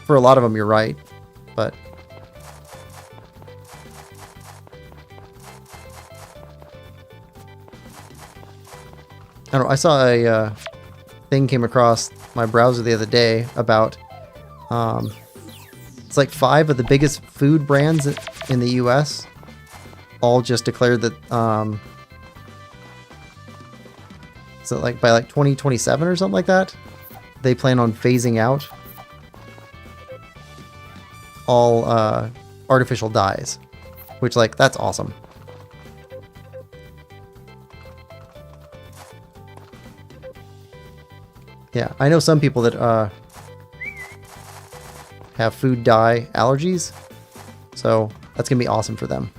for a lot of them, you're right. But I don't know. I saw a thing came across my browser the other day about it's like 5 of the biggest food brands in the US all just declared that so like by like 2027 or something like that, they plan on phasing out all artificial dyes, which, like, that's awesome. Yeah, I know some people that have food dye allergies, so that's gonna be awesome for them.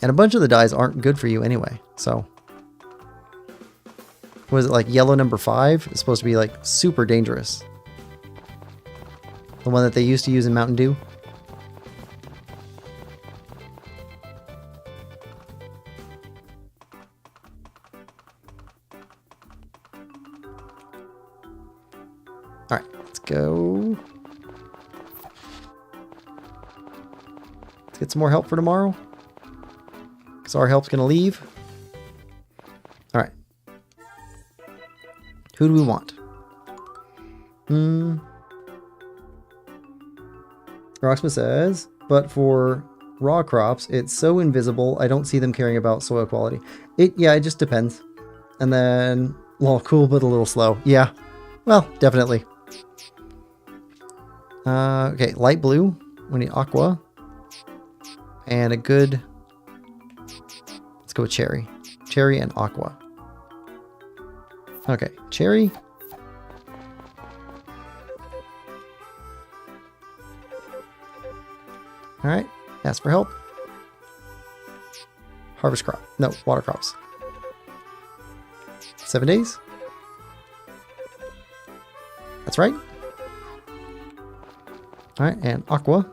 And a bunch of the dyes aren't good for you anyway, so. Was it like yellow number 5? It's supposed to be like super dangerous. The one that they used to use in Mountain Dew. Alright, let's go. Let's get some more help for tomorrow. Because our help's going to leave. Alright. Who do we want? Rocksmith says, but for raw crops, it's so invisible, I don't see them caring about soil quality. Yeah, it just depends. And then, well, cool, but a little slow. Yeah, well, definitely. Okay, light blue. We need aqua. And a good... Let's go with cherry. Cherry and aqua. Okay, cherry. Alright, ask for help. Harvest crop. No, water crops. 7 days. That's right. Alright, and aqua.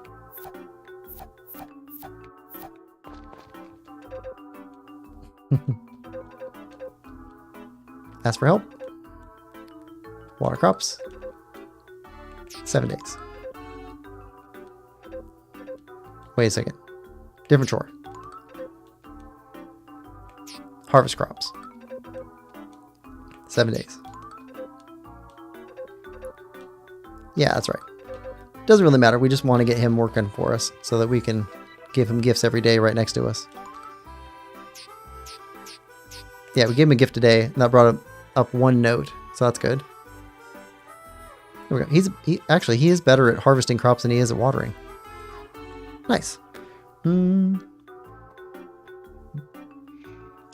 Ask for help. Water crops. 7 days. Wait a second. Different chore. Harvest crops. 7 days. Yeah, that's right. Doesn't really matter. We just want to get him working for us so that we can give him gifts every day right next to us. Yeah, we gave him a gift today, and that brought up 1 note, so that's good. There we go. Actually, he is better at harvesting crops than he is at watering. Nice.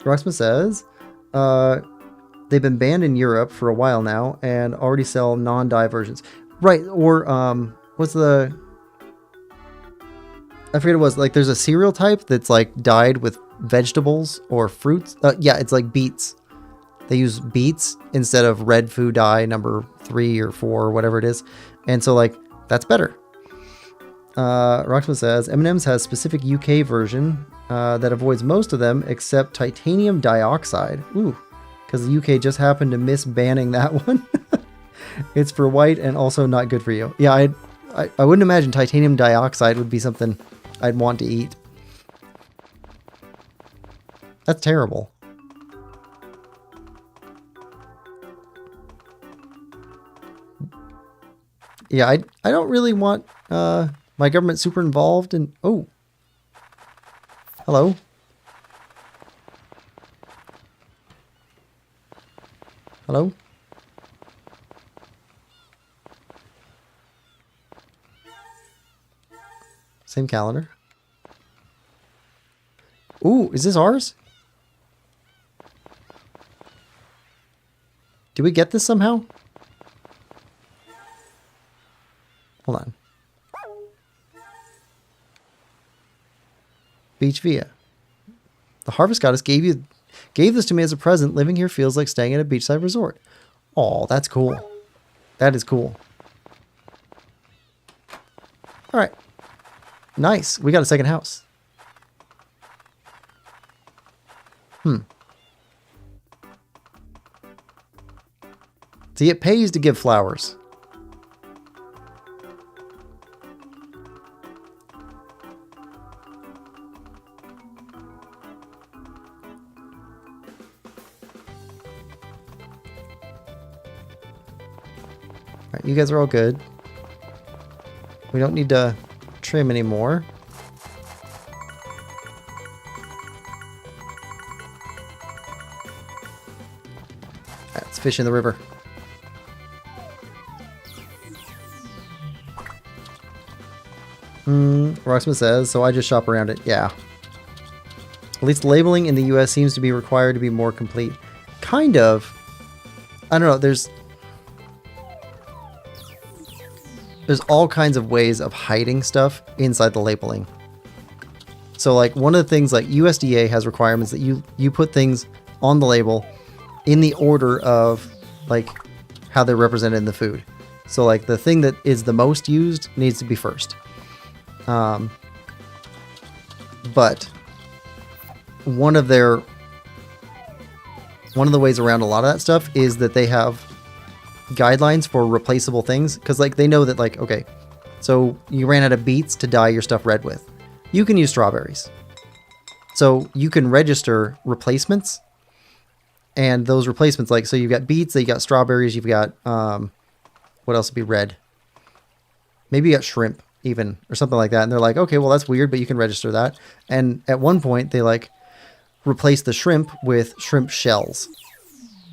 Rocksmith says, they've been banned in Europe for a while now and already sell non-dye versions. Right, or, what's the... I forget what it was. Like, there's a cereal type that's, like, dyed with vegetables or fruits. Yeah, it's like beets. They use beets instead of red food dye number 3 or 4 or whatever it is. And so, like, that's better. Rocksmith says, M&M's has specific UK version that avoids most of them except titanium dioxide. Ooh, because the UK just happened to miss banning that one. It's for white and also not good for you. Yeah, I wouldn't imagine titanium dioxide would be something I'd want to eat. That's terrible. Yeah, I don't really want my government super involved in... Oh. Hello. Hello? Same calendar. Ooh, is this ours? Do we get this somehow? Hold on. Beach Via. The Harvest Goddess gave this to me as a present. Living here feels like staying at a beachside resort. Oh, that's cool. That is cool. All right. Nice. We got a second house. See, it pays to give flowers. Alright, you guys are all good. We don't need to trim anymore. Let's fish in the river. Rocksmith says, so I just shop around it. Yeah. At least labeling in the US seems to be required to be more complete. Kind of. I don't know, there's all kinds of ways of hiding stuff inside the labeling. So like one of the things, like USDA has requirements that you put things on the label in the order of like how they're represented in the food. So like the thing that is the most used needs to be first. But one of the ways around a lot of that stuff is that they have guidelines for replaceable things, because like they know that like, okay, so you ran out of beets to dye your stuff red with. You can use strawberries. So you can register replacements, and those replacements, like, so you've got beets, you got strawberries, you've got what else would be red? Maybe you got shrimp even, or something like that. And they're like, okay, well that's weird, but you can register that. And at one point they like replace the shrimp with shrimp shells.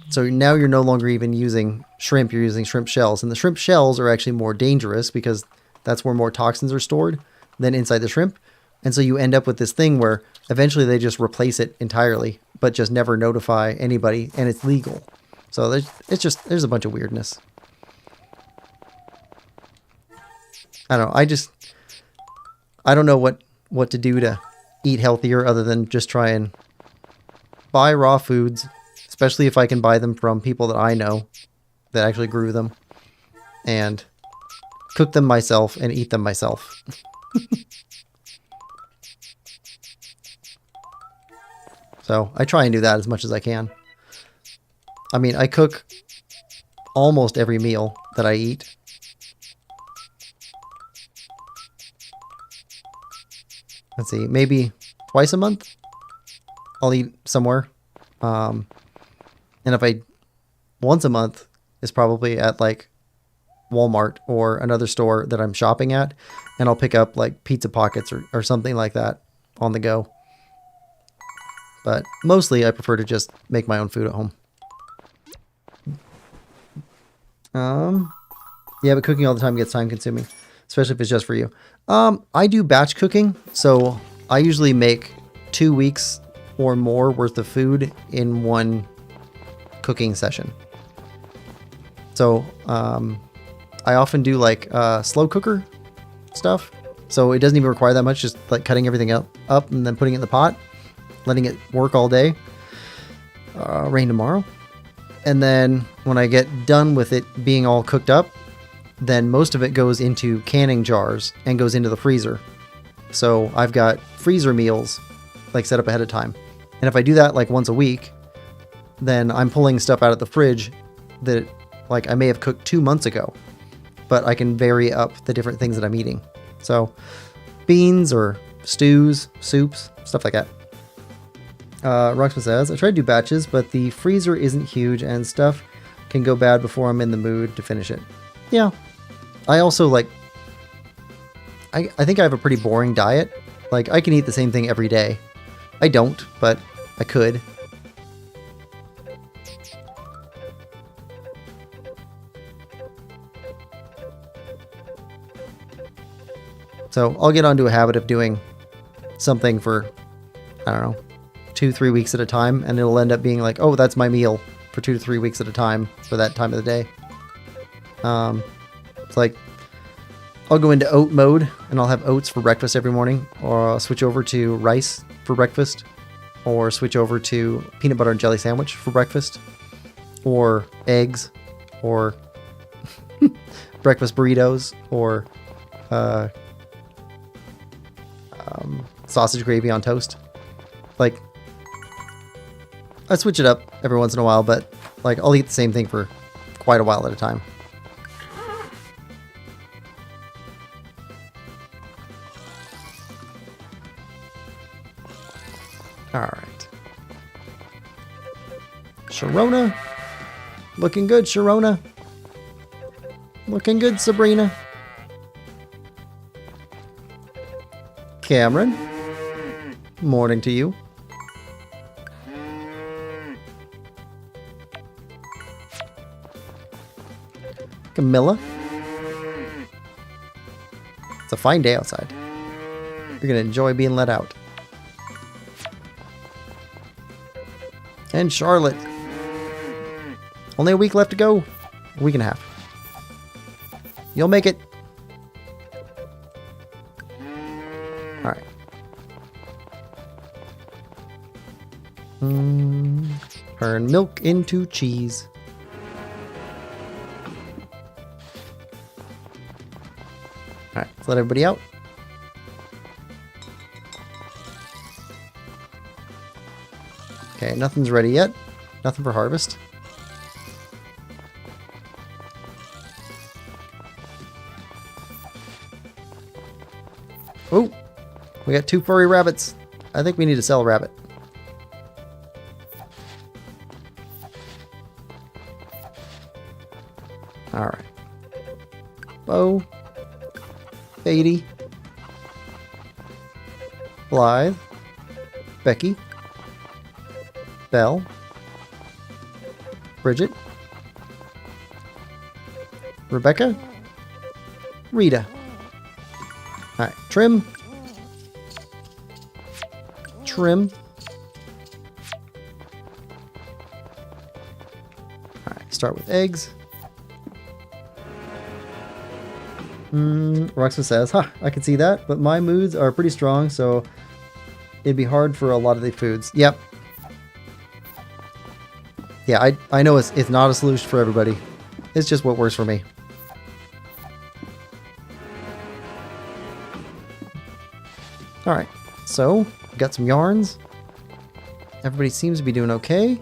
So now you're no longer even using shrimp, you're using shrimp shells. And the shrimp shells are actually more dangerous because that's where more toxins are stored than inside the shrimp. And so you end up with this thing where eventually they just replace it entirely, but just never notify anybody, and it's legal. So there's a bunch of weirdness. I don't know. I don't know what to do to eat healthier other than just try and buy raw foods, especially if I can buy them from people that I know that actually grew them, and cook them myself and eat them myself. So I try and do that as much as I can. I mean, I cook almost every meal that I eat. Let's see, maybe twice a month I'll eat somewhere. And if once a month is probably at like Walmart or another store that I'm shopping at, and I'll pick up like pizza pockets or something like that on the go. But mostly I prefer to just make my own food at home. Yeah, but cooking all the time gets time consuming, especially if it's just for you. I do batch cooking, so I usually make 2 weeks or more worth of food in one cooking session. So I often do like slow cooker stuff, so it doesn't even require that much, just like cutting everything up and then putting it in the pot, letting it work all day. Rain tomorrow. And then when I get done with it being all cooked up, then most of it goes into canning jars and goes into the freezer. So I've got freezer meals like set up ahead of time. And if I do that like once a week, then I'm pulling stuff out of the fridge that like I may have cooked 2 months ago, but I can vary up the different things that I'm eating. So beans or stews, soups, stuff like that. Roxman says, I tried to do batches, but the freezer isn't huge and stuff can go bad before I'm in the mood to finish it. Yeah. I also like, I think I have a pretty boring diet. Like I can eat the same thing every day. I don't, but I could. So I'll get onto a habit of doing something for, I don't know, 2-3 weeks at a time, and it'll end up being like, oh, that's my meal for 2 to 3 weeks at a time for that time of the day. It's like, I'll go into oat mode, and I'll have oats for breakfast every morning, or I'll switch over to rice for breakfast, or switch over to peanut butter and jelly sandwich for breakfast, or eggs, or breakfast burritos, or sausage gravy on toast. Like, I switch it up every once in a while, but like I'll eat the same thing for quite a while at a time. All right. Sharona. Looking good, Sharona. Looking good, Sabrina. Cameron. Morning to you. Camilla. It's a fine day outside. You're going to enjoy being let out. And Charlotte. Only a week left to go. A week and a half. You'll make it. Alright. Turn milk into cheese. Alright, let's let everybody out. Okay, nothing's ready yet. Nothing for harvest. Oh, we got 2 furry rabbits. I think we need to sell a rabbit. Alright. Bo. Beatty. Blythe. Becky. Belle. Bridget. Rebecca. Rita. Alright, Trim. Trim. Alright, start with eggs. Roxas says, I can see that, but my moods are pretty strong, so it'd be hard for a lot of the foods. Yep. Yeah, I know it's not a solution for everybody. It's just what works for me. Alright, so we got some yarns. Everybody seems to be doing okay.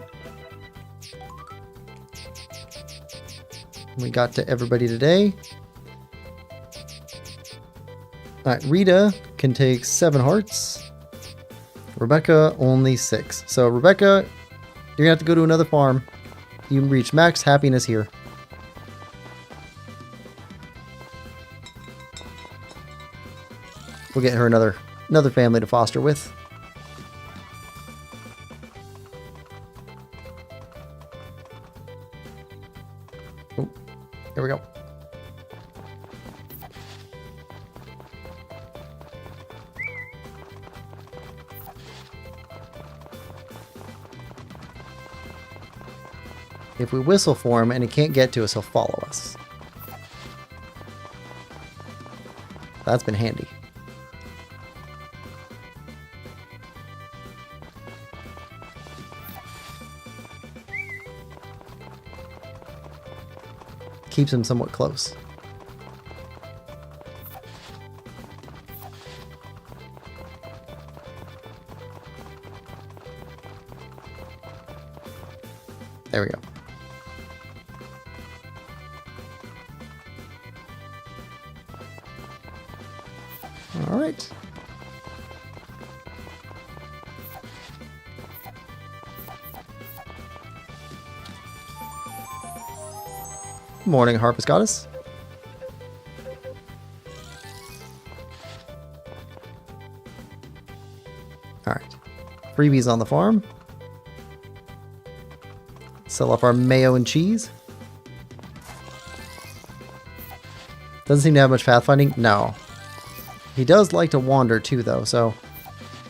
We got to everybody today. Alright, Rita can take 7 hearts. Rebecca only 6. So Rebecca, you're gonna have to go to another farm. You can reach max happiness here. We'll get her another family to foster with. Oh, here we go. If we whistle for him and he can't get to us, he'll follow us. That's been handy. Keeps him somewhat close. There we go. All right. Morning, Harpist Goddess. All right. Freebies on the farm. Sell off our mayo and cheese. Doesn't seem to have much pathfinding. No. He does like to wander too, though, so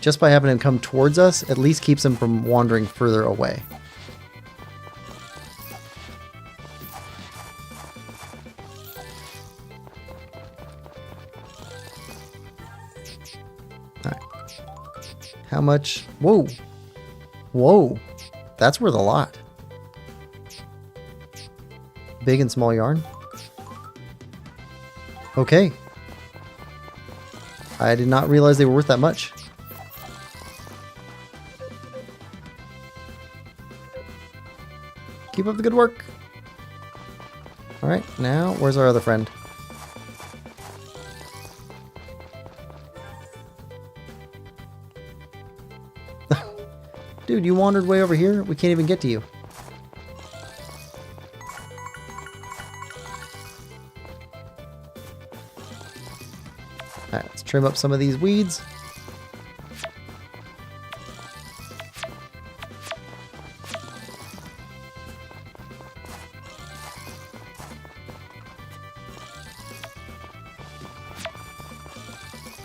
just by having him come towards us, at least keeps him from wandering further away. Alright. How much? Whoa! Whoa! That's worth a lot. Big and small yarn. Okay. I did not realize they were worth that much. Keep up the good work. Alright, now where's our other friend? Dude, you wandered way over here? We can't even get to you. Alright, let's trim up some of these weeds.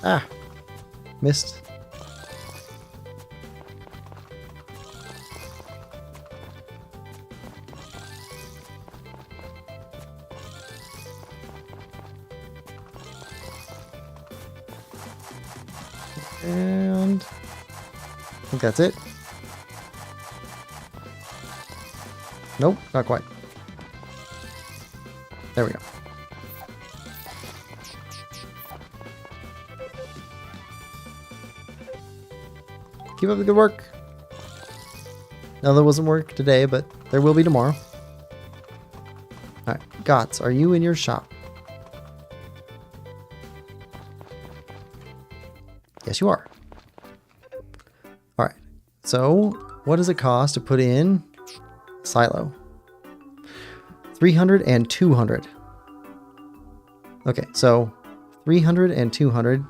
Ah, missed. And I think that's it. Nope, not quite. There we go. Keep up the good work. No, there wasn't work today, but there will be tomorrow. Alright, Gots, are you in your shop? Yes, you are. Alright, so what does it cost to put in silo? 300 and 200. Okay, so 300 and 200.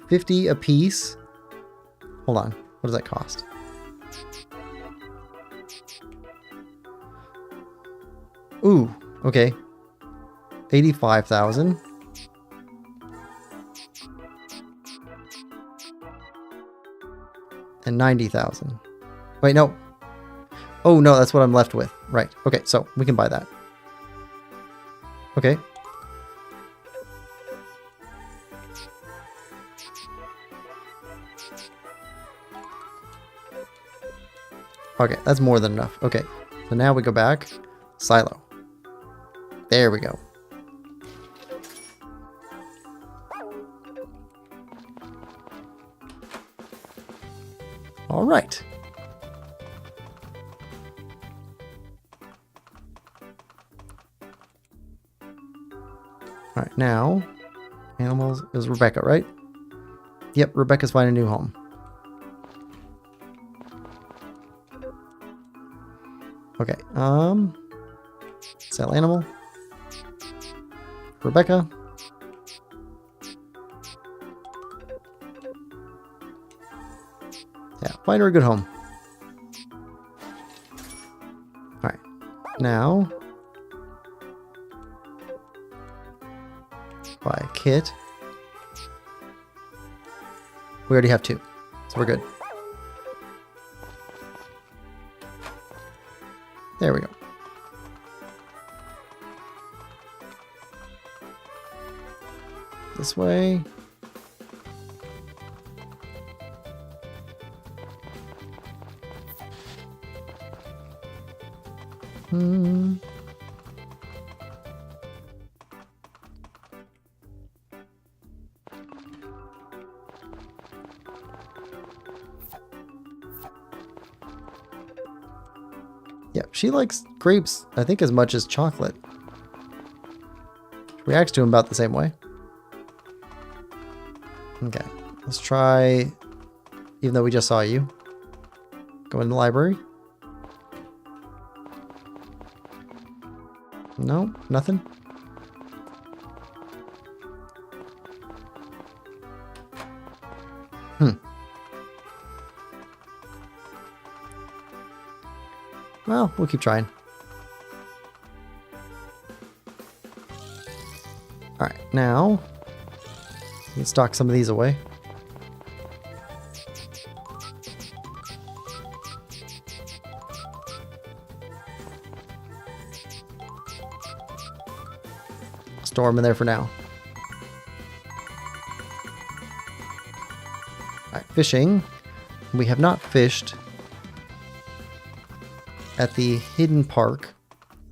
50 a piece. Hold on. What does that cost? Ooh, okay. 85,000. And 90,000. Wait, no. Oh, no, that's what I'm left with. Right. Okay, so we can buy that. Okay. Okay, that's more than enough. Okay, so now we go back. Silo. There we go. All right. All right, now, animals is Rebecca, right? Yep, Rebecca's finding a new home. Okay, sell animal. Rebecca. Yeah, find her a good home. Alright, now buy a kit. We already have 2, so we're good. There we go. This way. Yeah, she likes grapes, I think, as much as chocolate. She reacts to them about the same way. Okay, let's try, even though we just saw you, go in the library. No, nothing. Well, we'll keep trying. Alright, now we can stock some of these away. Store them in there for now. Alright, fishing. We have not fished at the hidden park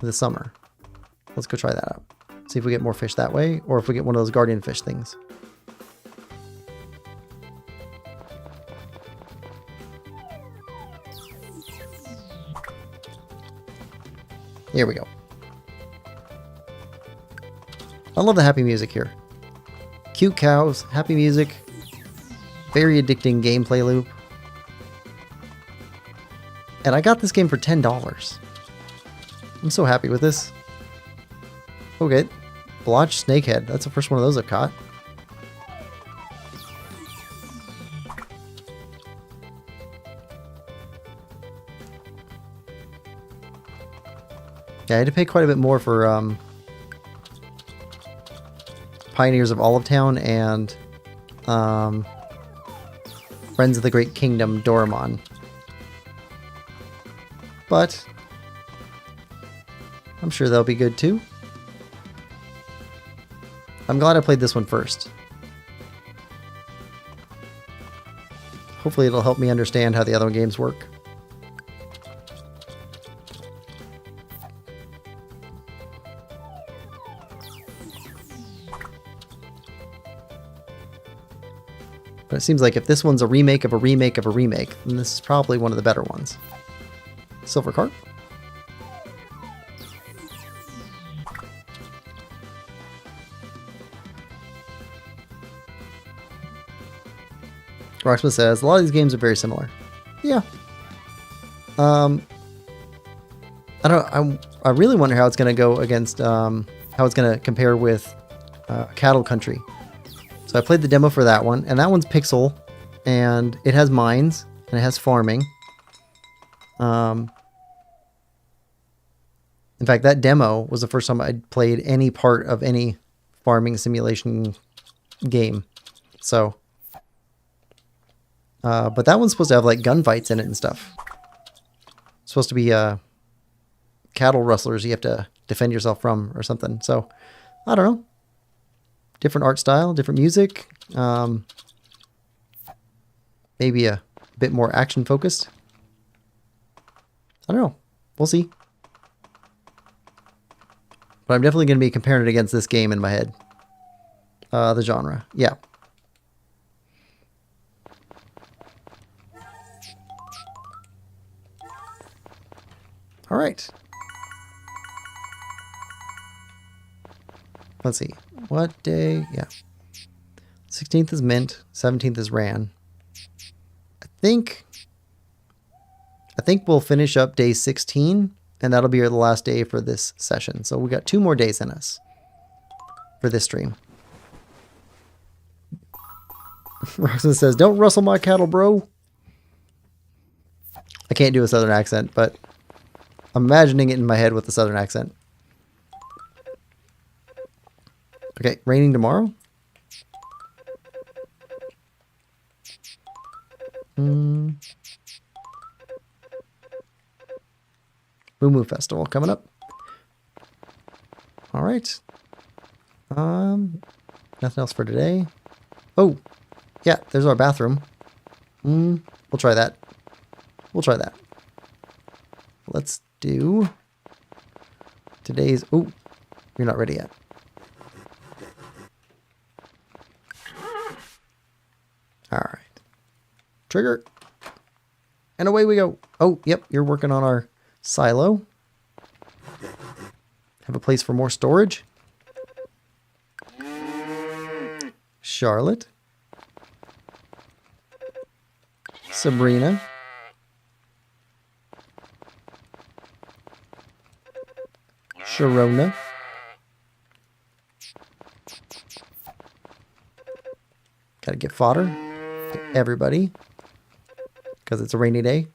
this summer. Let's go try that out. See if we get more fish that way, or if we get one of those guardian fish things. Here we go. I love the happy music here. Cute cows, happy music, very addicting gameplay loop. And I got this game for $10. I'm so happy with this. Okay, blotch snakehead. That's the first one of those I've caught. Yeah, I had to pay quite a bit more for Pioneers of Olive Town and Friends of the Great Kingdom Doraemon. But I'm sure they'll be good too. I'm glad I played this one first. Hopefully it'll help me understand how the other games work. But it seems like if this one's a remake of a remake of a remake, then this is probably one of the better ones. Silver card. Rocksmith says a lot of these games are very similar. Yeah. I really wonder how it's going to go against how it's going to compare with Cattle Country. So I played the demo for that one, and that one's pixel, and it has mines and it has farming. In fact, that demo was the first time I'd played any part of any farming simulation game. So, but that one's supposed to have like gunfights in it and stuff. It's supposed to be cattle rustlers you have to defend yourself from or something. So, I don't know. Different art style, different music. Maybe a bit more action focused. I don't know. We'll see. But I'm definitely going to be comparing it against this game in my head. The genre. Yeah. All right. Let's see. What day? Yeah. 16th is mint. 17th is ran. I think we'll finish up day 16, and that'll be the last day for this session. So we got 2 more days in us for this stream. Roxanne says, "Don't rustle my cattle, bro." I can't do a southern accent, but I'm imagining it in my head with the southern accent. Okay, raining tomorrow. Moo Moo Festival coming up. All right. Nothing else for today. Oh, yeah, there's our bathroom. We'll try that. We'll try that. Let's do today's... Oh, you're not ready yet. All right. Trigger. And away we go. Oh, yep, you're working on our Silo. Have a place for more storage. Charlotte. Sabrina. Sharona. Gotta get fodder to everybody because it's a rainy day.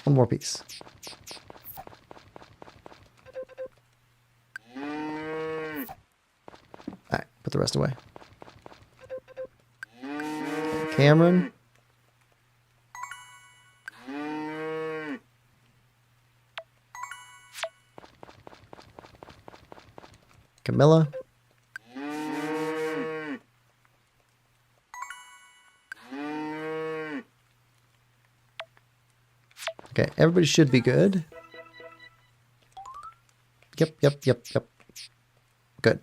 One more piece. Alright, put the rest away. Cameron. Camilla. Okay, everybody should be good. Yep. Good.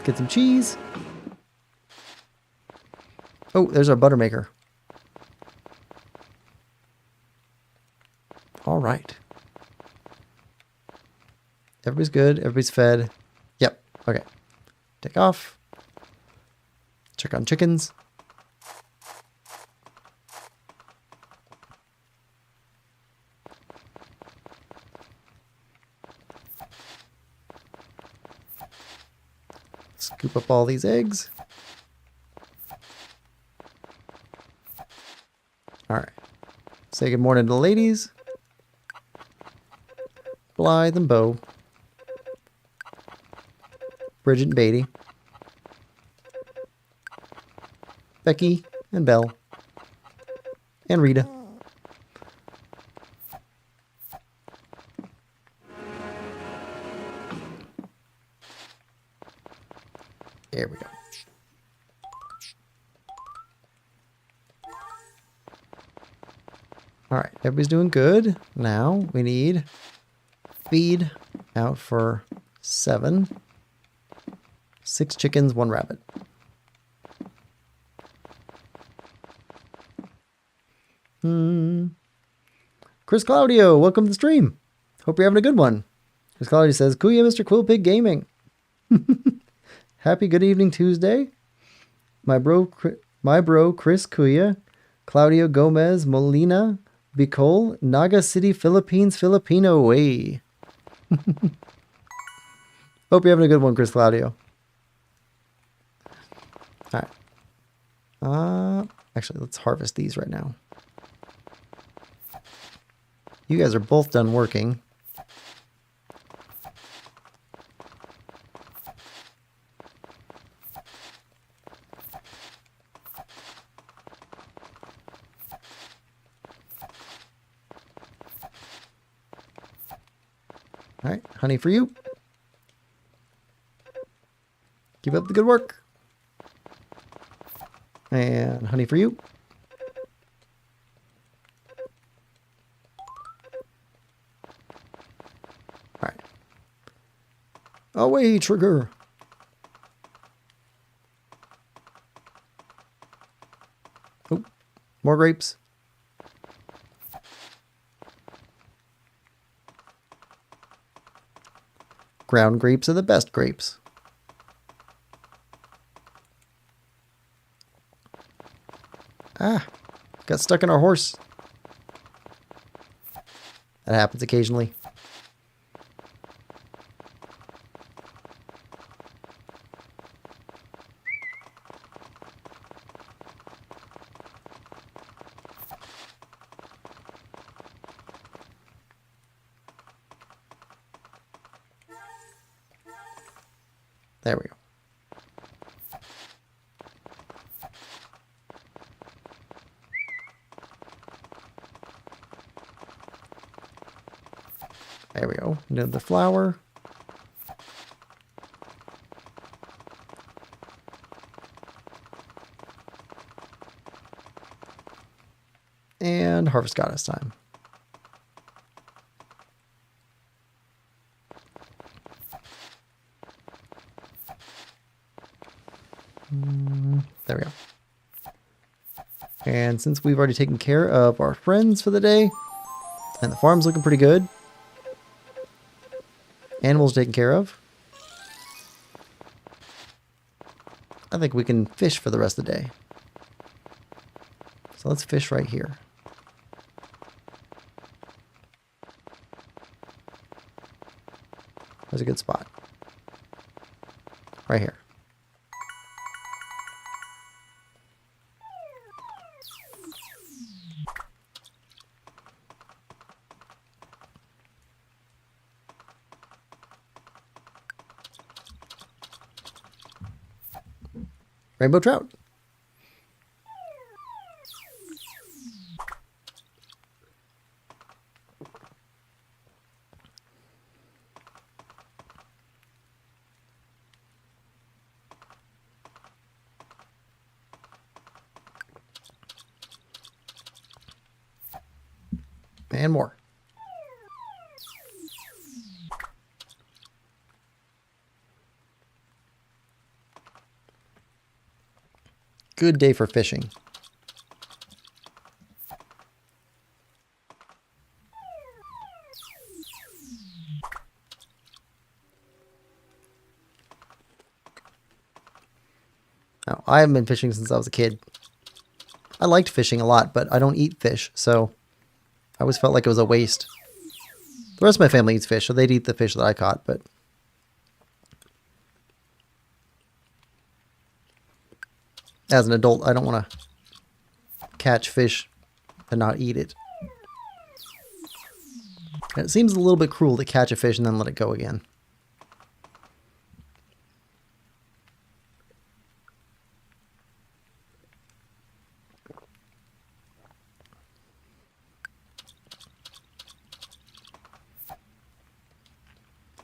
Get some cheese. Oh, there's our butter maker. All right. Everybody's good. Everybody's fed. Yep. Okay. Take off. Check on chickens. Scoop up all these eggs. All right. Say good morning to the ladies. Blythe and Bo. Bridget and Beatty. Becky and Belle. And Rita. There we go. All right, everybody's doing good. Now we need feed out for 7. 6 chickens, 1 rabbit. Chris Claudio, welcome to the stream. Hope you're having a good one. Chris Claudio says, Kuya, Mr. Quillpig Gaming. Happy good evening Tuesday. My bro Chris Kuya, Claudio Gomez Molina, Bicol, Naga City, Philippines, Filipino way. Hope you're having a good one, Chris Claudio. All right. Actually, let's harvest these right now. You guys are both done working. All right, honey for you. Keep up the good work. And honey for you. All right. Away, trigger. Oh, more grapes. Ground grapes are the best grapes. Ah, got stuck in our horse. That happens occasionally. There we go. There we go. Another flower. And harvest goddess time. There we go. And since we've already taken care of our friends for the day, and the farm's looking pretty good, animals taken care of, I think we can fish for the rest of the day. So let's fish right here. There's a good spot. Right here. Rainbow trout. And more. Good day for fishing. Now, I haven't been fishing since I was a kid. I liked fishing a lot, but I don't eat fish, so I always felt like it was a waste. The rest of my family eats fish, so they'd eat the fish that I caught, but as an adult, I don't want to catch fish and not eat it. And it seems a little bit cruel to catch a fish and then let it go again.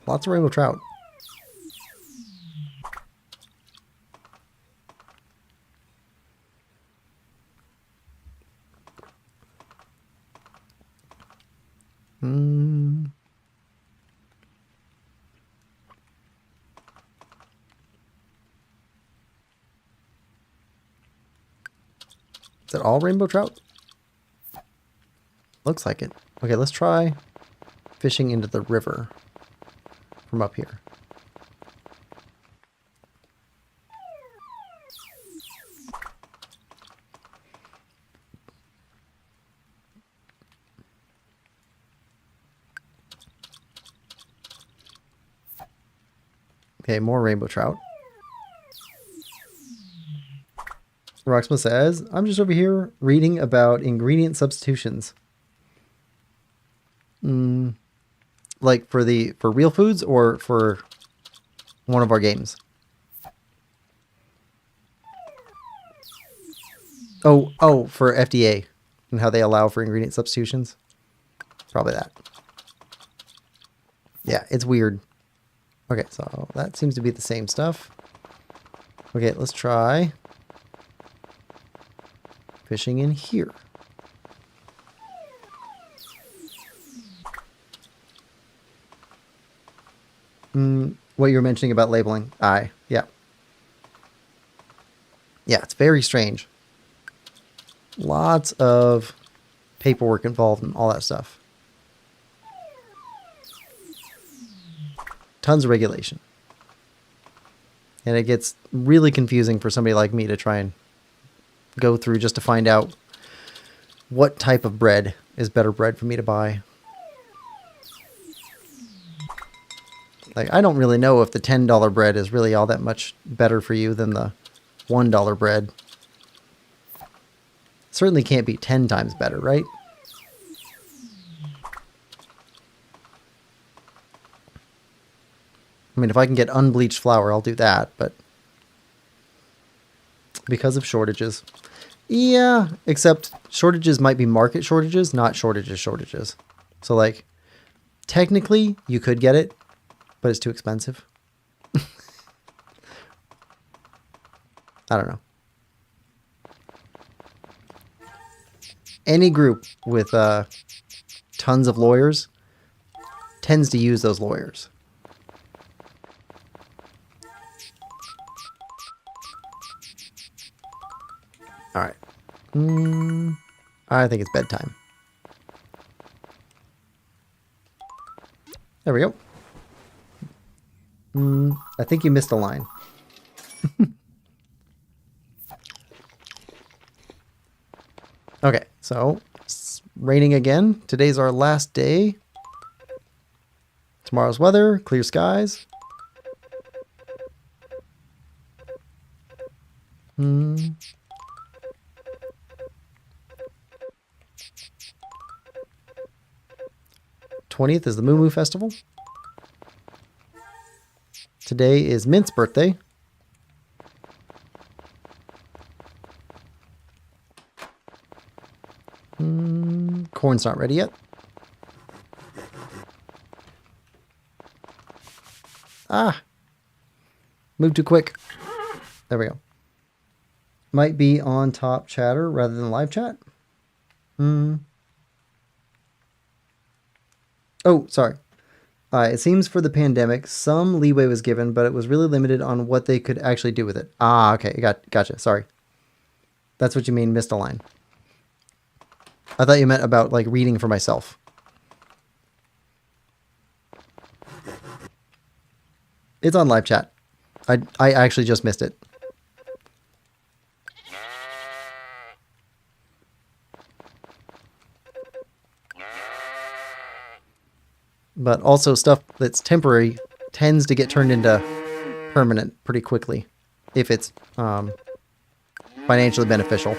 Lots of rainbow trout. Is that all rainbow trout? Looks like it. Okay, let's try fishing into the river from up here. Okay, more rainbow trout. Roxma says, I'm just over here reading about ingredient substitutions. Like for real foods or for one of our games? Oh, for FDA and how they allow for ingredient substitutions. Probably that. Yeah, it's weird. Okay, so that seems to be the same stuff. Okay, let's try fishing in here. What you were mentioning about labeling. Yeah. Yeah, it's very strange. Lots of paperwork involved and all that stuff. Tons of regulation. And it gets really confusing for somebody like me to try and go through just to find out what type of bread is better bread for me to buy. Like, I don't really know if the $10 bread is really all that much better for you than the $1 bread. Certainly can't be 10 times better, right? I mean, if I can get unbleached flour, I'll do that, but because of shortages. Yeah, except shortages might be market shortages, not shortages. So, like, technically, you could get it, but it's too expensive. I don't know. Any group with tons of lawyers tends to use those lawyers. I think it's bedtime. There we go. I think you missed a line. Okay, so it's raining again. Today's our last day. Tomorrow's weather, clear skies. 20th is the Moo Moo Festival. Today is Mint's birthday. Corn's not ready yet. Ah! Moved too quick. There we go. Might be on top chatter rather than live chat. Oh, sorry. It seems for the pandemic, some leeway was given, but it was really limited on what they could actually do with it. Ah, okay. Gotcha. Sorry. That's what you mean, missed a line. I thought you meant about, like, reading for myself. It's on live chat. I actually just missed it. But also stuff that's temporary tends to get turned into permanent pretty quickly if it's financially beneficial.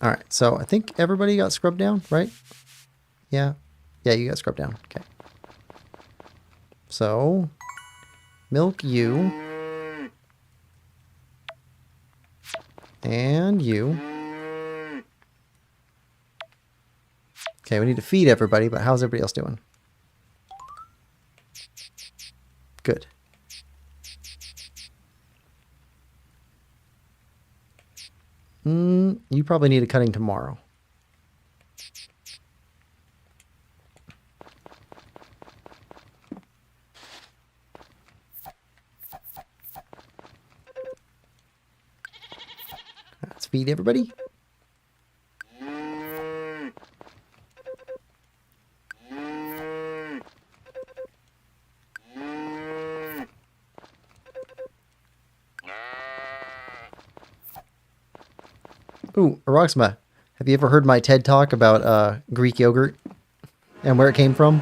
All right, so I think everybody got scrubbed down, right? Yeah. Yeah, you got scrubbed down. Okay. So, milk you. And you. Okay, we need to feed everybody, but how's everybody else doing? Good. You probably need a cutting tomorrow. Let's feed everybody. Ooh, Aroxma, have you ever heard my TED talk about Greek yogurt and where it came from?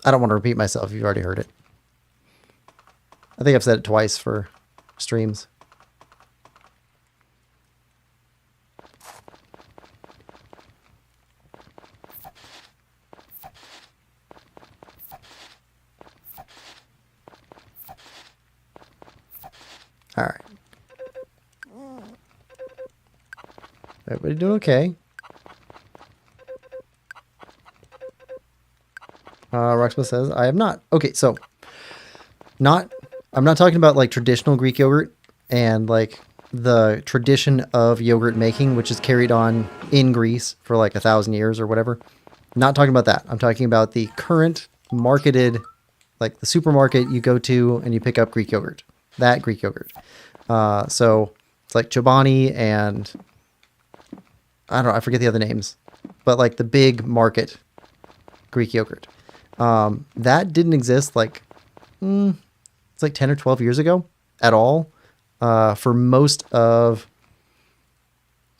I don't want to repeat myself if you've already heard it. I think I've said it twice for streams. All right. Everybody doing okay? Roxma says, I have not. Okay, so I'm not talking about like traditional Greek yogurt and like the tradition of yogurt making, which is carried on in Greece for like 1,000 years or whatever. Not talking about that. I'm talking about the current marketed, like the supermarket you go to and you pick up Greek yogurt. That Greek yogurt. So it's like Chobani and I don't know, I forget the other names, but like the big market Greek yogurt. That didn't exist like, it's like 10 or 12 years ago at all, for most of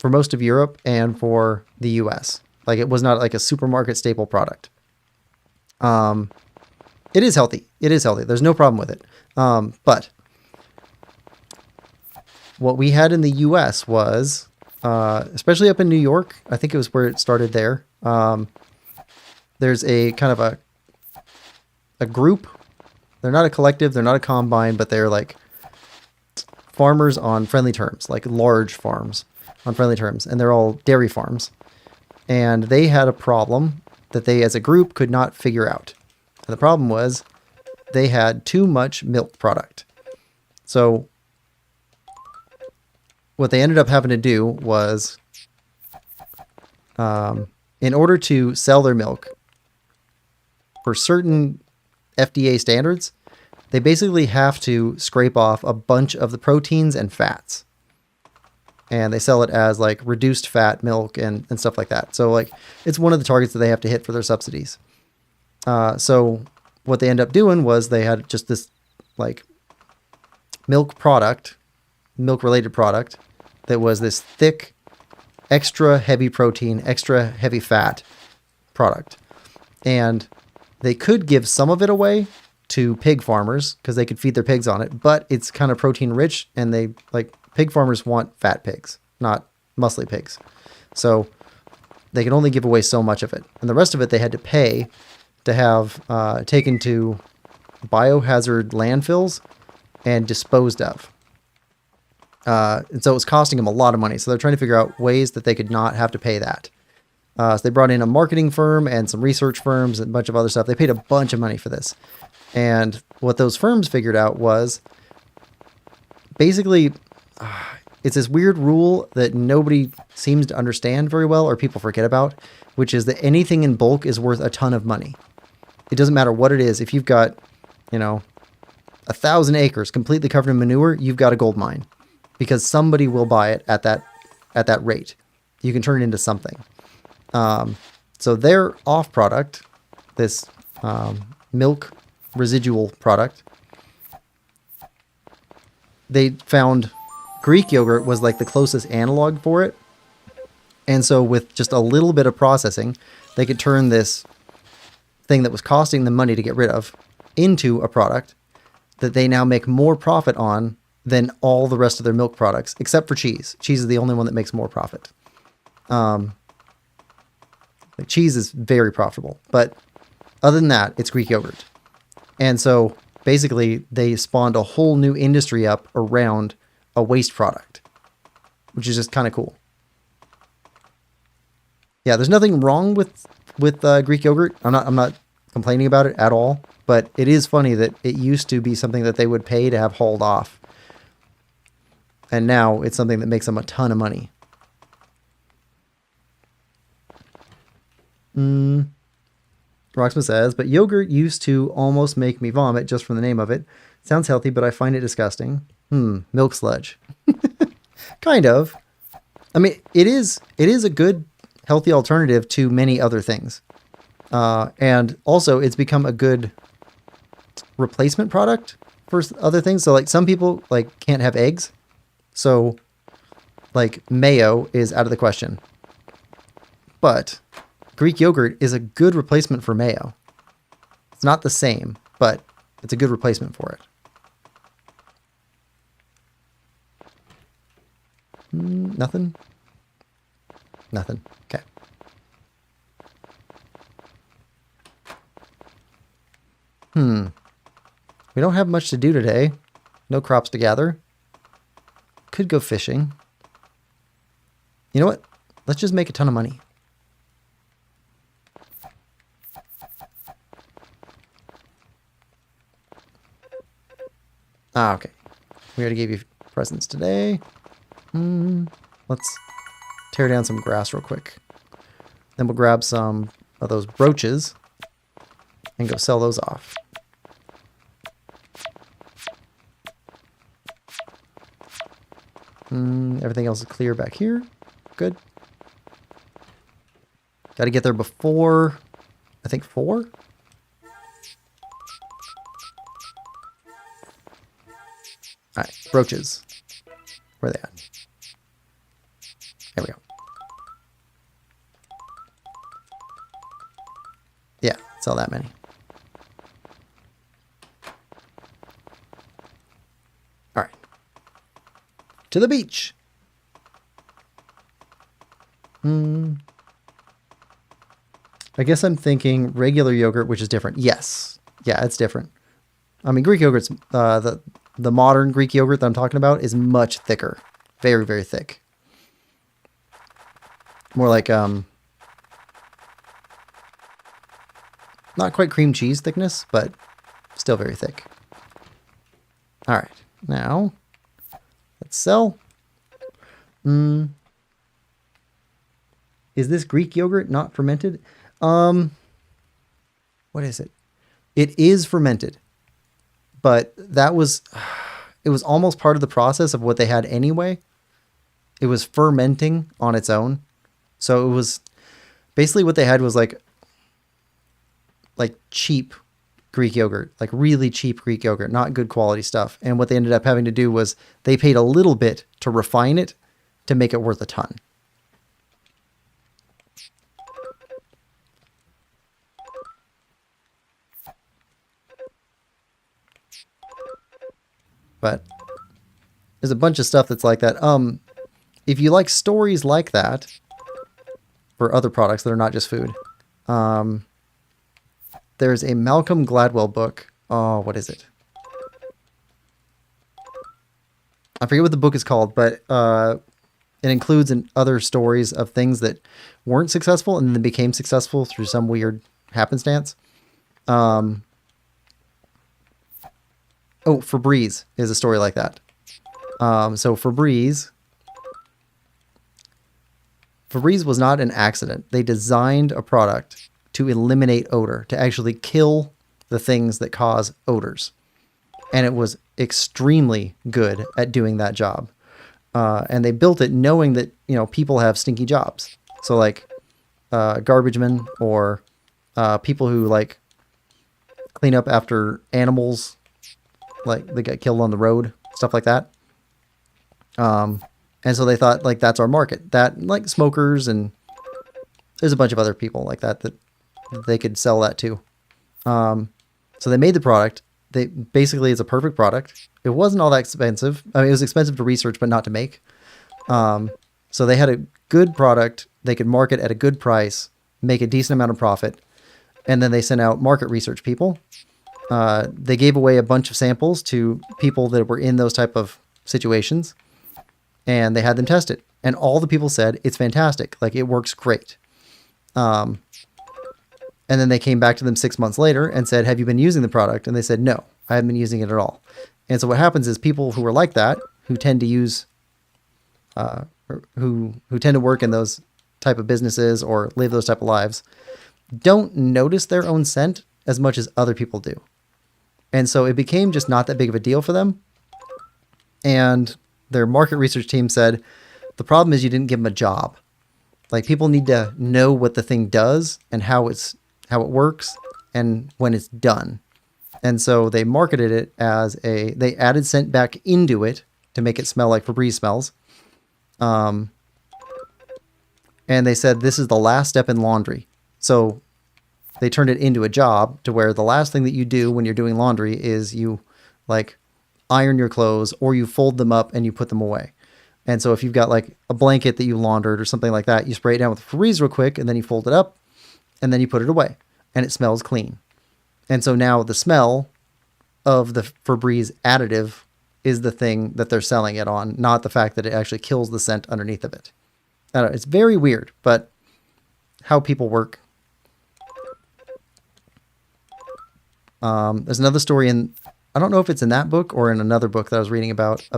Europe and for the US. Like it was not like a supermarket staple product. It is healthy. It is healthy. There's no problem with it. But what we had in the US was, especially up in New York, I think it was where it started there. There's a kind of a group. They're not a collective. They're not a combine, but they're like farmers on friendly terms, like large farms on friendly terms. And they're all dairy farms. And they had a problem that they as a group could not figure out. And the problem was they had too much milk product. So what they ended up having to do was, in order to sell their milk, for certain FDA standards, they basically have to scrape off a bunch of the proteins and fats. And they sell it as like reduced fat milk and stuff like that. So like it's one of the targets that they have to hit for their subsidies. So what they end up doing was they had just this like milk related product that was this thick, extra heavy protein, extra heavy fat product. And they could give some of it away to pig farmers because they could feed their pigs on it, but it's kind of protein rich, and they like pig farmers want fat pigs, not muscly pigs. So they can only give away so much of it. And the rest of it they had to pay to have taken to biohazard landfills and disposed of. And so it was costing them a lot of money. So they're trying to figure out ways that they could not have to pay that. So they brought in a marketing firm and some research firms and a bunch of other stuff. They paid a bunch of money for this. And what those firms figured out was basically it's this weird rule that nobody seems to understand very well, or people forget about, which is that anything in bulk is worth a ton of money. It doesn't matter what it is. If you've got, 1,000 acres completely covered in manure, you've got a gold mine, because somebody will buy it at that rate. You can turn it into something. So their off product, this milk residual product, they found Greek yogurt was like the closest analog for it. And so with just a little bit of processing, they could turn this thing that was costing them money to get rid of into a product that they now make more profit on than all the rest of their milk products, except for cheese. Cheese is the only one that makes more profit. Like cheese is very profitable, but other than that, it's Greek yogurt. And so basically they spawned a whole new industry up around a waste product, which is just kind of cool. Yeah, there's nothing wrong with Greek yogurt. I'm not complaining about it at all, but it is funny that it used to be something that they would pay to have hauled off. And now it's something that makes them a ton of money. Roxma says, but yogurt used to almost make me vomit just from the name of it. Sounds healthy, but I find it disgusting. Milk sludge. Kind of. I mean, it is a good, healthy alternative to many other things. And also it's become a good replacement product for other things. So like some people like can't have eggs. So like mayo is out of the question. But Greek yogurt is a good replacement for mayo. It's not the same, but it's a good replacement for it. Nothing? Nothing. Okay. We don't have much to do today. No crops to gather. Could go fishing. You know what? Let's just make a ton of money. Okay. We already gave you presents today. Let's tear down some grass real quick. Then we'll grab some of those brooches and go sell those off. Everything else is clear back here. Good. Got to get there before, I think, 4? Alright, brooches. Where are they at? There we go. Yeah, sell that many. Alright. To the beach. I guess I'm thinking regular yogurt, which is different. Yes. Yeah, it's different. I mean, Greek yogurt's, the modern Greek yogurt that I'm talking about is much thicker. Very, very thick. More like, not quite cream cheese thickness, but still very thick. All right, now let's sell. Is this Greek yogurt not fermented? What is it? It is fermented, but it was almost part of the process of what they had anyway. It was fermenting on its own. So it was basically what they had was like cheap Greek yogurt, like really cheap Greek yogurt, not good quality stuff. And what they ended up having to do was they paid a little bit to refine it to make it worth a ton. But there's a bunch of stuff that's like that. If you like stories like that for other products that are not just food, there's a Malcolm Gladwell book. Oh, what is it? I forget what the book is called, but it includes other stories of things that weren't successful and then became successful through some weird happenstance. Febreze is a story like that. So Febreze was not an accident. They designed a product to eliminate odor, to actually kill the things that cause odors. And it was extremely good at doing that job. And they built it knowing that, people have stinky jobs. So like garbage men or people who like clean up after animals, like they get killed on the road, stuff like that. And so they thought like that's our market. That like smokers, and there's a bunch of other people like that they could sell that to. So they made the product. Basically it's a perfect product. It wasn't all that expensive. I mean, it was expensive to research, but not to make. So they had a good product. They could market at a good price, make a decent amount of profit. And then they sent out market research people. They gave away a bunch of samples to people that were in those type of situations, and they had them test it. And all the people said, it's fantastic. Like, it works great. And then they came back to them 6 months later and said, have you been using the product? And they said, no, I haven't been using it at all. And so what happens is people who are like that, who tend to use, who tend to work in those type of businesses or live those type of lives, don't notice their own scent as much as other people do. And so it became just not that big of a deal for them. And their market research team said, the problem is you didn't give them a job. Like, people need to know what the thing does and how it works and when it's done. And so they marketed it as they added scent back into it to make it smell like Febreze smells. And they said, this is the last step in laundry. So they turned it into a job to where the last thing that you do when you're doing laundry is you like iron your clothes or you fold them up and you put them away. And so if you've got like a blanket that you laundered or something like that, you spray it down with Febreze real quick and then you fold it up and then you put it away and it smells clean. And so now the smell of the Febreze additive is the thing that they're selling it on, not the fact that it actually kills the scent underneath of it. I don't know, it's very weird, but how people work. There's another story I don't know if it's in that book or in another book that I was reading about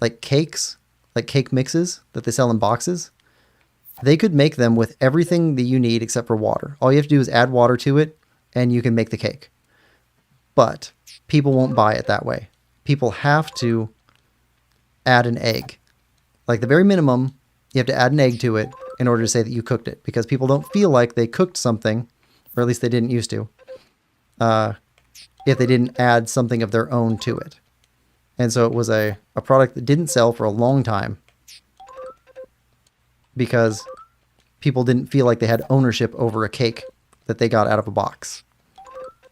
like cakes, like cake mixes that they sell in boxes. They could make them with everything that you need except for water. All you have to do is add water to it and you can make the cake. But people won't buy it that way. People have to add an egg. Like the very minimum, you have to add an egg to it in order to say that you cooked it, because people don't feel like they cooked something, or at least they didn't used to, if they didn't add something of their own to it. And so it was a product that didn't sell for a long time because people didn't feel like they had ownership over a cake that they got out of a box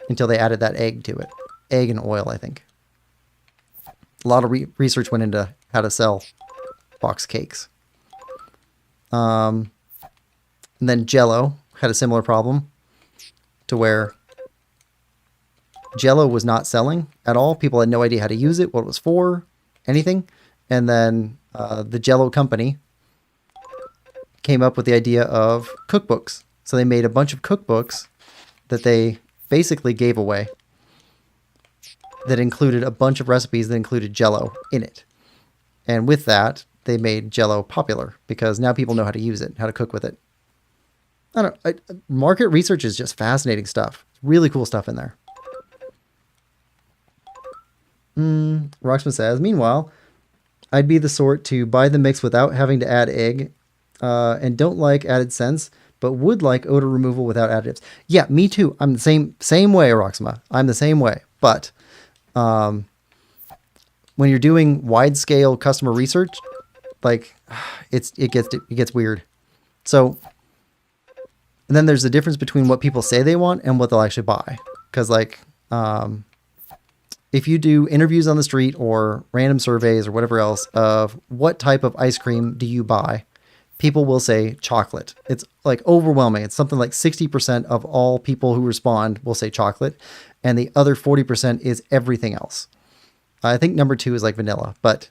until they added that egg to it. Egg and oil, I think. A lot of research went into how to sell box cakes. And then Jell-O had a similar problem to where Jell-O was not selling at all. People had no idea how to use it, what it was for, anything. And then the Jell-O company came up with the idea of cookbooks. So they made a bunch of cookbooks that they basically gave away that included a bunch of recipes that included Jell-O in it. And with that, they made Jell-O popular because now people know how to use it, how to cook with it. I don't know. Market research is just fascinating stuff. Really cool stuff in there. Rocksmith says, meanwhile, I'd be the sort to buy the mix without having to add egg, and don't like added scents, but would like odor removal without additives. Yeah, me too. I'm the same way, Roxma. I'm the same way. But when you're doing wide scale customer research, like it gets weird. So, and then there's the difference between what people say they want and what they'll actually buy. Because like, if you do interviews on the street or random surveys or whatever else of what type of ice cream do you buy, people will say chocolate. It's like overwhelming. It's something like 60% of all people who respond will say chocolate, and the other 40% is everything else. I think number 2 is like vanilla, but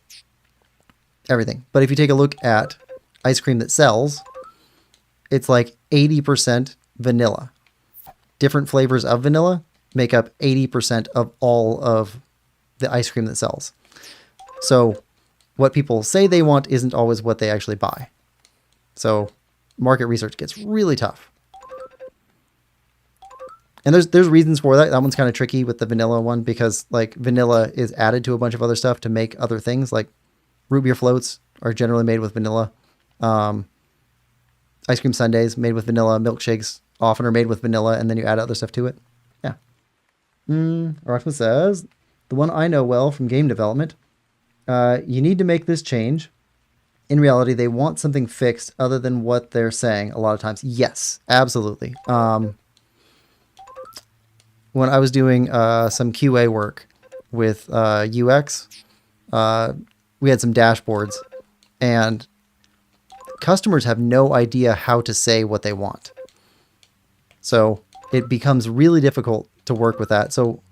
everything. But if you take a look at ice cream that sells, it's like 80% vanilla. Different flavors of vanilla make up 80% of all of the ice cream that sells. So what people say they want isn't always what they actually buy. So market research gets really tough. And there's reasons for that. That one's kind of tricky with the vanilla one because like vanilla is added to a bunch of other stuff to make other things. Like root beer floats are generally made with vanilla. Ice cream sundaes made with vanilla. Milkshakes often are made with vanilla, and then you add other stuff to it. Yeah. Roxman says, the one I know well from game development, you need to make this change. In reality, they want something fixed other than what they're saying a lot of times. Yes, absolutely. When I was doing some QA work with UX, we had some dashboards, and customers have no idea how to say what they want. So it becomes really difficult to work with that. So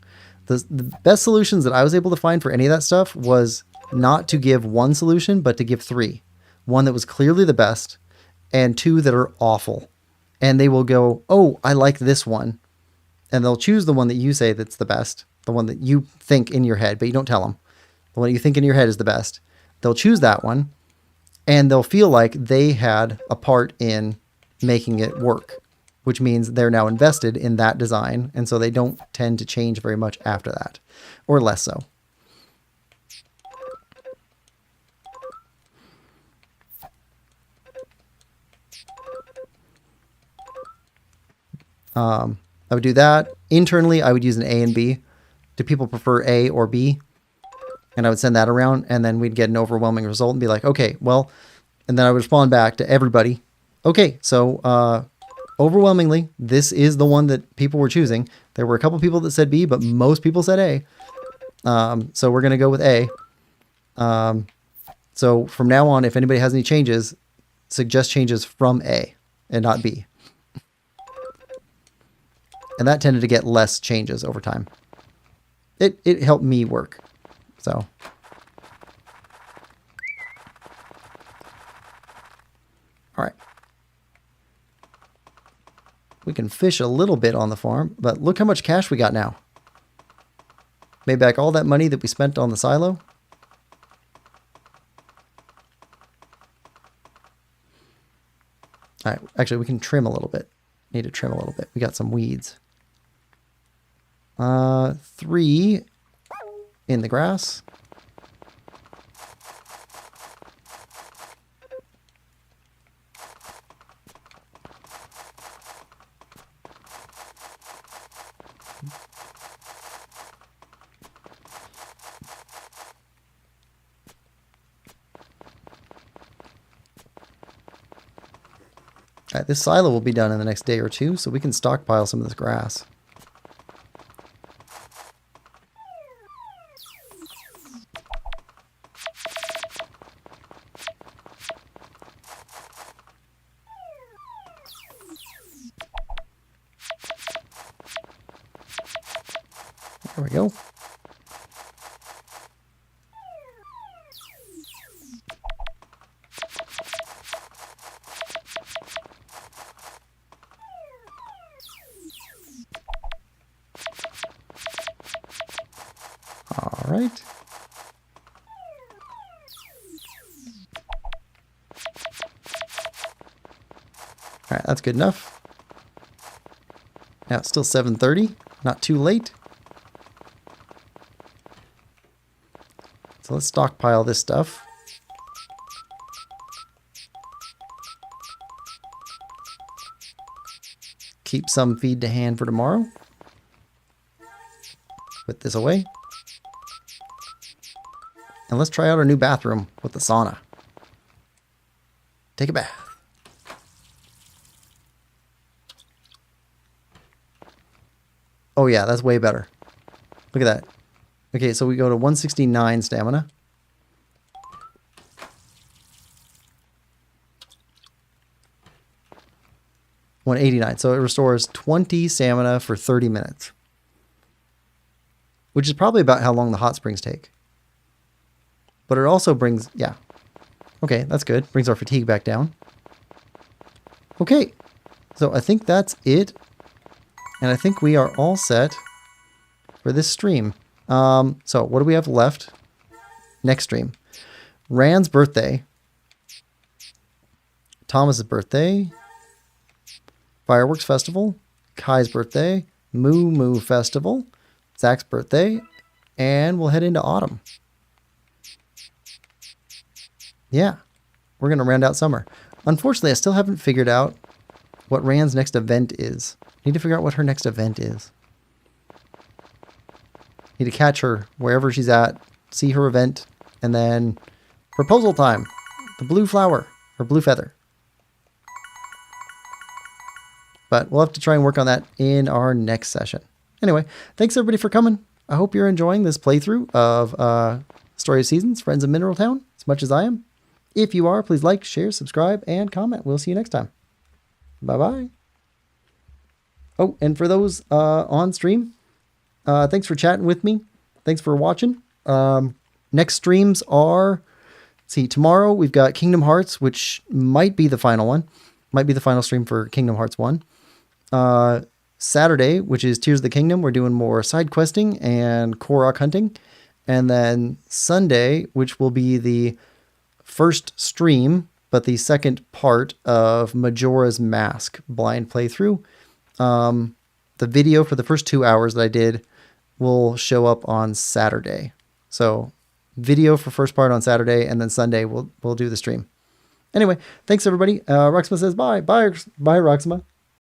the best solutions that I was able to find for any of that stuff was not to give one solution, but to give 3. One that was clearly the best, and 2 that are awful. And they will go, oh, I like this one. And they'll choose the one that you say that's the best, the one that you think in your head, but you don't tell them. The one you think in your head is the best. They'll choose that one, and they'll feel like they had a part in making it work, which means they're now invested in that design, and so they don't tend to change very much after that, or less so. I would do that. Internally, I would use an A and B. Do people prefer A or B? And I would send that around, and then we'd get an overwhelming result and be like, okay, well, and then I would respond back to everybody. Okay, so overwhelmingly, this is the one that people were choosing. There were a couple people that said B, but most people said A. So we're going to go with A. So from now on, if anybody has any changes, suggest changes from A and not B. And that tended to get less changes over time. It helped me work. So. All right. We can fish a little bit on the farm, but look how much cash we got now. Made back all that money that we spent on the silo. All right. Actually, we can trim a little bit. Need to trim a little bit. We got some weeds. 3 in the grass. All right, this silo will be done in the next day or 2, so we can stockpile some of this grass. There we go. All right. All right, that's good enough. Now it's still 7:30, not too late. So let's stockpile this stuff. Keep some feed to hand for tomorrow. Put this away. And let's try out our new bathroom with the sauna. Take a bath. Oh yeah, that's way better. Look at that. Okay, so we go to 169 stamina. $189. So it restores 20 stamina for 30 minutes. Which is probably about how long the hot springs take. But it also brings, yeah. Okay, that's good. Brings our fatigue back down. Okay, so I think that's it. And I think we are all set for this stream. So what do we have left? Next stream. Rand's birthday. Thomas's birthday. Fireworks Festival. Kai's birthday. Moo Moo Festival. Zach's birthday. And we'll head into autumn. Yeah. We're going to round out summer. Unfortunately, I still haven't figured out what Rand's next event is. Need to figure out what her next event is. Need to catch her wherever she's at, see her event, and then proposal time. The blue flower, or blue feather. But we'll have to try and work on that in our next session. Anyway, thanks everybody for coming. I hope you're enjoying this playthrough of Story of Seasons, Friends of Mineral Town, as much as I am. If you are, please like, share, subscribe, and comment. We'll see you next time. Bye-bye. Oh, and for those on stream, thanks for chatting with me. Thanks for watching. Next streams are, let's see, tomorrow we've got Kingdom Hearts, which might be the final one. Might be the final stream for Kingdom Hearts 1. Saturday, which is Tears of the Kingdom, we're doing more side questing and Korok hunting. And then Sunday, which will be the first stream, but the second part of Majora's Mask blind playthrough. The video for the first 2 hours that I did will show up on Saturday. So video for first part on Saturday, and then Sunday we'll do the stream. Anyway, thanks everybody. Roxma says bye. Bye, Roxma.